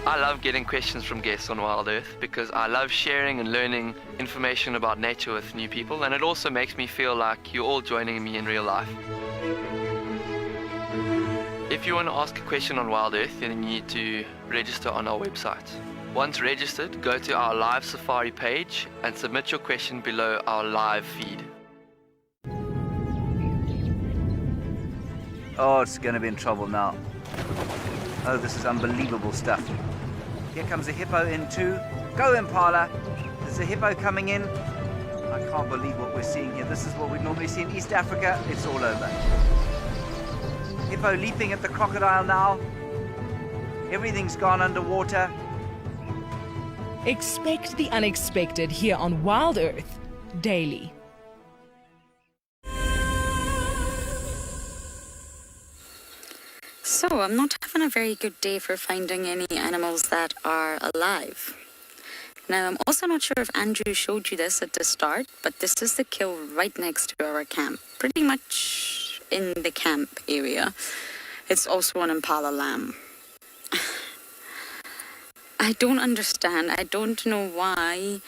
I love getting questions from guests on Wild Earth because I love sharing and learning information about nature with new people, and it also makes me feel like you're all joining me in real life. If you want to ask a question on Wild Earth, then you need to register on our website. Once registered, go to our live safari page and submit your question below our live feed. Oh, it's going to be in trouble now. Oh, this is unbelievable stuff. Here comes a hippo in too. Go, Impala. There's a hippo coming in. I can't believe what we're seeing here. This is what we normally see in East Africa. It's all over. Hippo leaping at the crocodile now. Everything's gone underwater. Expect the unexpected here on Wild Earth daily. So, I'm not having a very good day for finding any animals that are alive. Now, I'm also not sure if Andrew showed you this at the start, but this is the kill right next to our camp, pretty much in the camp area. It's also an impala lamb. I don't understand. I don't know why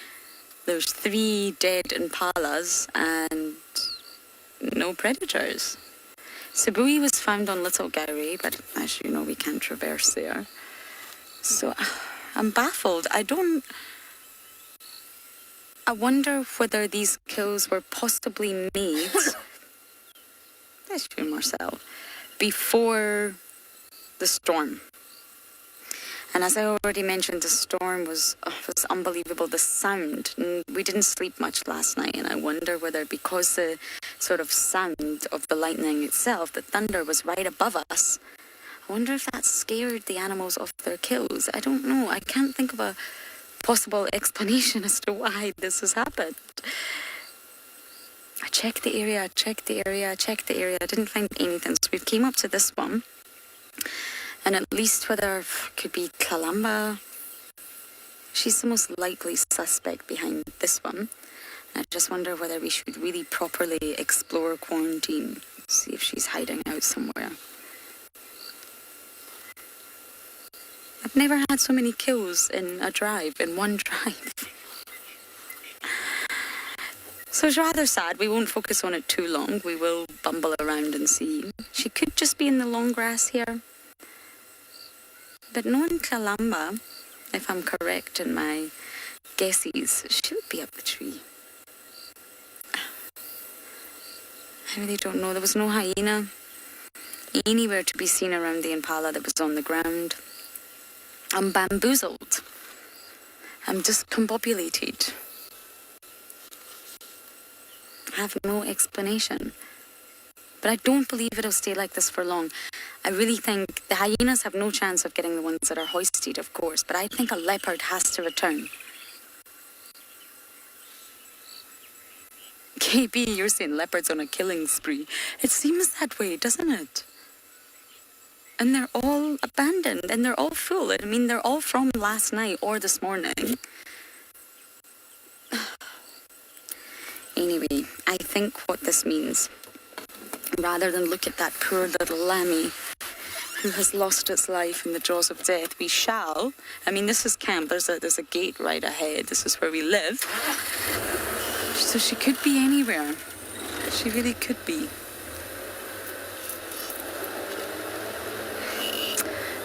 there's 3 dead impalas and no predators. Sibui was found on Little Gowrie, but as you know, we can't traverse there. So I'm baffled. I wonder whether these kills were possibly made, that's you, Marcel, before the storm. And as I already mentioned, the storm was unbelievable. The sound, and we didn't sleep much last night, and I wonder whether because the sort of sound of the lightning itself, the thunder was right above us, I wonder if that scared the animals off their kills. I don't know. I can't think of a possible explanation as to why this has happened. I checked the area, I didn't find anything. So we came up to this one. And at least whether it could be Kalamba, she's the most likely suspect behind this one. And I just wonder whether we should really properly explore quarantine, see if she's hiding out somewhere. I've never had so many kills in one drive. So it's rather sad. We won't focus on it too long. We will bumble around and see. She could just be in the long grass here. But knowing Kalamba, if I'm correct in my guesses, she would be up the tree. I really don't know. There was no hyena anywhere to be seen around the impala that was on the ground. I'm bamboozled. I'm discombobulated. I have no explanation. But I don't believe it'll stay like this for long. I really think the hyenas have no chance of getting the ones that are hoisted, of course, but I think a leopard has to return. KB, you're saying leopards on a killing spree. It seems that way, doesn't it? And they're all abandoned, and they're all full. I mean, they're all from last night or this morning. Anyway, I think what this means, rather than look at that poor little lammy who has lost its life in the jaws of death, we shall. I mean, this is camp. There's a gate right ahead. This is where we live. So she could be anywhere. She really could be.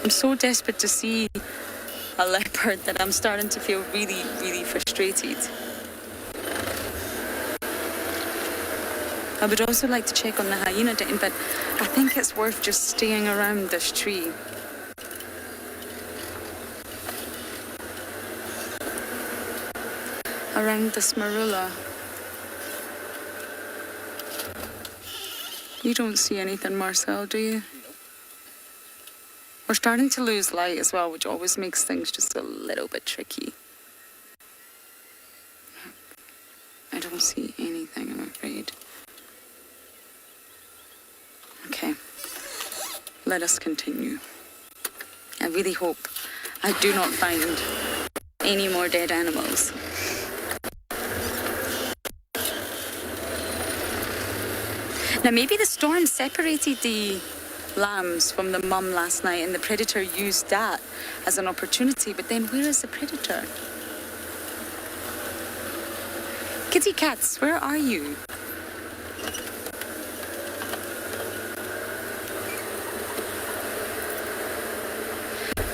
I'm so desperate to see a leopard that I'm starting to feel really, really frustrated. I would also like to check on the hyena den, but I think it's worth just staying around this tree. Around this marula. You don't see anything, Marcel, do you? We're starting to lose light as well, which always makes things just a little bit tricky. I don't see anything, I'm afraid. Okay, let us continue. I really hope I do not find any more dead animals. Now maybe the storm separated the lambs from the mum last night and the predator used that as an opportunity, but then where is the predator? Kitty cats, where are you?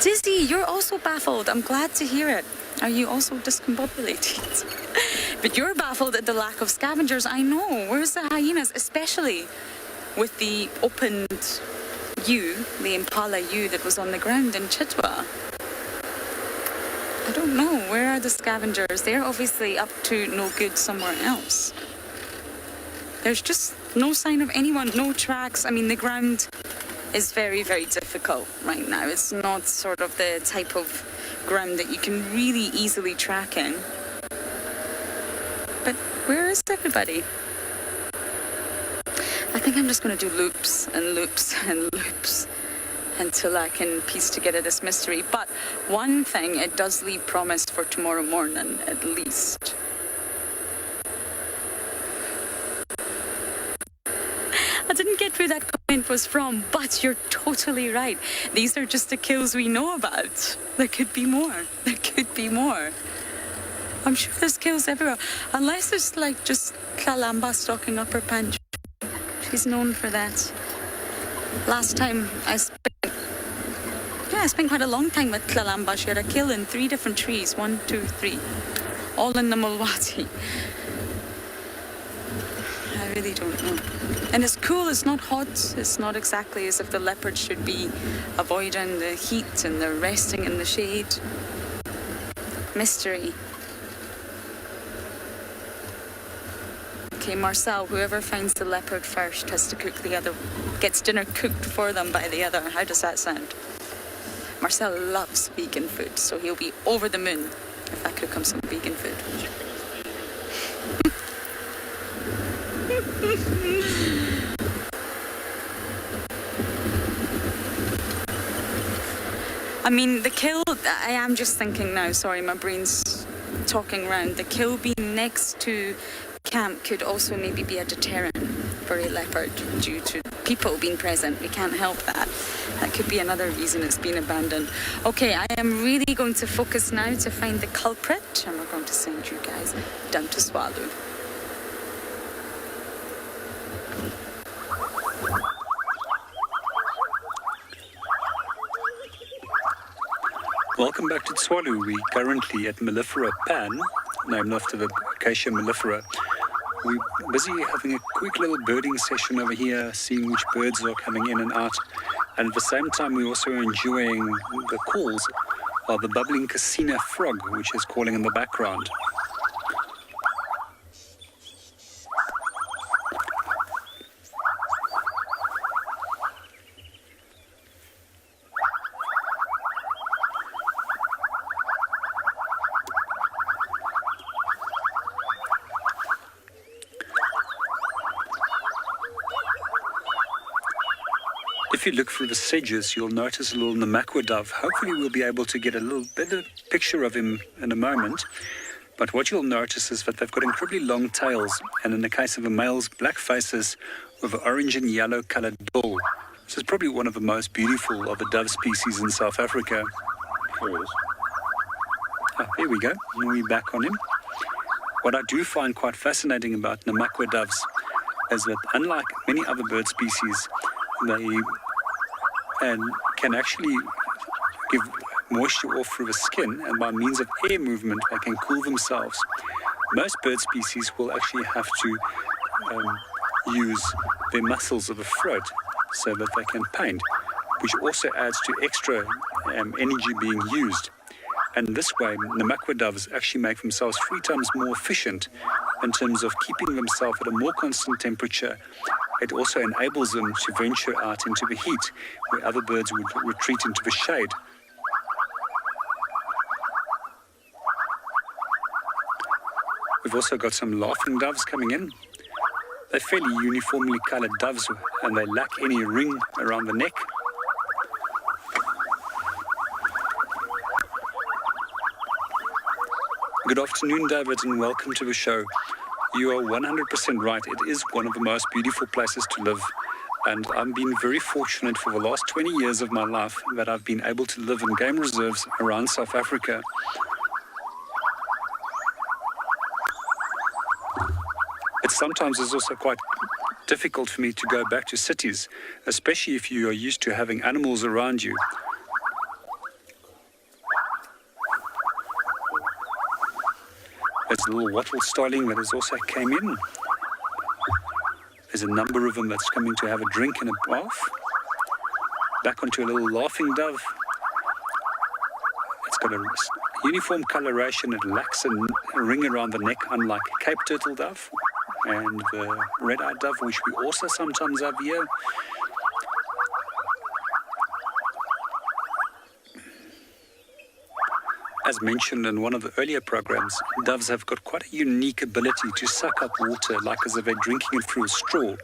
Dizzy, you're also baffled. I'm glad to hear it. Are you also discombobulated? But you're baffled at the lack of scavengers. I know. Where's the hyenas? Especially with the opened ewe, the impala ewe that was on the ground in Chitwa. I don't know. Where are the scavengers? They're obviously up to no good somewhere else. There's just no sign of anyone, no tracks. I mean, the ground is very, very difficult right now. It's not sort of the type of ground that you can really easily track in. But where is everybody? I think I'm just going to do loops and loops and loops until I can piece together this mystery. But one thing, it does leave promise for tomorrow morning, at least. I didn't get where that comment was from, but you're totally right. These are just the kills we know about. There could be more. There could be more. I'm sure there's kills everywhere. Unless it's like just Kalamba stocking up her pantry. She's known for that. Last time I spent quite a long time with Kalamba. She had a kill in 3 different trees. 1, 2, 3. All in the Mulwati. I really don't know. And it's cool, it's not hot, it's not exactly as if the leopard should be avoiding the heat and they're resting in the shade. Mystery. Okay, Marcel, whoever finds the leopard first has to cook the other, gets dinner cooked for them by the other. How does that sound? Marcel loves vegan food, so he'll be over the moon if I cook him some vegan food. I mean, the kill, I am just thinking now, sorry, my brain's talking round. The kill being next to camp could also maybe be a deterrent for a leopard due to people being present. We can't help that. That could be another reason it's been abandoned. Okay, I am really going to focus now to find the culprit, and we're going to send you guys down to Swallow. Welcome back to Tswalu. We're currently at Mellifera Pan, named after the acacia mellifera. We're busy having a quick little birding session over here, seeing which birds are coming in and out. And at the same time, we're also enjoying the calls of the bubbling Cassina frog, which is calling in the background. If you look through the sedges, you'll notice a little Namakwa dove. Hopefully we'll be able to get a little better picture of him in a moment. But what you'll notice is that they've got incredibly long tails, and in the case of the males, black faces with an orange and yellow coloured bill. This is probably one of the most beautiful of the dove species in South Africa. Ah, there we go. We're back on him. What I do find quite fascinating about Namakwa doves is that unlike many other bird species, they can actually give moisture off through the skin, and by means of air movement they can cool themselves. Most bird species will actually have to use their muscles of the throat so that they can paint, which also adds to extra energy being used. And this way, Namakwa doves actually make themselves 3 times more efficient in terms of keeping themselves at a more constant temperature. It also enables them to venture out into the heat, where other birds would retreat into the shade. We've also got some laughing doves coming in. They're fairly uniformly coloured doves, and they lack any ring around the neck. Good afternoon, David, and welcome to the show. You are 100% right. It is one of the most beautiful places to live. And I've been very fortunate for the last 20 years of my life that I've been able to live in game reserves around South Africa. It sometimes is also quite difficult for me to go back to cities, especially if you are used to having animals around you. There's a little wattle starling that has also came in. There's a number of them that's coming to have a drink and a bath. Back onto a little laughing dove. It's got a uniform coloration. It lacks a ring around the neck, unlike Cape turtle dove and the red-eyed dove, which we also sometimes have here. As mentioned in one of the earlier programs, doves have got quite a unique ability to suck up water, like as if they're drinking it through a straw.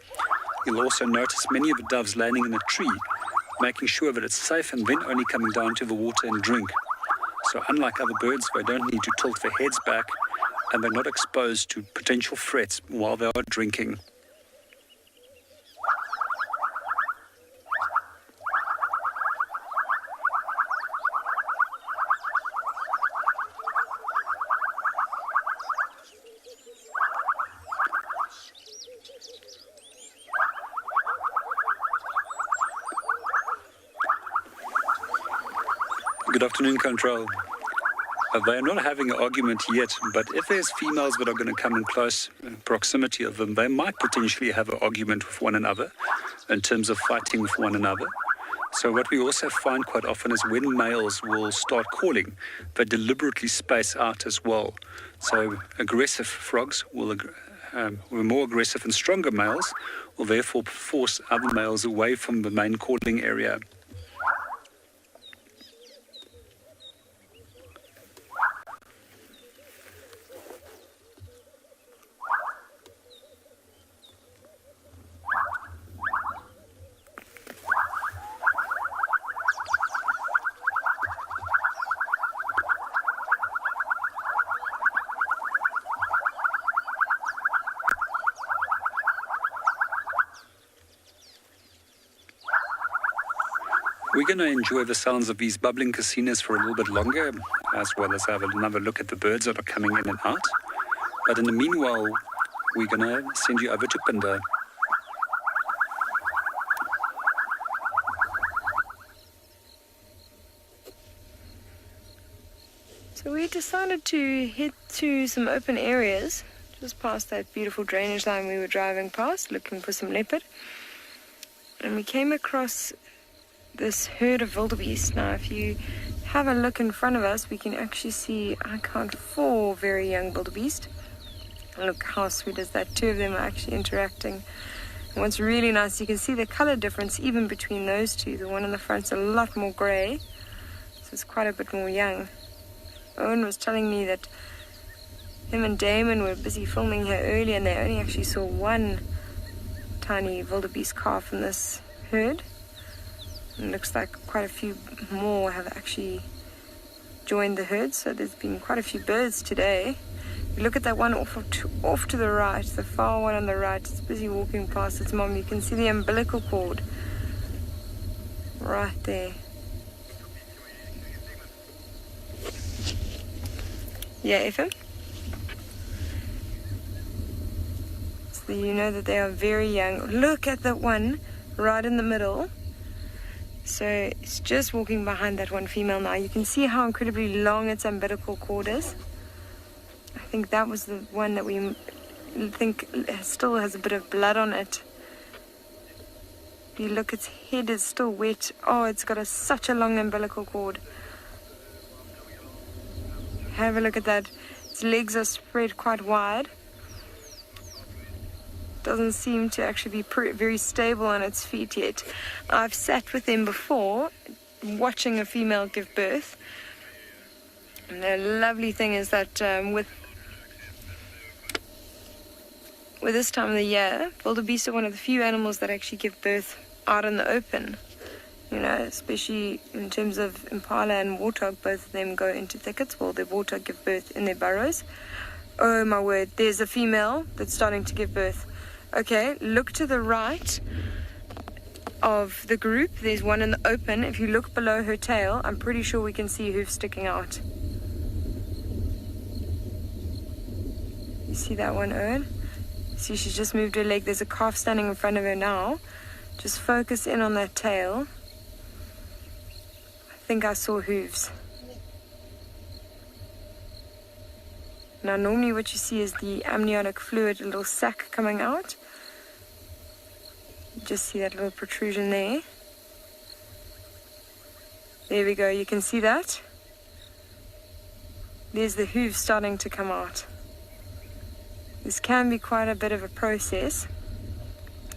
You'll also notice many of the doves landing in a tree, making sure that it's safe and then only coming down to the water and drink. So unlike other birds, they don't need to tilt their heads back, and they're not exposed to potential threats while they are drinking. Good afternoon, Control. They are not having an argument yet, but if there's females that are going to come in close proximity of them, they might potentially have an argument with one another in terms of fighting with one another. So what we also find quite often is when males will start calling, they deliberately space out as well. So aggressive frogs will, more aggressive and stronger males will therefore force other males away from the main calling area. We're going to enjoy the sounds of these bubbling casinas for a little bit longer, as well as have another look at the birds that are coming in and out. But in the meanwhile, we're going to send you over to Pinda. So we decided to head to some open areas, just past that beautiful drainage line we were driving past, looking for some leopard. And we came across this herd of wildebeest. Now, if you have a look in front of us, we can actually see, I count 4 very young wildebeest. And look how sweet is that. 2 of them are actually interacting. And what's really nice, you can see the color difference even between those 2. The one in the front's a lot more gray, so it's quite a bit more young. Owen was telling me that him and Damon were busy filming here earlier, and they only actually saw 1 tiny wildebeest calf in this herd. It looks like quite a few more have actually joined the herd, so there's been quite a few birds today. You look at that one off to the right, the far one on the right, it's busy walking past its mom. You can see the umbilical cord right there. Yeah, FM? So you know that they are very young. Look at that one right in the middle. So it's just walking behind that one female now. You can see how incredibly long its umbilical cord is. I think that was the one that we think still has a bit of blood on it. If you look, its head is still wet. Oh, it's got such a long umbilical cord. Have a look at that. Its legs are spread quite wide. Doesn't seem to actually be very stable on its feet yet. I've sat with them before, watching a female give birth. And the lovely thing is that with this time of the year, wildebeest are one of the few animals that actually give birth out in the open. You know, especially in terms of impala and warthog, both of them go into thickets. Well, the warthog give birth in their burrows. Oh my word, there's a female that's starting to give birth. Okay, look to the right of the group. There's one in the open. If you look below her tail, I'm pretty sure we can see hooves sticking out. You see that one, Owen? See, she's just moved her leg. There's a calf standing in front of her now. Just focus in on that tail. I think I saw hooves. Now, normally what you see is the amniotic fluid, a little sac coming out. You just see that little protrusion there. There we go, you can see that. There's the hooves starting to come out. This can be quite a bit of a process.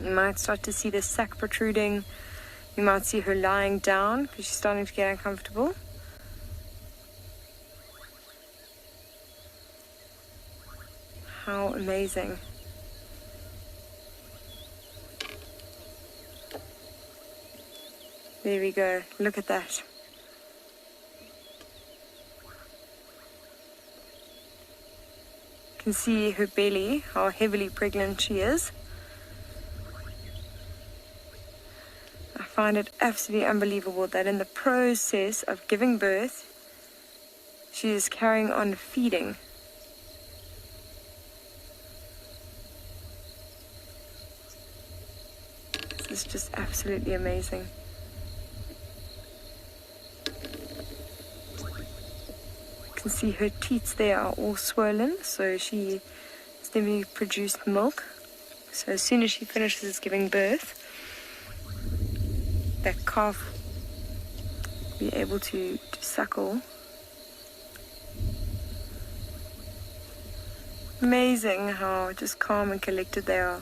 You might start to see the sac protruding. You might see her lying down because she's starting to get uncomfortable. How amazing. There we go. Look at that. You can see her belly, how heavily pregnant she is. I find it absolutely unbelievable that in the process of giving birth, she is carrying on feeding. This is just absolutely amazing. You can can see her teats there are all swollen, so she has never produced milk. So as soon as she finishes giving birth, that calf will be able to suckle. Amazing how just calm and collected they are.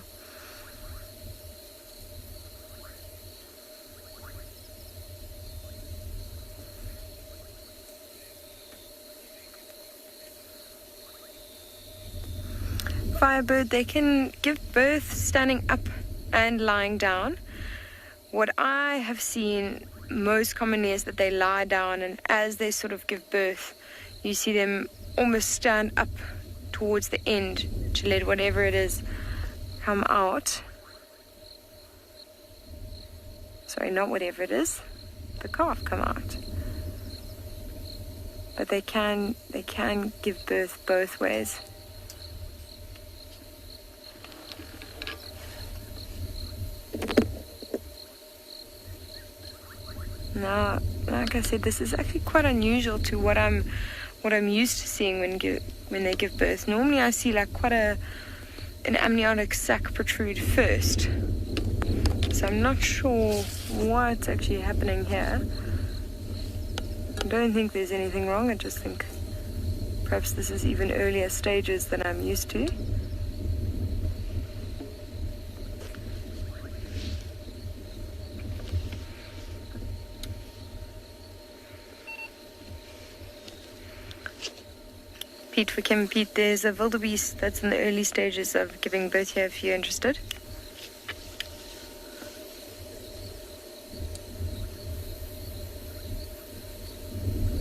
Firebird, they can give birth standing up and lying down. What I have seen most commonly is that they lie down, and as they sort of give birth, you see them almost stand up towards the end to let whatever it is come out. Sorry, not whatever it is, the calf come out. But they can give birth both ways. Now, like I said, this is actually quite unusual to what I'm used to seeing when they give birth. Normally I see like quite an amniotic sac protrude first. So I'm not sure what's actually happening here. I don't think there's anything wrong. I just think perhaps this is even earlier stages than I'm used to. Pete for Kim. Pete, there's a wildebeest that's in the early stages of giving birth here if you're interested.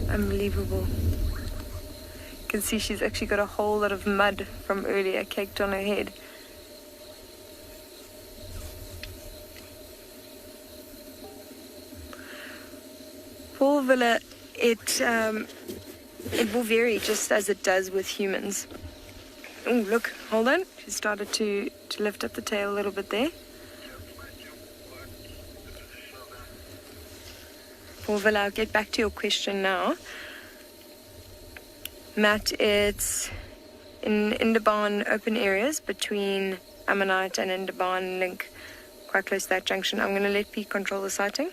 Unbelievable. You can see she's actually got a whole lot of mud from earlier caked on her head. Paul Villa, it will vary just as it does with humans. Oh, look, hold on. She started to lift up the tail a little bit there. Paul Villa, I'll get back to your question now. Matt, it's in Indabaan open areas between Ammonite and Indabaan Link, quite close to that junction. I'm going to let Pete control the sighting,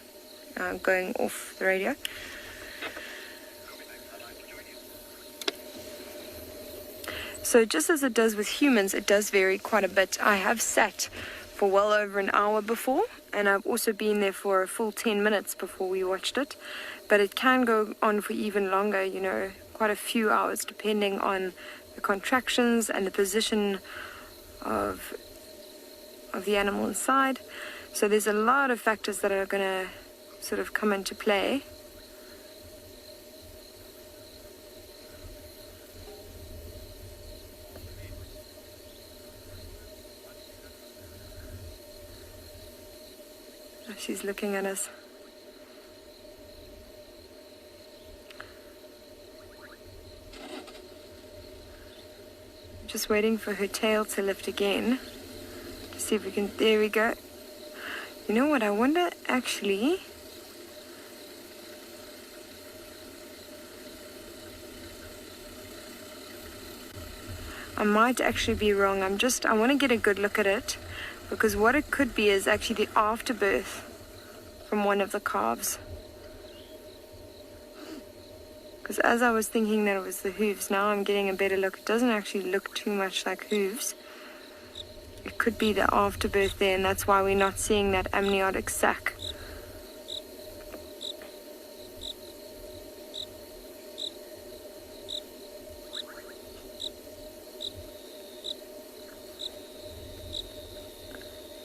going off the radio. So just as it does with humans, it does vary quite a bit. I have sat for well over an hour before, and I've also been there for a full 10 minutes before we watched it. But it can go on for even longer, you know, quite a few hours, depending on the contractions and the position of the animal inside. So there's a lot of factors that are going to sort of come into play. She's looking at us. Just waiting for her tail to lift again to see if we can. There we go. You know what? I wonder actually. I might actually be wrong. I want to get a good look at it, because what it could be is actually the afterbirth from one of the calves. Because as I was thinking that it was the hooves, now I'm getting a better look. It doesn't actually look too much like hooves. It could be the afterbirth there, and that's why we're not seeing that amniotic sac.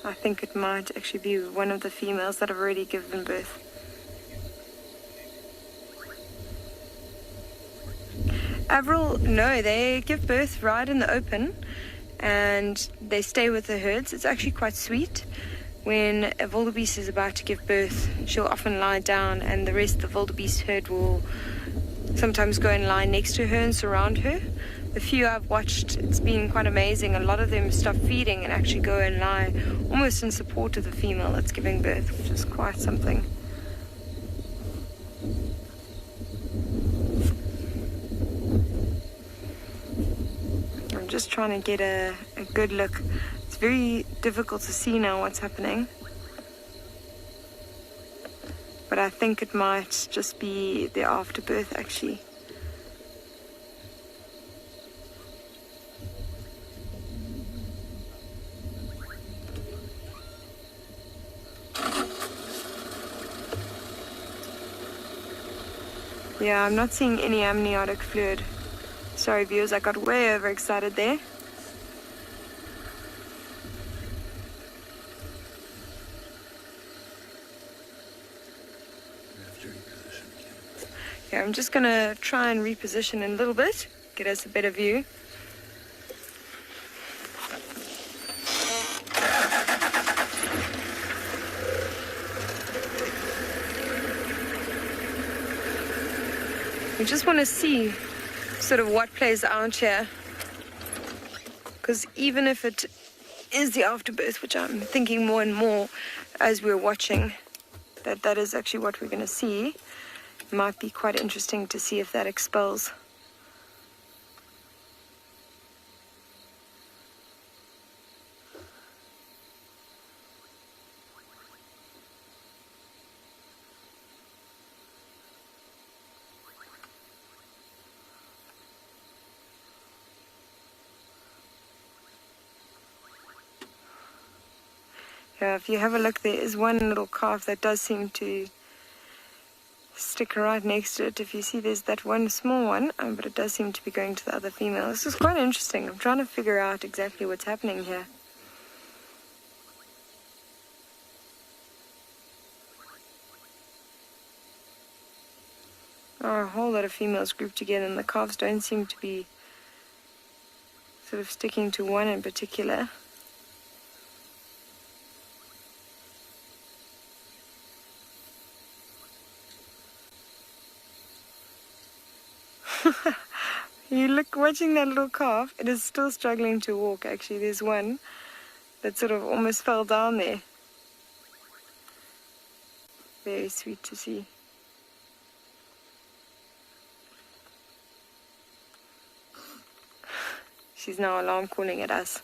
I think it might actually be one of the females that have already given birth. Avril, no, they give birth right in the open and they stay with the herds. It's actually quite sweet. When a wildebeest is about to give birth, she'll often lie down, and the rest of the wildebeest herd will sometimes go and lie next to her and surround her. The few I've watched, it's been quite amazing. A lot of them stop feeding and actually go and lie almost in support of the female that's giving birth, which is quite something. just trying to get a good look. It's very difficult to see now what's happening. But I think it might just be the afterbirth actually. Yeah, I'm not seeing any amniotic fluid. Sorry viewers, I got way overexcited there. Yeah, I'm just gonna try and reposition in a little bit, get us a better view. We just want to see sort of what plays out here, because even if it is the afterbirth, which I'm thinking more and more as we're watching, that is actually what we're going to see, it might be quite interesting to see if that expels. If you have a look, there is one little calf that does seem to stick right next to it. If you see, there's that one small one, but it does seem to be going to the other female. This is quite interesting. I'm trying to figure out exactly what's happening here. A whole lot of females grouped together, and the calves don't seem to be sort of sticking to one in particular. You look, watching that little calf, it is still struggling to walk actually. There's one that sort of almost fell down there. Very sweet to see. She's now alarm calling at us.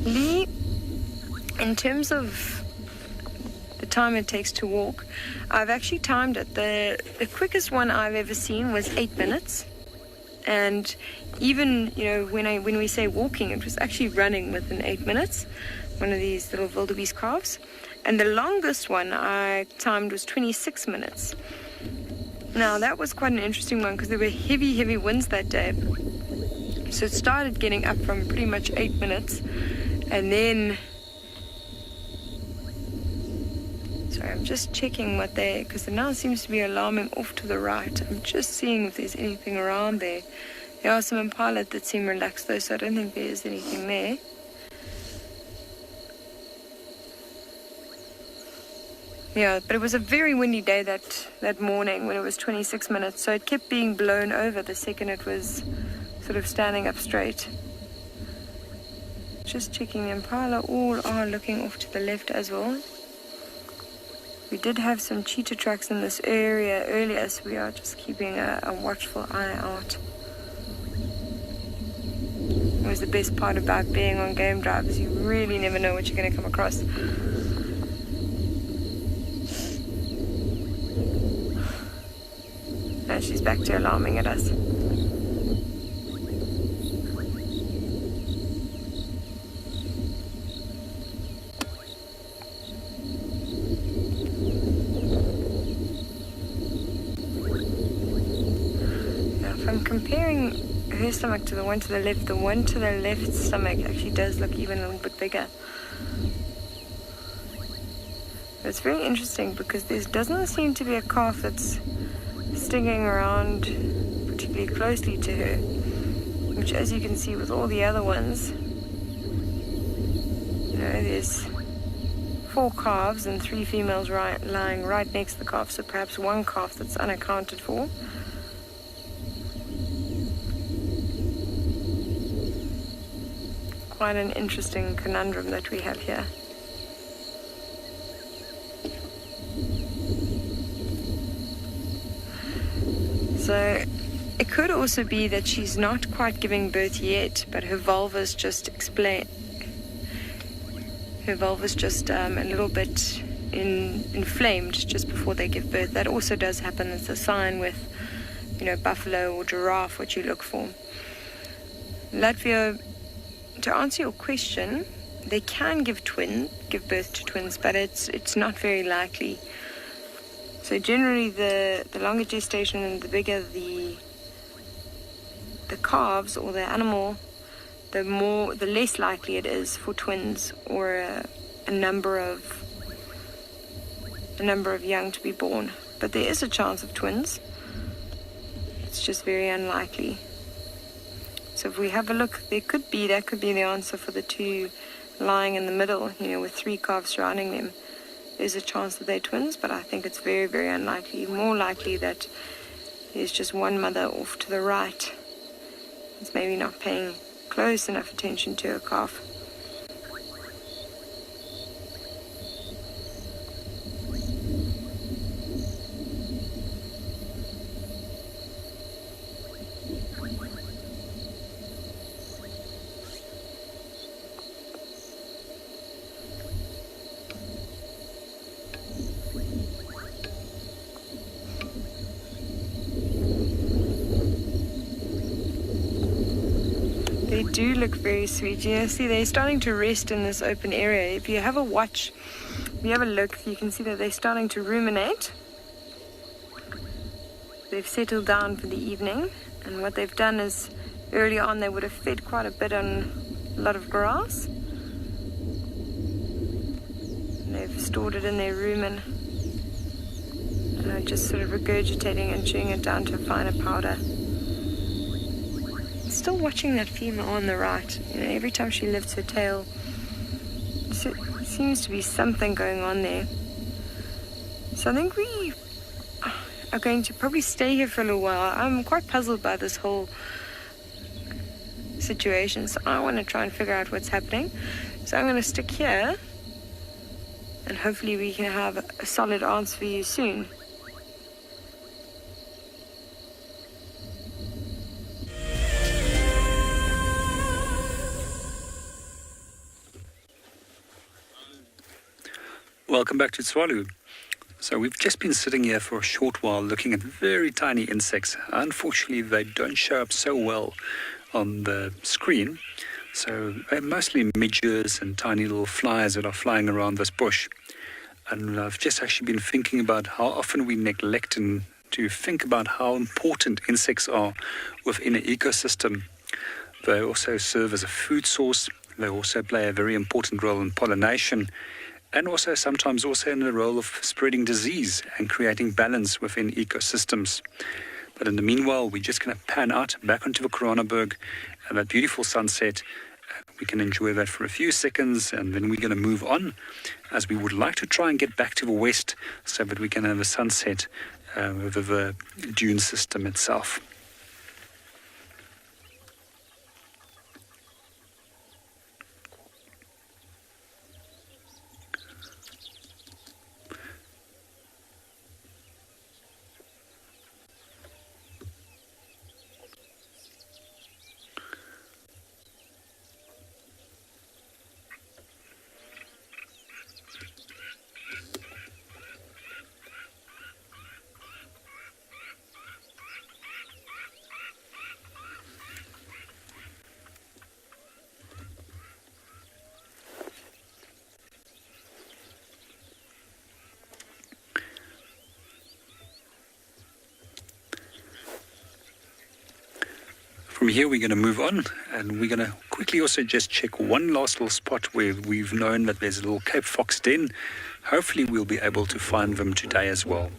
Lee, in terms of the time it takes to walk, I've actually timed it. The quickest one I've ever seen was 8 minutes, and even, you know, when we say walking, it was actually running within 8 minutes, one of these little wildebeest calves. And the longest one I timed was 26 minutes. Now that was quite an interesting one because there were heavy winds that day, so it started getting up from pretty much 8 minutes. And then, sorry, I'm just checking what because it now seems to be alarming off to the right. I'm just seeing if there's anything around there. There are some impala that seem relaxed though, so I don't think there is anything there. Yeah, but it was a very windy day that morning when it was 26 minutes, so it kept being blown over the second it was sort of standing up straight. Just checking, the impala all are looking off to the left as well. We did have some cheetah tracks in this area earlier, so we are just keeping a watchful eye out. It was the best part about being on game drive, is you really never know what you're going to come across. Now she's back to alarming at us. Comparing her stomach to the one to the left's stomach actually does look even a little bit bigger. But it's very interesting because there doesn't seem to be a calf that's sticking around particularly closely to her, which, as you can see with all the other ones, you know, there's 4 calves and 3 females lying right next to the calf, so perhaps one calf that's unaccounted for. Quite an interesting conundrum that we have here. So it could also be that she's not quite giving birth yet, but her vulva's just a little bit inflamed just before they give birth. That also does happen. It's a sign with, buffalo or giraffe, what you look for. Latvia, to answer your question, they can give birth to twins, but it's not very likely. So generally, the longer gestation and the bigger the calves or the animal, the less likely it is for twins or a number of young to be born. But there is a chance of twins. It's just very unlikely. So if we have a look, that could be the answer for the 2 lying in the middle, with 3 calves surrounding them. There's a chance that they're twins, but I think it's very, very unlikely. More likely that there's just one mother off to the right. It's maybe not paying close enough attention to her calf. They do look very sweet. See, they're starting to rest in this open area. If you have a look, you can see that they're starting to ruminate. They've settled down for the evening, and what they've done is, early on they would have fed quite a bit on a lot of grass. And they've stored it in their rumen, and are just sort of regurgitating and chewing it down to a finer powder. Still watching that female on the right. Every time she lifts her tail, seems to be something going on there. So I think we are going to probably stay here for a little while. I'm quite puzzled by this whole situation, so I want to try and figure out what's happening. So I'm going to stick here, and hopefully we can have a solid answer for you soon. Welcome back to Tswalu. So we've just been sitting here for a short while looking at very tiny insects. Unfortunately, they don't show up so well on the screen. So they're mostly midges and tiny little flies that are flying around this bush. And I've just actually been thinking about how often we neglect to think about how important insects are within an ecosystem. They also serve as a food source. They also play a very important role in pollination, and also sometimes also in the role of spreading disease and creating balance within ecosystems. But in the meanwhile, we're just going to pan out back onto the Koranenberg and that beautiful sunset. We can enjoy that for a few seconds, and then we're going to move on, as we would like to try and get back to the west so that we can have a sunset over the dune system itself. From here, we're going to move on, and we're going to quickly also just check one last little spot where we've known that there's a little Cape Fox den. Hopefully, we'll be able to find them today as well.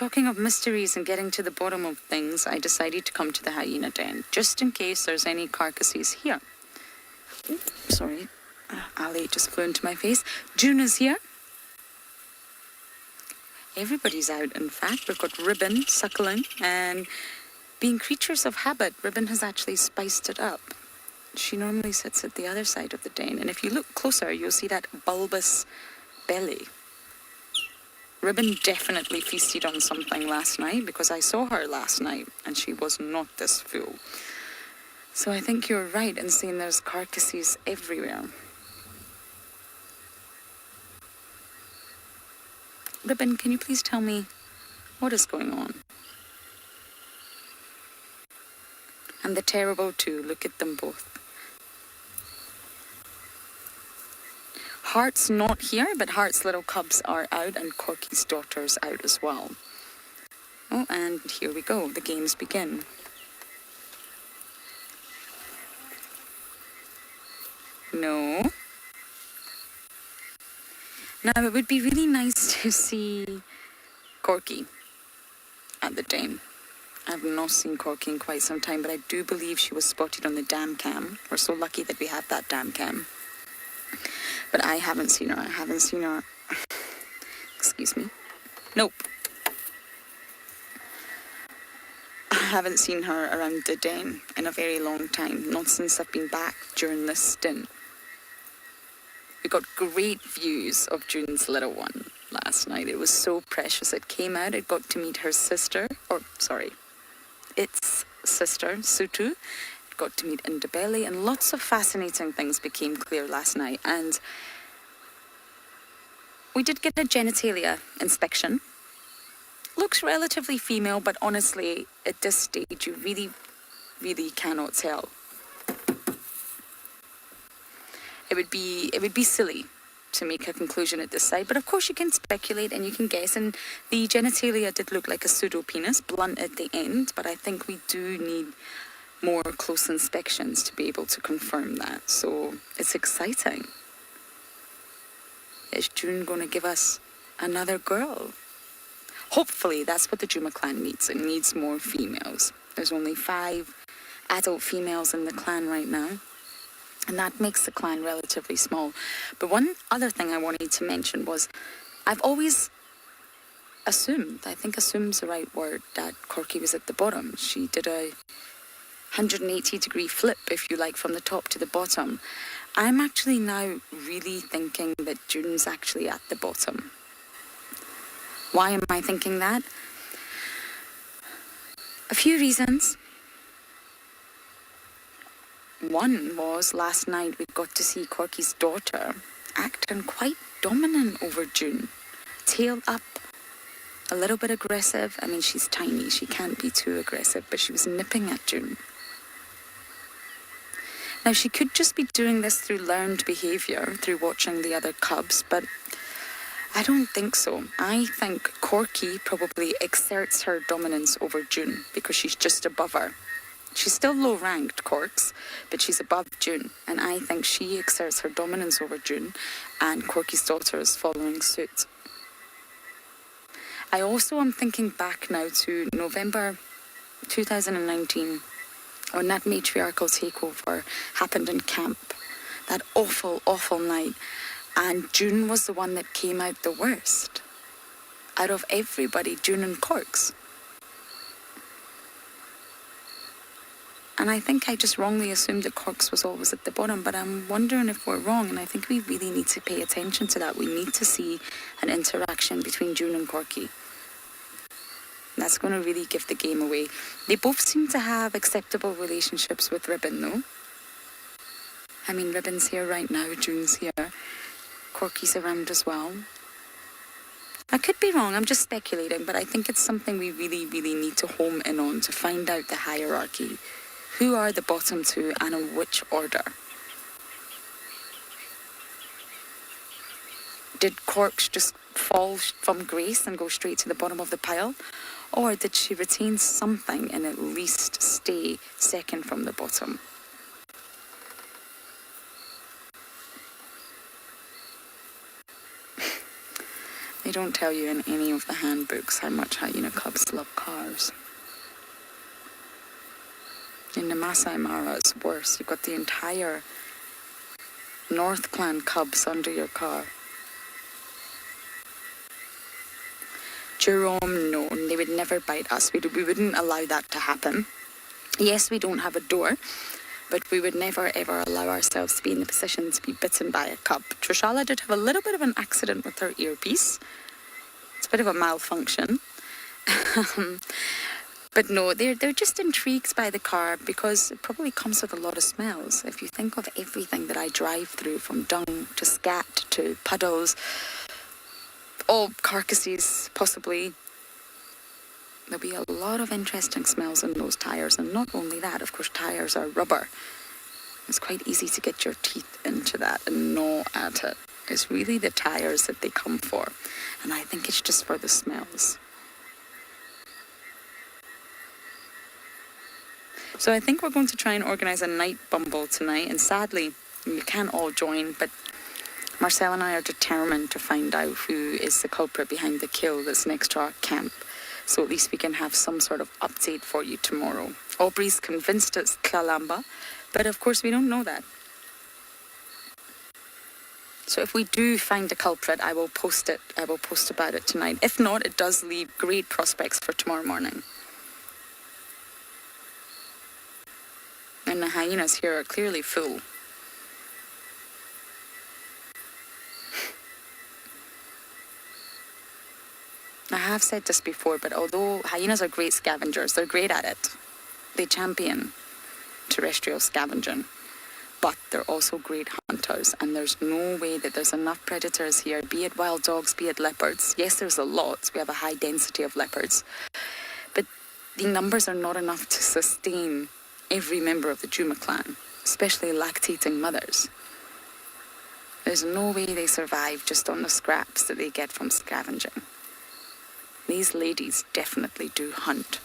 talking of mysteries and getting to the bottom of things, I decided to come to the hyena den, just in case there's any carcasses here. Ooh, sorry, Ali just flew into my face. June is here. Everybody's out, in fact. We've got Ribbon suckling, and being creatures of habit, Ribbon has actually spiced it up. She normally sits at the other side of the den, and if you look closer, you'll see that bulbous belly. Ribbon definitely feasted on something last night, because I saw her last night, and she was not this full. So I think you're right in saying there's carcasses everywhere. Ribbon, can you please tell me what is going on? And the terrible too, look at them both. Heart's not here, but Heart's little cubs are out and Corky's daughter's out as well. Oh, and here we go, the games begin. No. Now, it would be really nice to see Corky at the den. I've not seen Corky in quite some time, but I do believe she was spotted on the dam cam. We're so lucky that we have that dam cam. But I haven't seen her. Excuse me. Nope. I haven't seen her around the den in a very long time. Not since I've been back during this stint. We got great views of June's little one last night. It was so precious. It came out, it got to meet her sister, its sister, Sutu. It got to meet Indabelli, and lots of fascinating things became clear last night. And we did get a genitalia inspection. Looks relatively female, but honestly, at this stage, you really, really cannot tell. It would be silly to make a conclusion at this side, but of course you can speculate and you can guess, and the genitalia did look like a pseudo-penis, blunt at the end, but I think we do need more close inspections to be able to confirm that, so it's exciting. Is June going to give us another girl? Hopefully, that's what the Juma clan needs. It needs more females. There's only 5 adult females in the clan right now. And that makes the clan relatively small. But one other thing I wanted to mention was, I've always assumed, I think assume's the right word, that Corky was at the bottom. She did a 180-degree flip, if you like, from the top to the bottom. I'm actually now really thinking that June's actually at the bottom. Why am I thinking that? A few reasons. One was last night we got to see Corky's daughter acting quite dominant over June. Tail up, a little bit aggressive. I mean, she's tiny, she can't be too aggressive, but she was nipping at June. Now, she could just be doing this through learned behaviour, through watching the other cubs, but I don't think so. I think Corky probably exerts her dominance over June because she's just above her. She's still low-ranked, Corks, but she's above June, and I think she exerts her dominance over June, and Corky's daughter is following suit. I also am thinking back now to November 2019, when that matriarchal takeover happened in camp. That awful, awful night. And June was the one that came out the worst. Out of everybody, June and Corks. And I think I just wrongly assumed that Corks was always at the bottom, but I'm wondering if we're wrong, and I think we really need to pay attention to that. We need to see an interaction between June and Corky. That's going to really give the game away. They both seem to have acceptable relationships with Ribbon, though. I mean, Ribbon's here right now, June's here. Corky's around as well. I could be wrong, I'm just speculating, but I think it's something we really, really need to home in on to find out the hierarchy. Who are the bottom two and in which order? Did Corks just fall from grace and go straight to the bottom of the pile? Or did she retain something and at least stay second from the bottom? They don't tell you in any of the handbooks how much hyena cubs love cars. In the Masai Mara, it's worse. You've got the entire North Clan cubs under your car. Jerome, no, they would never bite us. We wouldn't allow that to happen. Yes, we don't have a door, but we would never ever allow ourselves to be in the position to be bitten by a cub. Trishala did have a little bit of an accident with her earpiece. It's a bit of a malfunction. But no, they're just intrigued by the car because it probably comes with a lot of smells. If you think of everything that I drive through, from dung to scat to puddles, all carcasses possibly, there'll be a lot of interesting smells in those tyres. And not only that, of course, tyres are rubber. It's quite easy to get your teeth into that and gnaw at it. It's really the tyres that they come for. And I think it's just for the smells. So I think we're going to try and organise a night bumble tonight. And sadly, you can't all join, but Marcel and I are determined to find out who is the culprit behind the kill that's next to our camp. So at least we can have some sort of update for you tomorrow. Aubrey's convinced it's Kalamba, but of course we don't know that. So if we do find a culprit, I will post it. I will post about it tonight. If not, it does leave great prospects for tomorrow morning. And the hyenas here are clearly full. I have said this before, but although hyenas are great scavengers, they're great at it. They champion terrestrial scavenging. But they're also great hunters, and there's no way that there's enough predators here, be it wild dogs, be it leopards. Yes, there's a lot. We have a high density of leopards. But the numbers are not enough to sustain every member of the Juma clan, especially lactating mothers. There's no way they survive just on the scraps that they get from scavenging. These ladies definitely do hunt.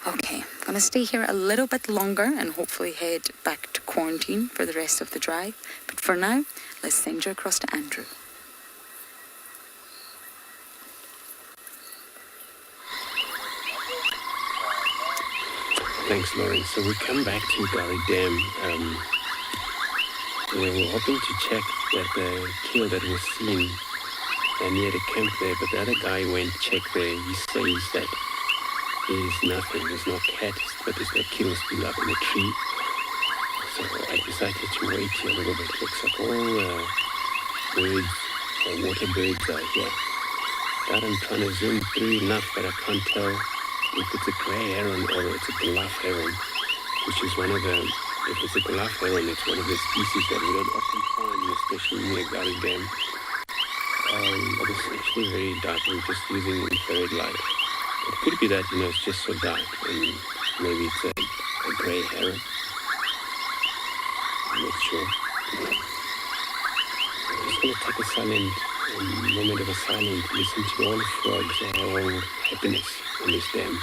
Okay, I'm going to stay here a little bit longer and hopefully head back to quarantine for the rest of the drive. But for now, let's send you across to Andrew. Thanks, Lauren. So we come back to Gully Dam. We were hoping to check that the kill that was seen near the camp there, but the other guy went check there. He says that there's nothing, there's no cat, but there's a kill still up in the tree. So I decided to wait here a little bit. Looks like all birds, water birds are here. God, I'm trying to zoom through enough, but I can't tell if it's a grey heron or it's a bluff heron, which is one of the, if it's a bluff heron, it's one of the species that we don't often find, especially near Gully Dam. But it's actually very dark. We're just using infrared light. It could be that, it's just so dark, and maybe it's a grey heron. I'm not sure. I'm just going to take a moment of silence, listen to all the frogs, all happiness in this dam.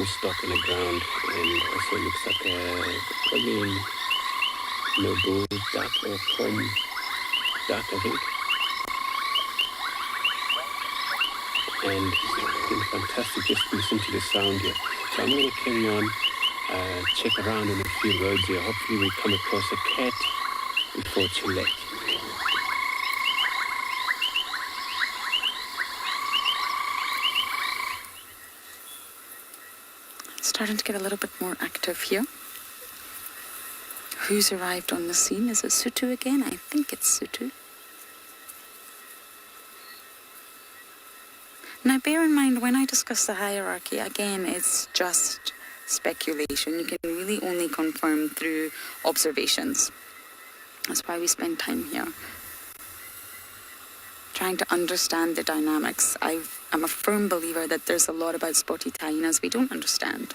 more stock on the ground, and also looks like a probably noble duck or prom duck, I think. And it's been fantastic just to listen to the sound here. So I'm going to carry on, check around on a few roads here. Hopefully we come across a cat before too late. Starting to get a little bit more active here. Who's arrived on the scene? Is it Sutu again? I think it's Sutu. Now bear in mind, when I discuss the hierarchy, again, it's just speculation. You can really only confirm through observations. That's why we spend time here, trying to understand the dynamics. I'm a firm believer that there's a lot about spotted hyenas we don't understand.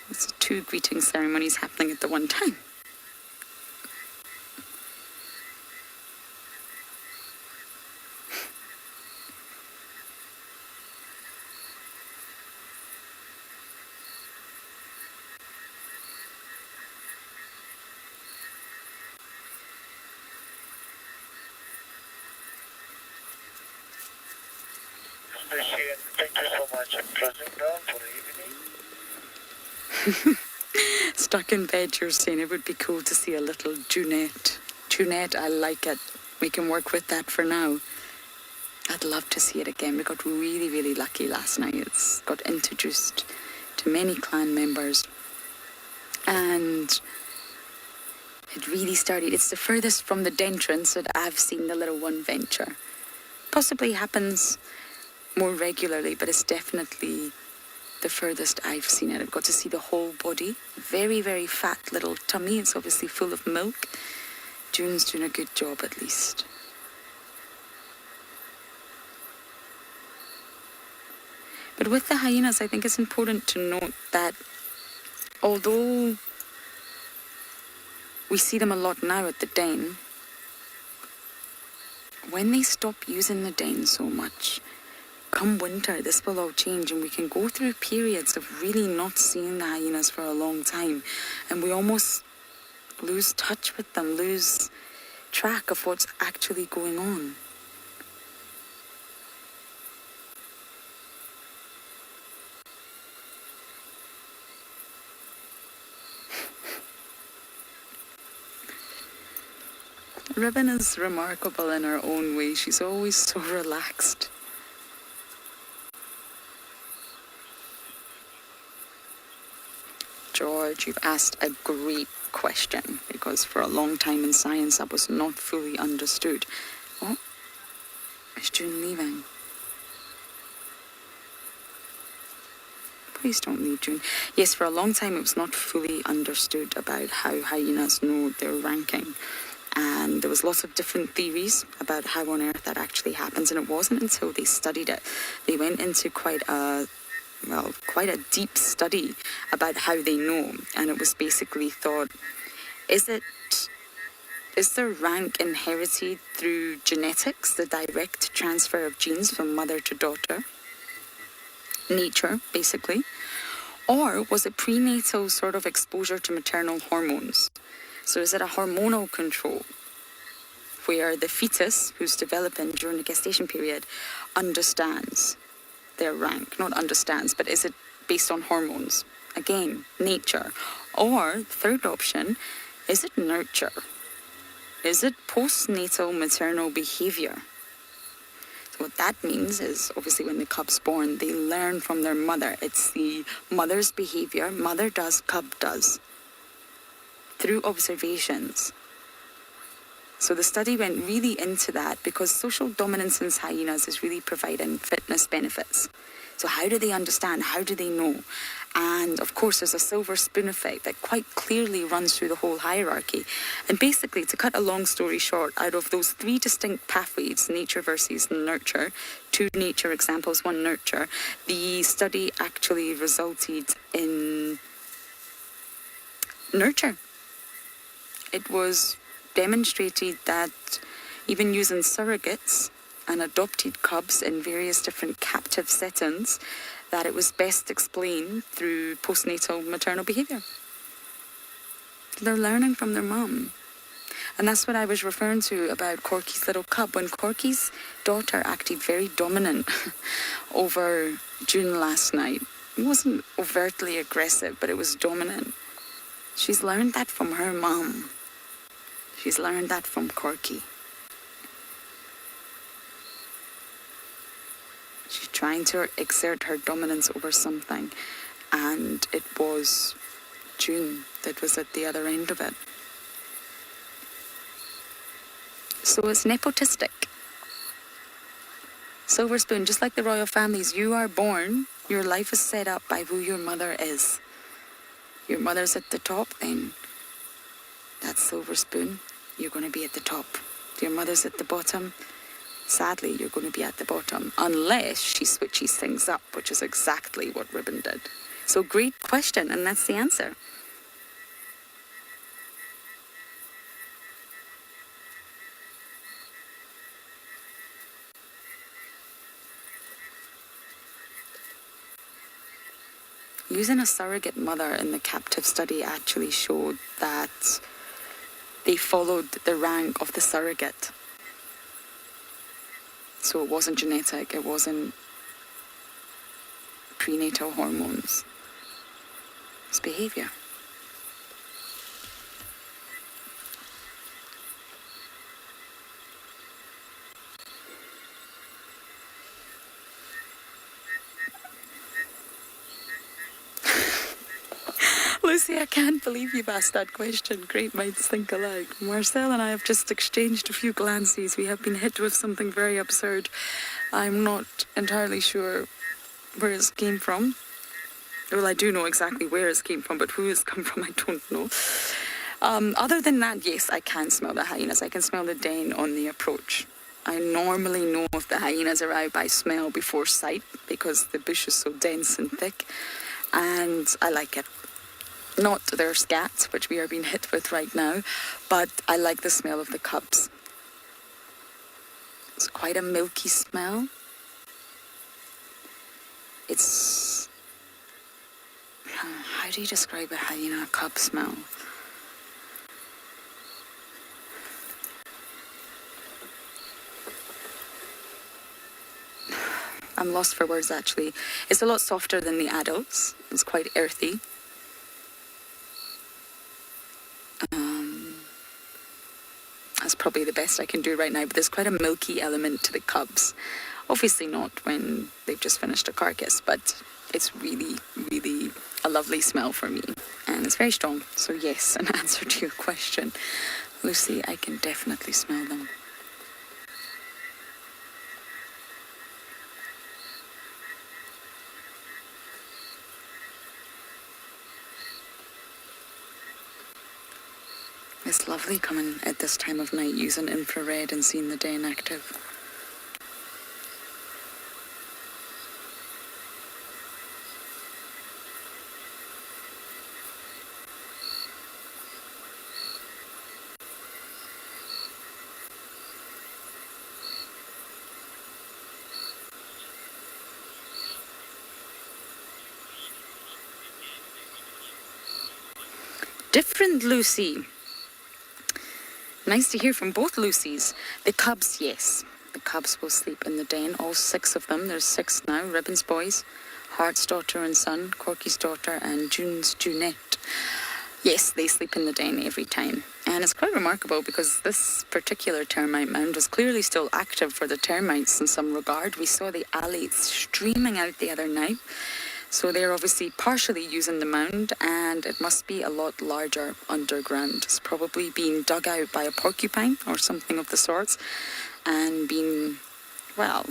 It's two greeting ceremonies happening at the one time. Thank you so much. I'm closing down for the evening. Stuck in bed, you're saying it would be cool to see a little Junette. Junette, I like it. We can work with that for now. I'd love to see it again. We got really, really lucky last night. It's got introduced to many clan members. And it really started. It's the furthest from the dentrance that I've seen the little one venture. Possibly happens more regularly, but it's definitely the furthest I've seen it. I've got to see the whole body. Very, very fat little tummy. It's obviously full of milk. June's doing a good job, at least. But with the hyenas, I think it's important to note that although we see them a lot now at the den, when they stop using the den so much, come winter, this will all change, and we can go through periods of really not seeing the hyenas for a long time, and we almost lose touch with them, lose track of what's actually going on. Ribbon is remarkable in her own way. She's always so relaxed. George, you've asked a great question, because for a long time in science that was not fully understood. Oh, is June leaving? Please don't leave, June. Yes, for a long time it was not fully understood about how hyenas know their ranking. And there was lots of different theories about how on earth that actually happens, and it wasn't until they studied it. They went into quite a deep study about how they know, and it was basically thought, is their rank inherited through genetics, the direct transfer of genes from mother to daughter, nature basically, or was it prenatal sort of exposure to maternal hormones? So is it a hormonal control where the fetus who's developing during the gestation period understands their rank? Not understands, but is it based on hormones? Again, nature. Or, third option, is it nurture? Is it postnatal maternal behavior? So what that means is, obviously when the cub's born, they learn from their mother. It's the mother's behavior. Mother does, cub does. Through observations. So the study went really into that because social dominance in hyenas is really providing fitness benefits. So how do they understand? How do they know? And of course there's a silver spoon effect that quite clearly runs through the whole hierarchy. And basically, to cut a long story short, out of those three distinct pathways, nature versus nurture, two nature examples, one nurture, the study actually resulted in nurture. It was demonstrated that even using surrogates and adopted cubs in various different captive settings, that it was best explained through postnatal maternal behaviour. They're learning from their mum. And that's what I was referring to about Corky's little cub. When Corky's daughter acted very dominant over June last night, it wasn't overtly aggressive, but it was dominant. She's learned that from her mum. She's learned that from Corky. She's trying to exert her dominance over something, and it was June that was at the other end of it. So it's nepotistic. Silver spoon, just like the royal families, you are born, your life is set up by who your mother is. Your mother's at the top, then that's silver spoon, you're going to be at the top. If your mother's at the bottom, sadly, you're going to be at the bottom, unless she switches things up, which is exactly what Ribbon did. So great question, and that's the answer. Using a surrogate mother in the captive study actually showed that they followed the rank of the surrogate. So it wasn't genetic, it wasn't prenatal hormones. It's behaviour. Lucy, I can't believe you've asked that question. Great minds think alike. Marcel and I have just exchanged a few glances. We have been hit with something very absurd. I'm not entirely sure where it came from. Well, I do know exactly where it came from, but who it's come from, I don't know. Other than that, yes, I can smell the hyenas. I can smell the den on the approach. I normally know if the hyenas arrive by smell before sight because the bush is so dense and thick, and I like it. Not their scat, which we are being hit with right now, but I like the smell of the cubs. It's quite a milky smell. It's... how do you describe a hyena cub smell? I'm lost for words, actually. It's a lot softer than the adults. It's quite earthy. That's probably the best I can do right now, but there's quite a milky element to the cubs. Obviously not when they've just finished a carcass, but it's really, really a lovely smell for me. And it's very strong. So yes, in answer to your question, Lucy, I can definitely smell them. It's lovely coming at this time of night using infrared and seeing the den active. Different Lucy. Nice to hear from both Lucys. The cubs, yes. The cubs will sleep in the den, all 6 of them. There's 6 now. Ribbon's boys, Hart's daughter and son, Corky's daughter, and June's Junette. Yes, they sleep in the den every time. And it's quite remarkable because this particular termite mound was clearly still active for the termites in some regard. We saw the alates streaming out the other night. So they're obviously partially using the mound, and it must be a lot larger underground. It's probably been dug out by a porcupine or something of the sorts, and been, well,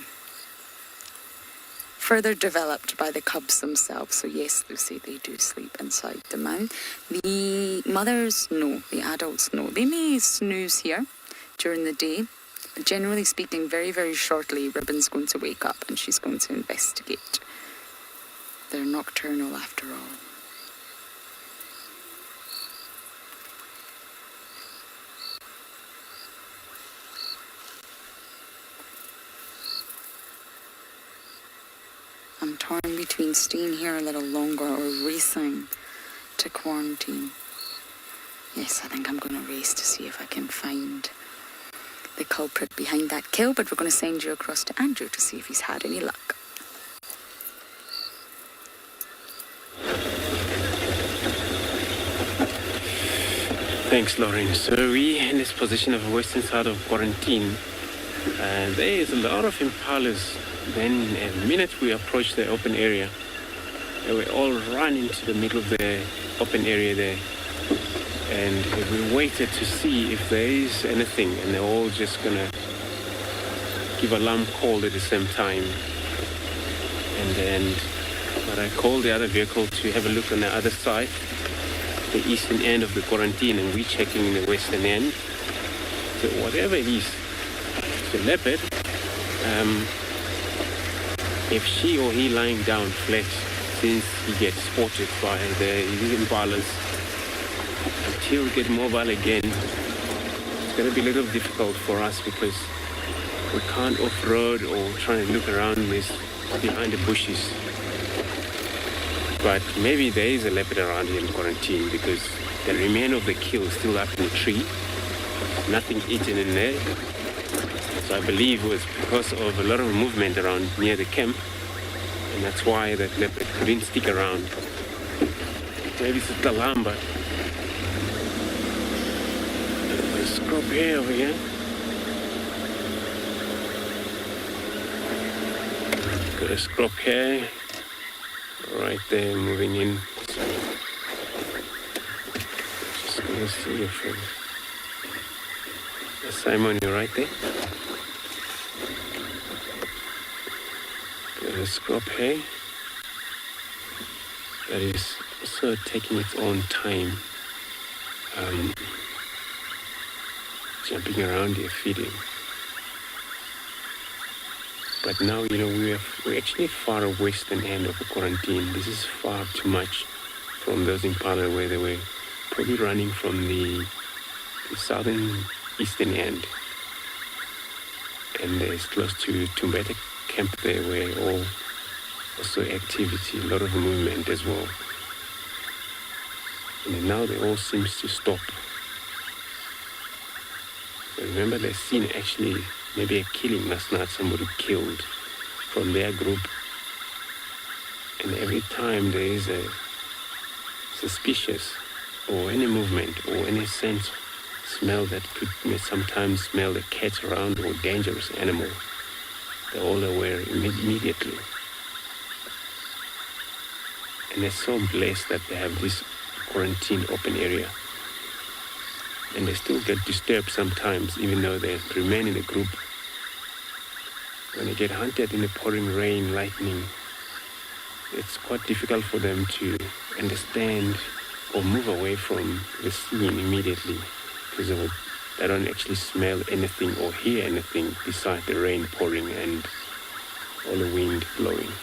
further developed by the cubs themselves. So yes, Lucy, they do sleep inside the mound. The mothers, no. The adults, no. They may snooze here during the day, but generally speaking, very, very shortly, Ribbon's going to wake up and she's going to investigate. They're nocturnal after all. I'm torn between staying here a little longer or racing to quarantine. Yes, I think I'm going to race to see if I can find the culprit behind that kill, but we're going to send you across to Andrew to see if he's had any luck. Thanks, Lauren. So we're in this position of the western side of quarantine. There is a lot of impalas. Then the minute we approach the open area, we all run into the middle of the open area there. And we waited to see if there is anything, and they're all just gonna give alarm call at the same time. And then, but I called the other vehicle to have a look on the other side, the eastern end of the quarantine, and we're checking in the western end. So whatever it is, it's a leopard. If she or he lying down flat, since he gets spotted by the impalas, until we get mobile again, it's going to be a little difficult for us because we can't off-road or try and look around this behind the bushes. But maybe there is a leopard around here in quarantine because the remain of the kill is still up in the tree. Nothing eaten in there. So I believe it was because of a lot of movement around near the camp, and that's why that leopard couldn't stick around. Maybe it's a talamba. A scrub here over here. Got a scrub here. Right there, moving in. So, just gonna see if Simon, you're right there. Got a scrub here. That is also taking its own time. Jumping around here, feeding. But now, we're actually far western end of the quarantine. This is far too much from those impala where they were probably running from the southern eastern end. And it's close to Tumbeta camp there where also activity, a lot of movement as well. And now they all seems to stop. Remember the scene actually, maybe a killing last night, somebody killed from their group. And every time there is a suspicious or any movement or any sense, smell that could sometimes smell a cat around or dangerous animal, they're all aware immediately. And they're so blessed that they have this quarantine open area. And they still get disturbed sometimes, even though they remain in a group. When they get hunted in the pouring rain, lightning, it's quite difficult for them to understand or move away from the scene immediately because they don't actually smell anything or hear anything besides the rain pouring and all the wind blowing.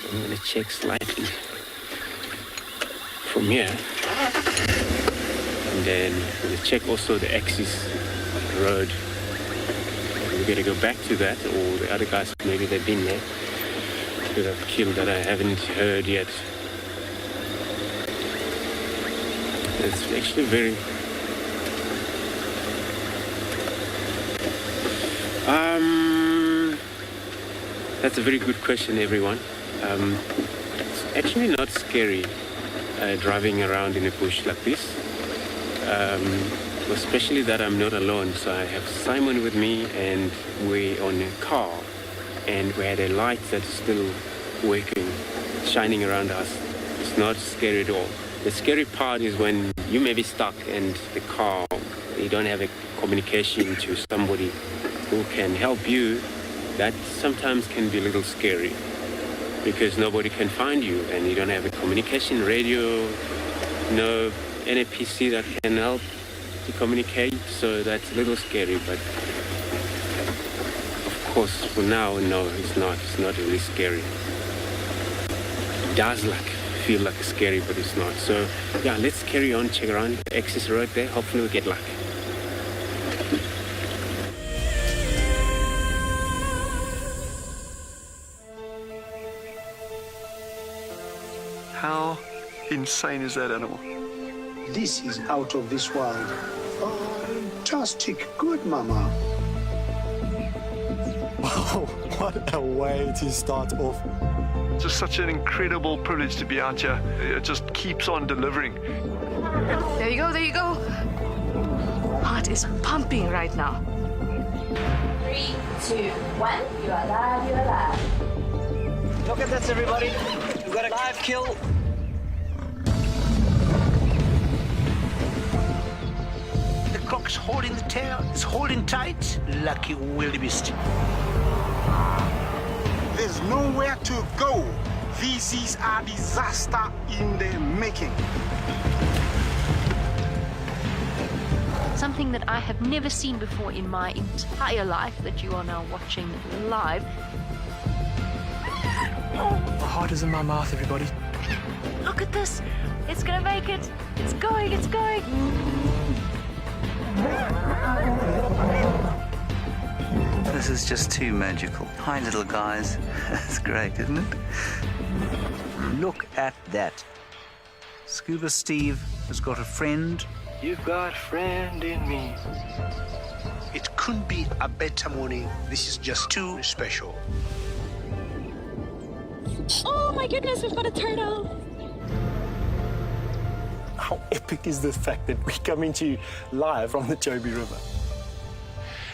So I'm going to check slightly from here. And then we'll check also the axis road. We're going to go back to that, or the other guys, maybe they've been there. Could have killed that I haven't heard yet. It's actually very... That's a very good question, everyone. It's actually not scary driving around in a bush like this. Especially that I'm not alone, so I have Simon with me and we're on a car and we had a light that's still working, shining around us. It's not scary at all. The scary part is when you may be stuck and the car, you don't have a communication to somebody who can help you. That sometimes can be a little scary because nobody can find you and you don't have a communication radio, no any PC that can help to communicate, so that's a little scary, but of course for now, no, it's not really scary. It does feel like scary, but it's not. So yeah, let's carry on, check around the access road there, hopefully we'll get luck. How insane is that animal? This is out of this world. Fantastic. Good, Mama. Wow, what a way to start off. Just such an incredible privilege to be out here. It just keeps on delivering. There you go, there you go. Heart is pumping right now. 3, 2, 1. You are live, you are live. Look at this, everybody. We've got a live kill. The cock's holding the tail. It's holding tight. Lucky wildebeest. There's nowhere to go. This is a disaster in the making. Something that I have never seen before in my entire life that you are now watching live. My heart is in my mouth, everybody. Look at this. It's gonna make it. It's going, it's going. This is just too magical. Hi, little guys. That's great, isn't it? Look at that. Scuba Steve has got a friend. You've got a friend in me. It couldn't be a better morning. This is just too special. Oh my goodness, we've got a turtle. How epic is the fact that we're coming to you live from the Chobe River?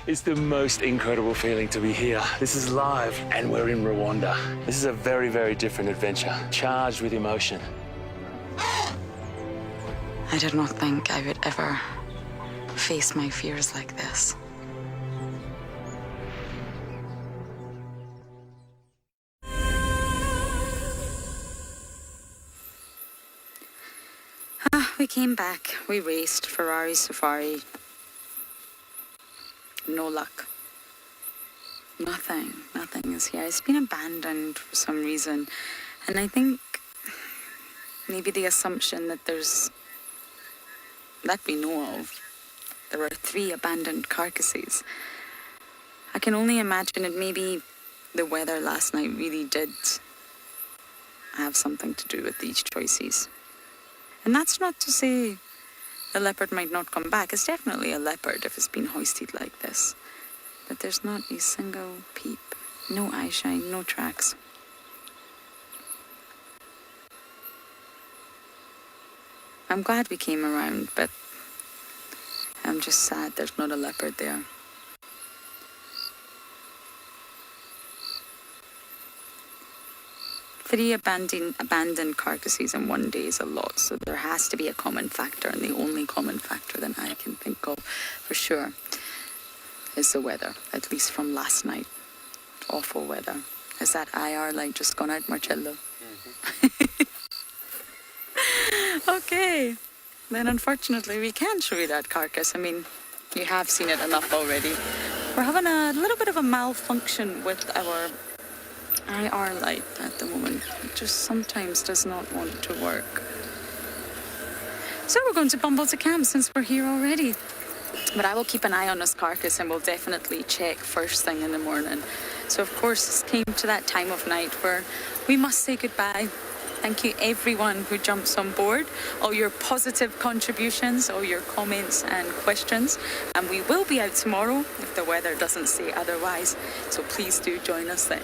It's the most incredible feeling to be here. This is live, and we're in Rwanda. This is a very, very different adventure, charged with emotion. I did not think I would ever face my fears like this. We came back. We raced Ferrari Safari. No luck. Nothing is here. It's been abandoned for some reason. And I think maybe the assumption that that we know of, there are 3 abandoned carcasses. I can only imagine it. Maybe the weather last night really did have something to do with these choices. And that's not to say the leopard might not come back. It's definitely a leopard if it's been hoisted like this. But there's not a single peep. No eye shine, no tracks. I'm glad we came around, but I'm just sad there's not a leopard there. Three abandoned carcasses in one day is a lot, so there has to be a common factor, and the only common factor that I can think of for sure is the weather, at least from last night. Awful weather. Is that IR light just gone out, Marcello? Okay, then unfortunately we can't show you that carcass. I mean, you have seen it enough already. We're having a little bit of a malfunction with our IR light at the moment. It just sometimes does not want to work. So we're going to bumble to camp since we're here already. But I will keep an eye on this carcass and we'll definitely check first thing in the morning. So of course it came to that time of night where we must say goodbye. Thank you everyone who jumps on board, all your positive contributions, all your comments and questions. And we will be out tomorrow if the weather doesn't say otherwise. So please do join us then.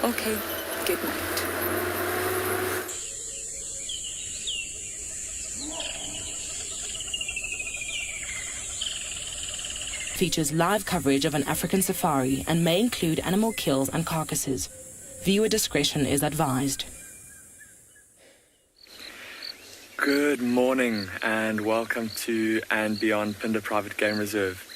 Okay, good night. Features live coverage of an African safari and may include animal kills and carcasses. Viewer discretion is advised. Good morning and welcome to and beyond Phinda Private Game Reserve.